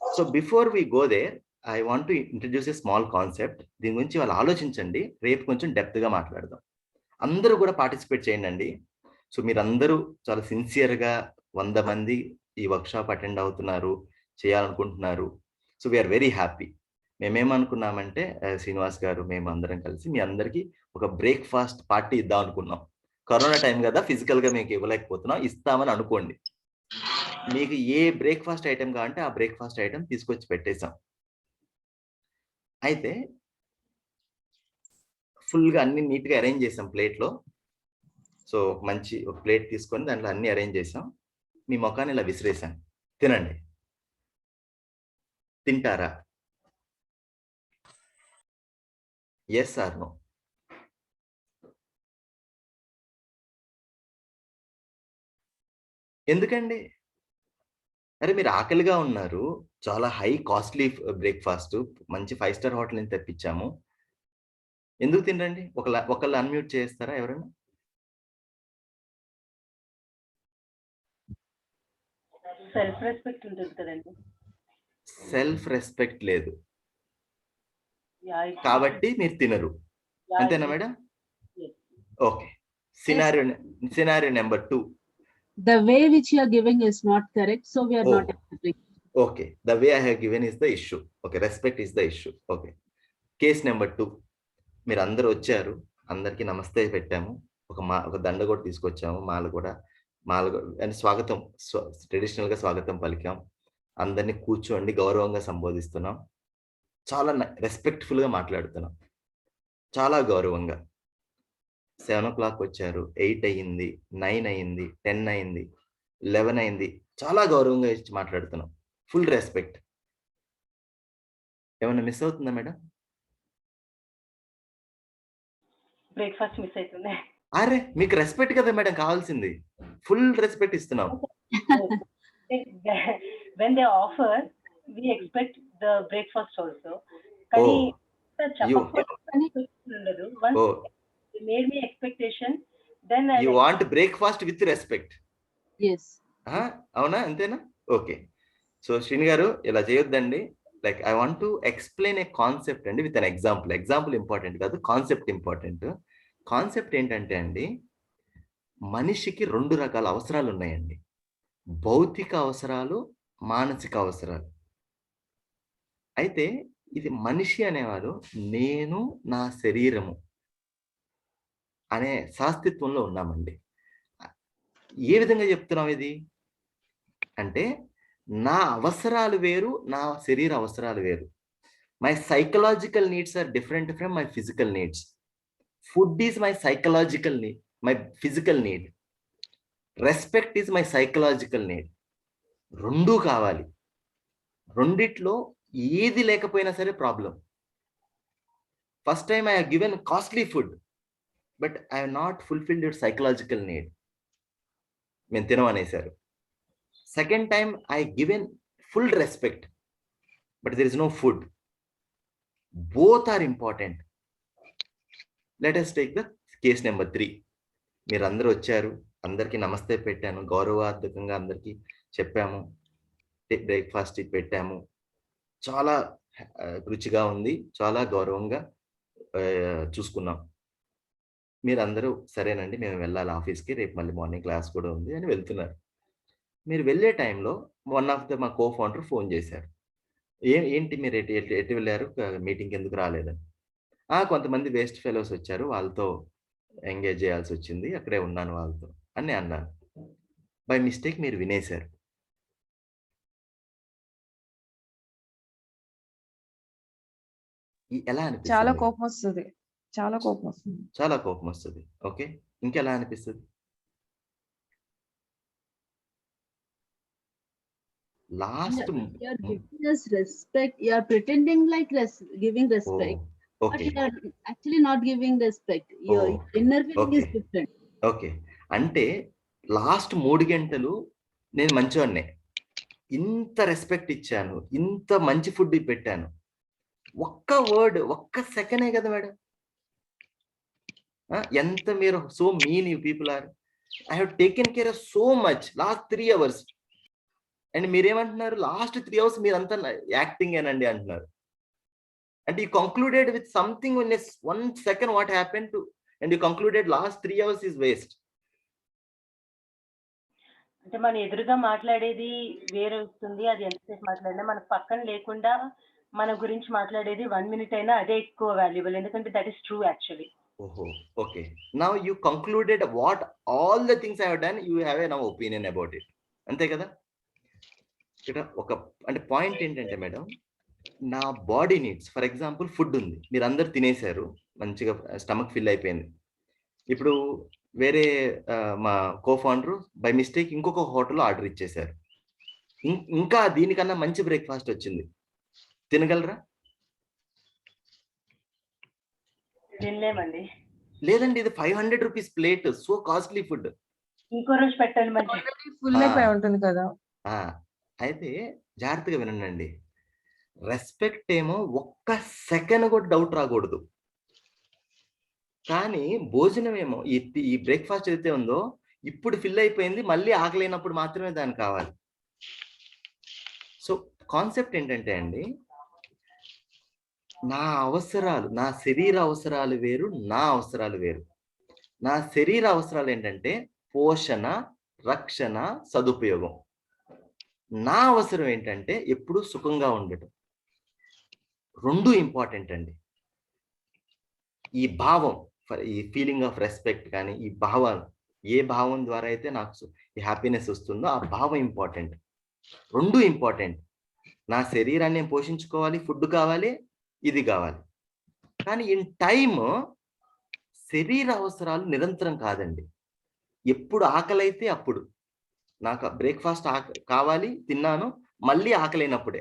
So before we go there I want to introduce a small concept. దీని గురించి వాళ్ళు ఆలోచించండి. రేపు కొంచెం డెప్త్‌గా మాట్లాడదాం. అందరూ కూడా పార్టిసిపేట్ చేయండండి. సో మీరందరూ చాలా సిన్సియర్‌గా 100 మంది ఈ వర్క్‌షాప్ అటెండ్ అవుతున్నారు, చేయాలనుకుంటున్నారు. So we are very happy. మేమేమనుకున్నామంటే శ్రీనివాస్ గారు, మేమందరం కలిసి మీ అందరికీ ఒక బ్రేక్‌ఫాస్ట్ పార్టీ ఇద్దాం అనుకున్నాం. కరోనా టైం కదా! ఫిజికల్‌గా మీకు ఇవ్వలేకపోతున్నాం. ఇస్తామని అనుకోండి. మీకు ఏ బ్రేక్‌ఫాస్ట్ ఐటెమ్ కావాలంటే ఆ బ్రేక్‌ఫాస్ట్ ఐటెమ్ తీసుకొచ్చి పెట్టేసాం. అయితే ఫుల్‌గా అన్ని నీట్‌గా అరేంజ్ చేసాం ప్లేట్‌లో. సో మంచి ఒక ప్లేట్ తీసుకొని దాంట్లో అన్ని అరేంజ్ చేసాం. మీ మొఖాన్ని ఇలా విసిరేసాను. తినండి. తింటారా? Yes or no? ఎందుకండి? అరే మీరు ఆకలిగా ఉన్నారు. చాలా హై కాస్ట్‌లీ బ్రేక్‌ఫాస్ట్ మంచి 5 స్టార్ హోటల్ నుంచి తెప్పించాము. ఎందుకు తినరండి? ఒకళ్ళు అన్‌మ్యూట్ చేస్తారా ఎవరైనా? సెల్ఫ్ రెస్పెక్ట్ ఉంటుంది కదండి. సెల్ఫ్ రెస్పెక్ట్ లేదు. యాహ్! కాబట్టి మీరు తినరు. అంతేనా madam? Yes. Okay. Scenario number 2. The way which you are giving is not correct, so we are Oh. not accepting. Okay. The way I have given is the issue. Okay. Respect is the issue. Okay. Case number 2. మీరందరూ వచ్చారు. అందరికీ నమస్తే పెట్టాము. ఒక దండ కూడా తీసుకొచ్చాము. మాల and స్వాగతం ట్రెడిషనల్‌గా స్వాగతం పలికాం. అందరిని కూర్చోండి గౌరవంగా సంబోధిస్తున్నాం. చాలా రెస్పెక్ట్‌ఫుల్‌గా మాట్లాడుతున్నాం. చాలా గౌరవంగా. 7:00 వచ్చారు. 8 అయింది. 9 అయింది. 10 అయింది. 11 అయింది. చాలా గౌరవంగా ఇచ్చి మాట్లాడుతున్నాం. Full respect. ఏమన్నా మిస్ అవుతుందా మేడం? బ్రేక్‌ఫాస్ట్ మిస్ అవుతుంది. అరే! మీకు రెస్పెక్ట్ కదా మేడం కావాల్సింది. ఫుల్ రెస్పెక్ట్ ఇస్తున్నాం. When they offer, we expect the breakfast also. కానీ ఉండదు. Once they made me expectation, then I You want breakfast with respect. Yes. అవునా? అంతేనా? ఓకే. సో శ్రీని గారు ఇలా చేయొద్దండి. Like I want to explain a concept అండి with an example. Example important కాదు. Concept important. Concept ఏంటంటే అండి మనిషికి 2 రకాల అవసరాలు ఉన్నాయండి. భౌతిక అవసరాలు, మానసిక అవసరాలు. అయితే ఇది మనిషి అనేవాడు నేను నా శరీరము అనే శాస్తిత్వంలో ఉన్నామండి. ఏ విధంగా చెప్తున్నాం ఇది? అంటే నా అవసరాలు వేరు, నా శరీర అవసరాలు వేరు. My psychological needs are different from my physical needs. Food is my psychological need, my physical need. Respect is my psychological need. రెండు కావాలి. రెండిట్లో ఏది లేకపోయినా సరే problem. First time I have given costly food, but I have not fulfilled your psychological need. నేను తినమనేశారు. Second time I given full respect, but there is no food. Both are important. Let us take the case number 3. మీరందరూ వచ్చారు, అందరికీ నమస్తే పెట్టాను, గౌరవార్థకంగా అందరికీ చెప్పాము, breakfast పెట్టాము, చాలా రుచిగా ఉంది, చాలా గౌరవంగా చూసుకున్నాం. మీరందరూ సరేనండి మేము వెళ్ళాలి ఆఫీస్కి, రేపు మళ్ళీ మార్నింగ్ క్లాస్ కూడా ఉంది అని వెళ్తున్నారు. మీరు వెళ్ళే టైంలో వన్ ఆఫ్ ద మా కో ఫౌండర్ ఫోన్ చేశారు. ఏంటి మీరు ఎటు వెళ్ళారు, మీటింగ్కి ఎందుకు రాలేదని. కొంతమంది వేస్ట్ ఫెలోస్ వచ్చారు, వాళ్ళతో ఎంగేజ్ చేయాల్సి వచ్చింది, అక్కడే ఉన్నాను వాళ్ళతో అని అన్నాను. బై మిస్టేక్ మీరు వినేశారు. ఎలా అనిపిస్తుంది? చాలా కోపం వస్తుంది, చాలా కోపం వస్తుంది, చాలా కోపం వస్తుంది. ఓకే, ఇంకెలా అనిపిస్తుంది? Last You are giving us respect. You are pretending like giving respect, but okay you are actually not giving respect. Your inner feeling is different. Okay, అంటే లాస్ట్ 3 గంటలు నేను మంచివాడినే, ఇంత రెస్పెక్ట్ ఇచ్చాను, ఇంత మంచి ఫుడ్ పెట్టాను, ఒక్క వర్డ్, ఒక్క సెకండే కదా మేడం. ఎంత మీరు so mean you people are. I have taken care of so much last 3 hours. And మీరేమంటున్నారు, లాస్ట్ 3 hours మీరంతా యాక్టింగ్ ఏనండి అంటున్నారు. అంటే you concluded with something in 1 second what happen to, and you concluded last 3 hours is waste. అంటే మన ఎదురుగా మాట్లాడేది వేరే వస్తుంది, అది ఎంతసేపు మాట్లాడినా మన పక్కన లేకుండా మన గురించి మాట్లాడేది 1 minute అయినా అదే ఎక్కువ వాల్యుబుల్, ఎందుకంటే దట్ ఈస్ ట్రూ యాక్చువల్లీ. ఓహో, okay, now you concluded what all the things I have done, you have a now opinion about it, అంతే కదా. ఇక్కడ ఒక అంటే పాయింట్ ఏంటంటే మేడం, నా body needs, for example food ఉంది, మీరు అందరు తినేశారు, మంచిగా స్టమక్ ఫిల్ అయిపోయింది. ఇప్పుడు వేరే మా కో ఫౌండర్ బై మిస్టేక్ ఇంకొక హోటల్లో ఆర్డర్ ఇచ్చేశారు, ఇంకా దీనికన్నా మంచి బ్రేక్ఫాస్ట్ వచ్చింది, తినగలరా? తినలేమండి. లేదండి, ఇది 500 rupees plate, so costly food. ఇంకో రోజు పెట్టండి మంచి. ఫుల్ అయిపోయి ఉంటుంది కదా. అయితే జాగ్రత్తగా వినండి, రెస్పెక్ట్ ఏమో ఒక్క సెకండ్ కూడా డౌట్ రాకూడదు, కానీ భోజనం ఏమో ఈ బ్రేక్ఫాస్ట్ ఏదైతే ఉందో ఇప్పుడు ఫిల్ అయిపోయింది, మళ్ళీ ఆకలేనప్పుడు మాత్రమే దానికి కావాలి. సో కాన్సెప్ట్ ఏంటంటే అండి, నా అవసరాలు, నా శరీర అవసరాలు వేరు, నా అవసరాలు వేరు. నా శరీర అవసరాలు ఏంటంటే పోషణ, రక్షణ, సదుపయోగం. నా అవసరం ఏంటంటే ఎప్పుడు సుఖంగా ఉండటం. రెండు ఇంపార్టెంట్ అండి. ఈ భావం, ఈ ఫీలింగ్ ఆఫ్ రెస్పెక్ట్ కానీ, ఈ భావం, ఏ భావం ద్వారా అయితే నాకు ఈ హ్యాపీనెస్ వస్తుందో ఆ భావం ఇంపార్టెంట్. రెండు ఇంపార్టెంట్. నా శరీరాన్ని నేను పోషించుకోవాలి, ఫుడ్ కావాలి, ఇది కావాలి. కానీ ఇన్ టైమ్ శరీర అవసరాలు నిరంతరం కాదండి. ఎప్పుడు ఆకలి అయితే అప్పుడు, నాకు బ్రేక్ఫాస్ట్ కావాలి, తిన్నాను, మళ్ళీ ఆకలైనప్పుడే.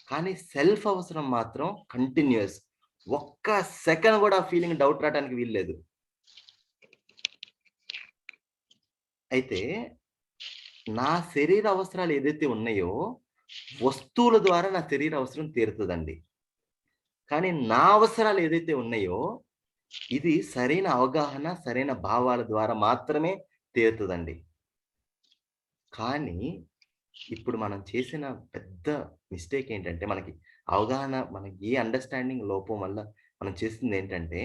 కానీ సెల్ఫ్ అవసరం మాత్రం కంటిన్యూస్, ఒక్క సెకండ్ కూడా ఆ ఫీలింగ్ డౌట్ రావడానికి వీల్లేదు. అయితే నా శరీర అవసరాలు ఏదైతే ఉన్నాయో వస్తువుల ద్వారా నా శరీర అవసరం తీరుతుందండి. కానీ నా అవసరాలు ఏదైతే ఉన్నాయో ఇది సరైన అవగాహన, సరైన భావాల ద్వారా మాత్రమే తీరుతుందండి. కానీ ఇప్పుడు మనం చేసిన పెద్ద మిస్టేక్ ఏంటంటే, మనకి అవగాహన, మనకి ఏ అండర్స్టాండింగ్ లోపం వల్ల మనం చేసింది ఏంటంటే,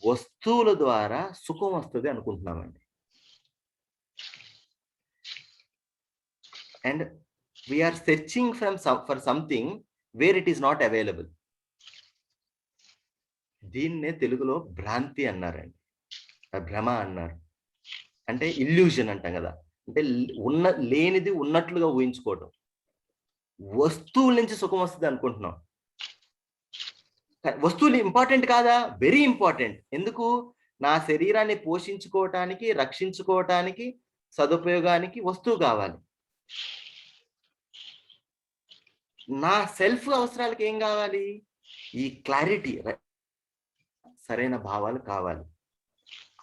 వస్తువుల ద్వారా సుఖం వస్తుంది అనుకుంటున్నామండి. And we're searching for something where it is not available. దీన్నే తెలుగులో భ్రాంతి అన్నారండి, భ్రమ అన్నారు. అంటే ఇల్యూజన్ అంటాం కదా, అంటే లేనిది ఉన్నట్లుగా ఊహించుకోవటం. వస్తువుల నుంచి సుఖం వస్తుంది అనుకుంటున్నాం, వస్తువులు ఇంపార్టెంట్ కాదా? Very important. ఎందుకు? నా శరీరాన్ని పోషించుకోవటానికి, రక్షించుకోవటానికి, సదుపయోగానికి వస్తువు కావాలి. నా సెల్ఫ్ అవసరాలకి ఏం కావాలి? ఈ క్లారిటీ, సరైన భావాలు కావాలి.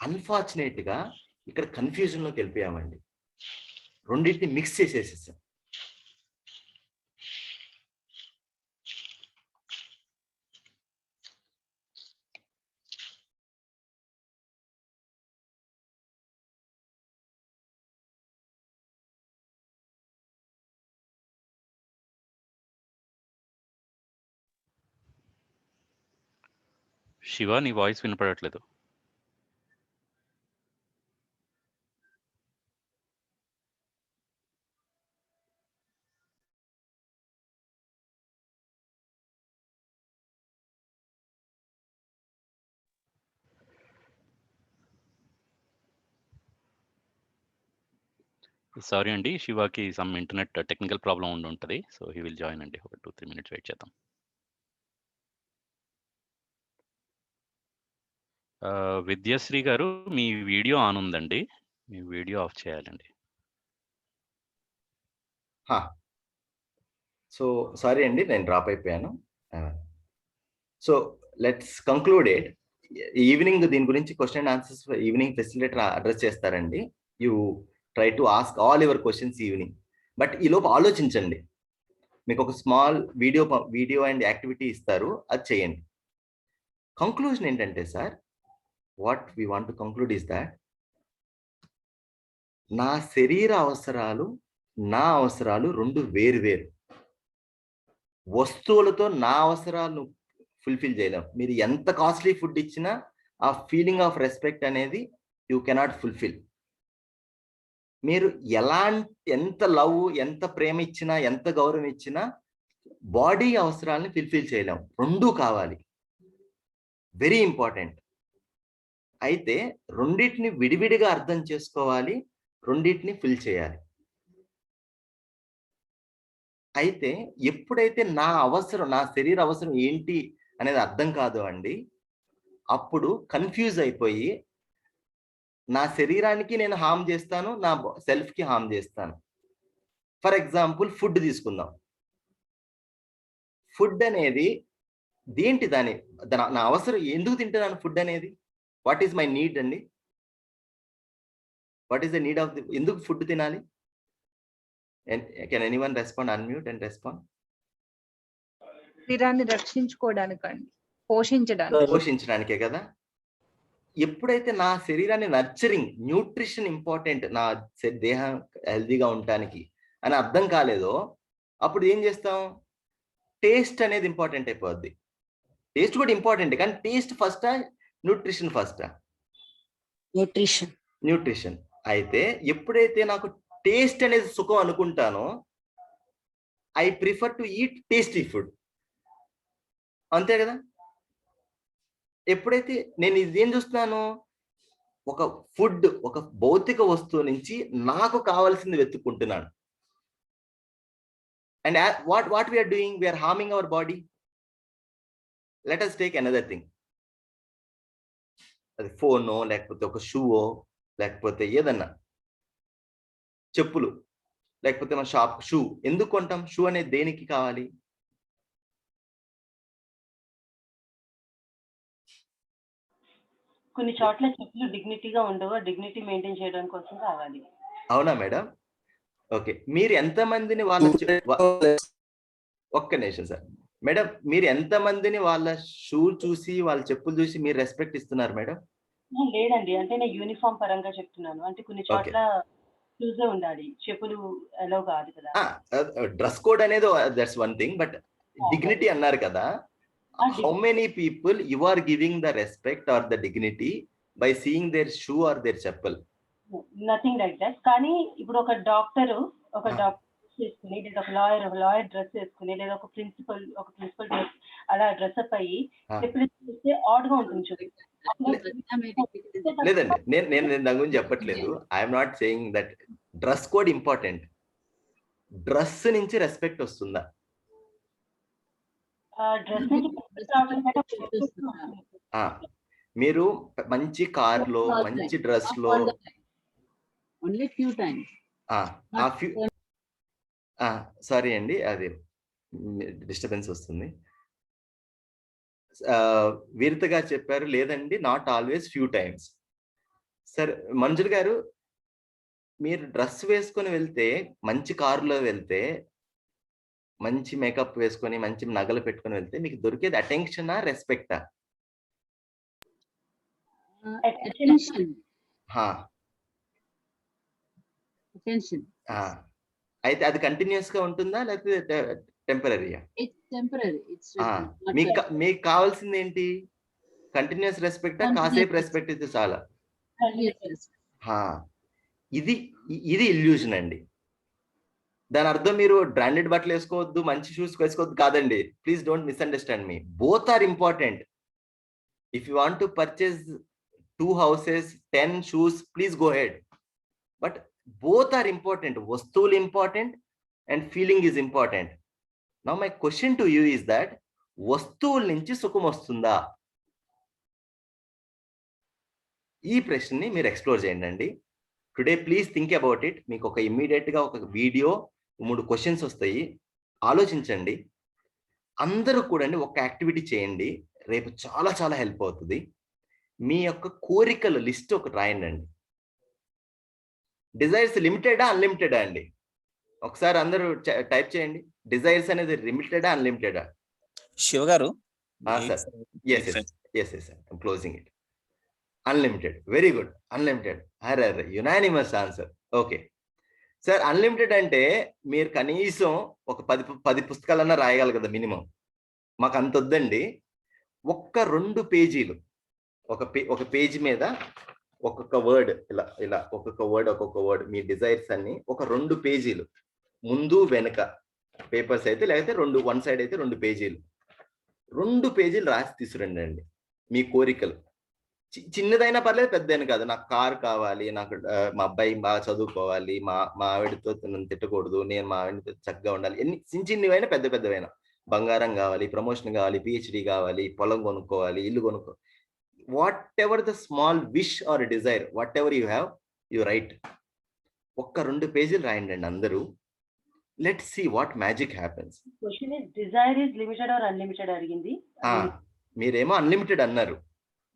అన్ఫార్చునేట్ గా ఇక్కడ కన్ఫ్యూజన్ లోకి వెళ్ళిపోయామండి. రెండింటిని మిక్స్ చేసేసేసాం. శివ, నీ వాయిస్ వినపడట్లేదు. సారీ అండి, శివాకి సమ్ ఇంటర్నెట్ టెక్నికల్ ప్రాబ్లం ఉండి ఉంటుంది. సో హీ విల్ జాయిన్ అండి. ఒక 2-3 మినిట్స్ వెయిట్ చేద్దాం. విద్యాశ్రీ గారు, మీ వీడియో ఆన్ ఉందండి, మీ వీడియో ఆఫ్ చేయాలండి. సో సారీ అండి, నేను డ్రాప్ అయిపోయాను. So let's concluded. ఈవినింగ్ దీని గురించి question and answers evening facilitator address చేస్తారండి. You try to ask all your questions evening. But ఈలోపు ఆలోచించండి. మీకు ఒక స్మాల్ వీడియో అండ్ యాక్టివిటీ ఇస్తారు, అది చేయండి. కంక్లూజన్ ఏంటంటే sir, what we want to conclude is that నా శరీర అవసరాలు, నా అవసరాలు రెండు వేరు. వస్తువులతో నా అవసరాలను ఫుల్ఫిల్ చేయలేం. మీరు ఎంత కాస్ట్లీ ఫుడ్ ఇచ్చినా ఆ ఫీలింగ్ ఆఫ్ రెస్పెక్ట్ అనేది యూ కెనాట్ ఫుల్ఫిల్. మీరు ఎంత లవ్, ఎంత ప్రేమ ఇచ్చినా, ఎంత గౌరవం ఇచ్చినా బాడీ అవసరాలను ఫుల్ఫిల్ చేయలేం. రెండూ కావాలి, వెరీ ఇంపార్టెంట్. అయితే రెండింటిని విడివిడిగా అర్థం చేసుకోవాలి, రెండింటిని ఫిల్ చేయాలి. అయితే ఎప్పుడైతే నా అవసరం, నా శరీర అవసరం ఏంటి అనేది అర్థం కాదు అండి, అప్పుడు కన్ఫ్యూజ్ అయిపోయి నా శరీరానికి నేను హామ్ చేస్తాను, నా సెల్ఫ్కి హామ్ చేస్తాను. ఫర్ ఎగ్జాంపుల్ ఫుడ్ తీసుకుందాం. ఫుడ్ అనేది నా అవసరం, ఎందుకు తింటున్నాను ఫుడ్ అనేది? వాట్ ఈస్ మై నీడ్ అండి? What is the need of ఎందుకు ఫుడ్ తినాలి? Can anyone respond? Unmute and respond. శరీరాన్ని రక్షించుకోవడానికండి, పోషించడానికే కదా. ఎప్పుడైతే నా శరీరాన్ని నర్చరింగ్, న్యూట్రిషన్ ఇంపార్టెంట్ నా దేహం హెల్దీగా ఉండటానికి అని అర్థం కాలేదో, అప్పుడు ఏం చేస్తాం? టేస్ట్ అనేది ఇంపార్టెంట్ అయిపోద్ది. టేస్ట్ కూడా ఇంపార్టెంట్, కానీ టేస్ట్ ఫస్టా, న్యూట్రిషన్ ఫస్టా? న్యూట్రిషన్. అయితే ఎప్పుడైతే నాకు టేస్ట్ అనేది సుఖం అనుకుంటానో, I prefer to eat tasty food. అంతే కదా. ఎప్పుడైతే నేను ఇదేం చూస్తున్నాను, ఒక ఫుడ్, ఒక భౌతిక వస్తువు నుంచి నాకు కావాల్సింది వెతుక్కుంటున్నాను. And what we're doing, we're harming our body. Let us take another thing. అది ఫోనో, లేకపోతే ఒక షూవో, లేకపోతే ఏదన్నా చెప్పులు, లేకపోతే మన షూ ఎందుకు కొంటాం? షూ అనేది దేనికి కావాలి? కొన్ని చోట్ల చెప్పులు డిగ్నిటీగా ఉండవు, డిగ్నిటీ మెయింటైన్ చేయడం కోసం కావాలి. అవునా మేడం? ఓకే. మీరు ఎంతమందిని ఒక్క నిమిషం సార్ మేడం, మీరు ఎంతమందిని వాళ్ళ షూ చూసి, వాళ్ళ చెప్పులు చూసి మీరు రెస్పెక్ట్ ఇస్తున్నారు మేడం? లేదండి, అంటే నేను యూనిఫామ్ పరంగా చెప్తున్నాను. అంటే కొన్ని చోట్ల షూసే ఉండాలి, చెప్పులు అలౌ కాదు కదా. డ్రెస్ కోడ్ అనేది that's one thing, but dignity అన్నారు కదా. How many people you are giving the respect or the dignity by seeing their shoe or their chappal? Nothing like that. కానీ ఇప్పుడు ఒక డాక్టర్ చేసుకుని, లేదా ఒక లాయర్ డ్రెస్ వేసుకుని, లేదా ఒక ప్రిన్సిపల్ డ్రెస్ అలా డ్రెస్ అప్ అయ్యి చెప్పులు చూస్తే ఆడ్ గా ఉంటుంది చూడండి. లేదండి, నేను దాని గురించి చెప్పట్లేదు. I'm not saying that. Dress code important. Dress నుంచి రెస్పెక్ట్ వస్తుందా? డ్రెస్ నుంచి బయటకు రావడం కంటే photos లో వస్తుంది. మీరు మంచి కార్లో మంచి డ్రెస్ లో Only few times. ఆ ఫ్యూ సారీ అండి, అది డిస్టర్బెన్స్ వస్తుంది. వీరితగా చెప్పారు లేదండి, నాట్ ఆల్వేస్, ఫ్యూ టైమ్స్. సరే మంజుల్ గారు, మీరు డ్రెస్ వేసుకొని వెళ్తే, మంచి కారులో వెళ్తే, మంచి మేకప్ వేసుకొని మంచి నగలు పెట్టుకొని వెళ్తే మీకు దొరికేది అటెన్షనా, రెస్పెక్టా? Attention. Attention. అయితే అది కంటిన్యూస్ గా ఉంటుందా లేకపోతే టెంపరీయా? It's temporary. It's not మీకు కావాల్సింది ఏంటి? కంటిన్యూస్ రెస్పెక్టా, కాసేపు రెస్పెక్ట్ అయితే చాలా? Yes. ఇది ఇల్యూజన్ అండి. దాని అర్థం మీరు బ్రాండెడ్ బట్టలు వేసుకోవద్దు, మంచి షూస్ వేసుకోవద్దు కాదండి. Please don't misunderstand me. Both are important. If you want to purchase 2 houses, 10 shoes, please go ahead. But both are important. వస్తువులు important and feeling is important. Now my question to you is that వస్తువుల నుంచి సుఖం వస్తుందా? ఈ ప్రశ్నని మీరు explore చేయండి. Today please think about it. మీకు ఒక ఇమ్మీడియట్ గా ఒక వీడియో 3 క్వశ్చన్స్ వస్తాయి, ఆలోచించండి. అందరూ కూడా ఒక యాక్టివిటీ చేయండి, రేపు చాలా చాలా హెల్ప్ అవుతుంది. మీ యొక్క కోరికల లిస్ట్ ఒకటి రాయండి. డిజైర్స్ లిమిటెడా అన్లిమిటెడా అండి? ఒకసారి అందరూ టైప్ చేయండి. డిజైర్స్ అనేది లిమిటెడా అన్లిమిటెడా? Shiva garu sir, yes closing it. Unlimited. Very good. Unlimited. అరే unanimous answer. Okay sir, unlimited అంటే మీరు కనీసం ఒక 10 పుస్తకాలన్నా రాయగలరు కదా మినిమం. మాకు అంత వద్దండి. ఒక్క 2 పేజీలు, ఒక పేజీ మీద ఒక్కొక్క వర్డ్, ఇలా ఒక్కొక్క వర్డ్ మీ డిజైర్స్ అన్ని ఒక 2 పేజీలు, ముందు వెనుక పేపర్స్ అయితే, లేకపోతే 1 సైడ్ అయితే 2 పేజీలు, 2 పేజీలు రాసి తీసుకురండి అండి మీ కోరికలు. చిన్నదైనా పర్లేదు, పెద్దదైనా కాదు. నాకు కారు కావాలి, నాకు మా అబ్బాయి బాగా చదువుకోవాలి, మా ఆవిడతో నన్ను తిట్టకూడదు, నేను మా ఆవిడతో చక్కగా ఉండాలి, ఎన్ని చిన్నవైనా పెద్దవైనా, బంగారం కావాలి, ప్రమోషన్ కావాలి, పిహెచ్డి కావాలి, పొలం కొనుక్కోవాలి, ఇల్లు కొనుక్కో, whatever the small wish or desire, whatever you have, you write. ఒక్క 2 పేజీలు రాయండి అండి అందరూ. Let's see what magic happens. Question is desire is limited or unlimited అడిగింది. మీరేమో అన్లిమిటెడ్ అన్నారు.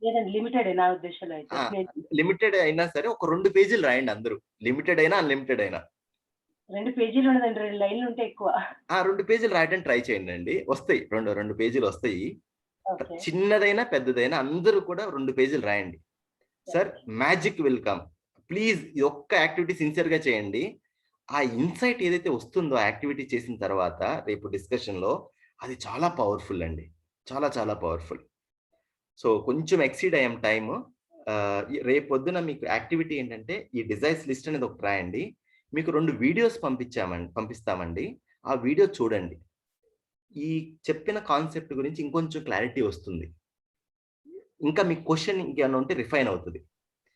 లేదండి, లిమిటెడ్ నా ఉద్దేశంలో అయితే. లిమిటెడ్ అయినా సరే ఒక 2 పేజీలు రాయండి అందరూ, లిమిటెడ్ అయినా అన్లిమిటెడ్ అయినా. 2 పేజీలు ఉండదండి, 2 లైన్లు ఉంటే ఎక్కువ. 2 పేజీలు రాయడానికి ట్రై చేయండి అండి, వస్తాయి. 2 పేజీలు వస్తాయి. చిన్నదైనా పెద్దదైనా అందరూ కూడా 2 పేజీలు రాయండి. Sir, magic will come. Please ఈ ఒక్క యాక్టివిటీ సిన్సియర్ గా చేయండి. ఆ ఇన్సైట్ ఏదైతే వస్తుందో యాక్టివిటీ చేసిన తర్వాత రేపు డిస్కషన్ లో, అది చాలా పవర్ఫుల్ అండి, చాలా చాలా పవర్ఫుల్. సో కొంచెం ఎక్సీడ్ అయ్యాం టైమ్. రేపు పొద్దున మీకు యాక్టివిటీ ఏంటంటే ఈ డిజైర్స్ లిస్ట్ అనేది ఒకటి రాయండి. మీకు 2 వీడియోస్ పంపిస్తామండి. ఆ వీడియో చూడండి. ఈ చెప్పిన కాన్సెప్ట్ గురించి ఇంకొంచెం క్లారిటీ వస్తుంది. ఇంకా మీ క్వశ్చన్ ఇంకేమైనా ఉంటే రిఫైన్ అవుతుంది.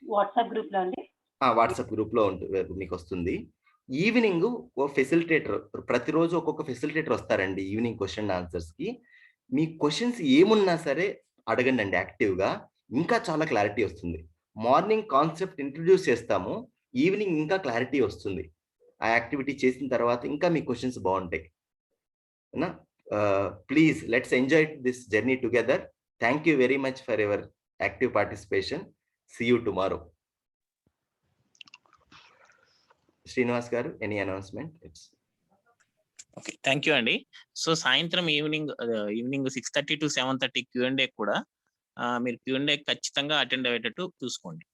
వాట్సాప్ గ్రూప్ లో అండి. వాట్సాప్ గ్రూప్ లో మీకు వస్తుంది. ఈవినింగ్ ఓ ఫెసిలిటేటర్, ప్రతిరోజు ఒక్కొక్క ఫెసిలిటేటర్ వస్తారండి ఈవినింగ్ క్వశ్చన్ ఆన్సర్స్ కి. మీ క్వశ్చన్స్ ఏమున్నా సరే అడగండి అండి యాక్టివ్ గా, ఇంకా చాలా క్లారిటీ వస్తుంది. మార్నింగ్ కాన్సెప్ట్ ఇంట్రడ్యూస్ చేస్తాము, ఈవినింగ్ ఇంకా క్లారిటీ వస్తుంది. ఆ యాక్టివిటీ చేసిన తర్వాత ఇంకా మీ క్వశ్చన్స్ బాగుంటాయి. Please, let's enjoy this journey together. Thank you very much for your active participation. See you tomorrow. Srinivas garu, any announcement? Okay, thank you అండి. So సాయంత్రం ఈవినింగ్ 6:30 to 7:30 Q&A కూడా మీరు Q&A ఖచ్చితంగా attend అయ్యేటట్టు చూసుకోండి.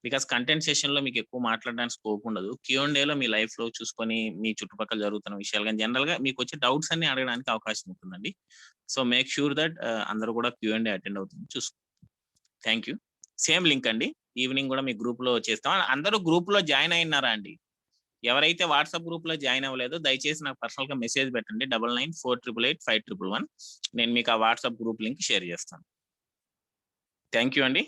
Because content session లో మీకు ఎక్కువ మాట్లాడడానికి స్కోప్ ఉండదు. Q&Aలో మీ లైఫ్ లో చూసుకొని మీ చుట్టుపక్కల జరుగుతున్న విషయాలు కానీ జనరల్ గా మీకు వచ్చే డౌట్స్ అన్ని అడగడానికి అవకాశం ఉంటుందండి. సో మేక్ షూర్ దట్ అందరూ కూడా Q&A అటెండ్ అవుతుంది చూసుకోండి. Thank you. సేమ్ లింక్ అండి, ఈవినింగ్ కూడా మీ గ్రూప్ లో చేస్తాం. అందరూ గ్రూప్ లో జాయిన్ అయినారా అండి? ఎవరైతే వాట్సాప్ గ్రూప్ లో జాయిన్ అవ్వలేదో దయచేసి నాకు పర్సనల్ గా మెసేజ్ పెట్టండి. 9948885111. నేను మీకు ఆ వాట్సాప్ గ్రూప్ లింక్ షేర్ చేస్తాను. థ్యాంక్ యూ అండి.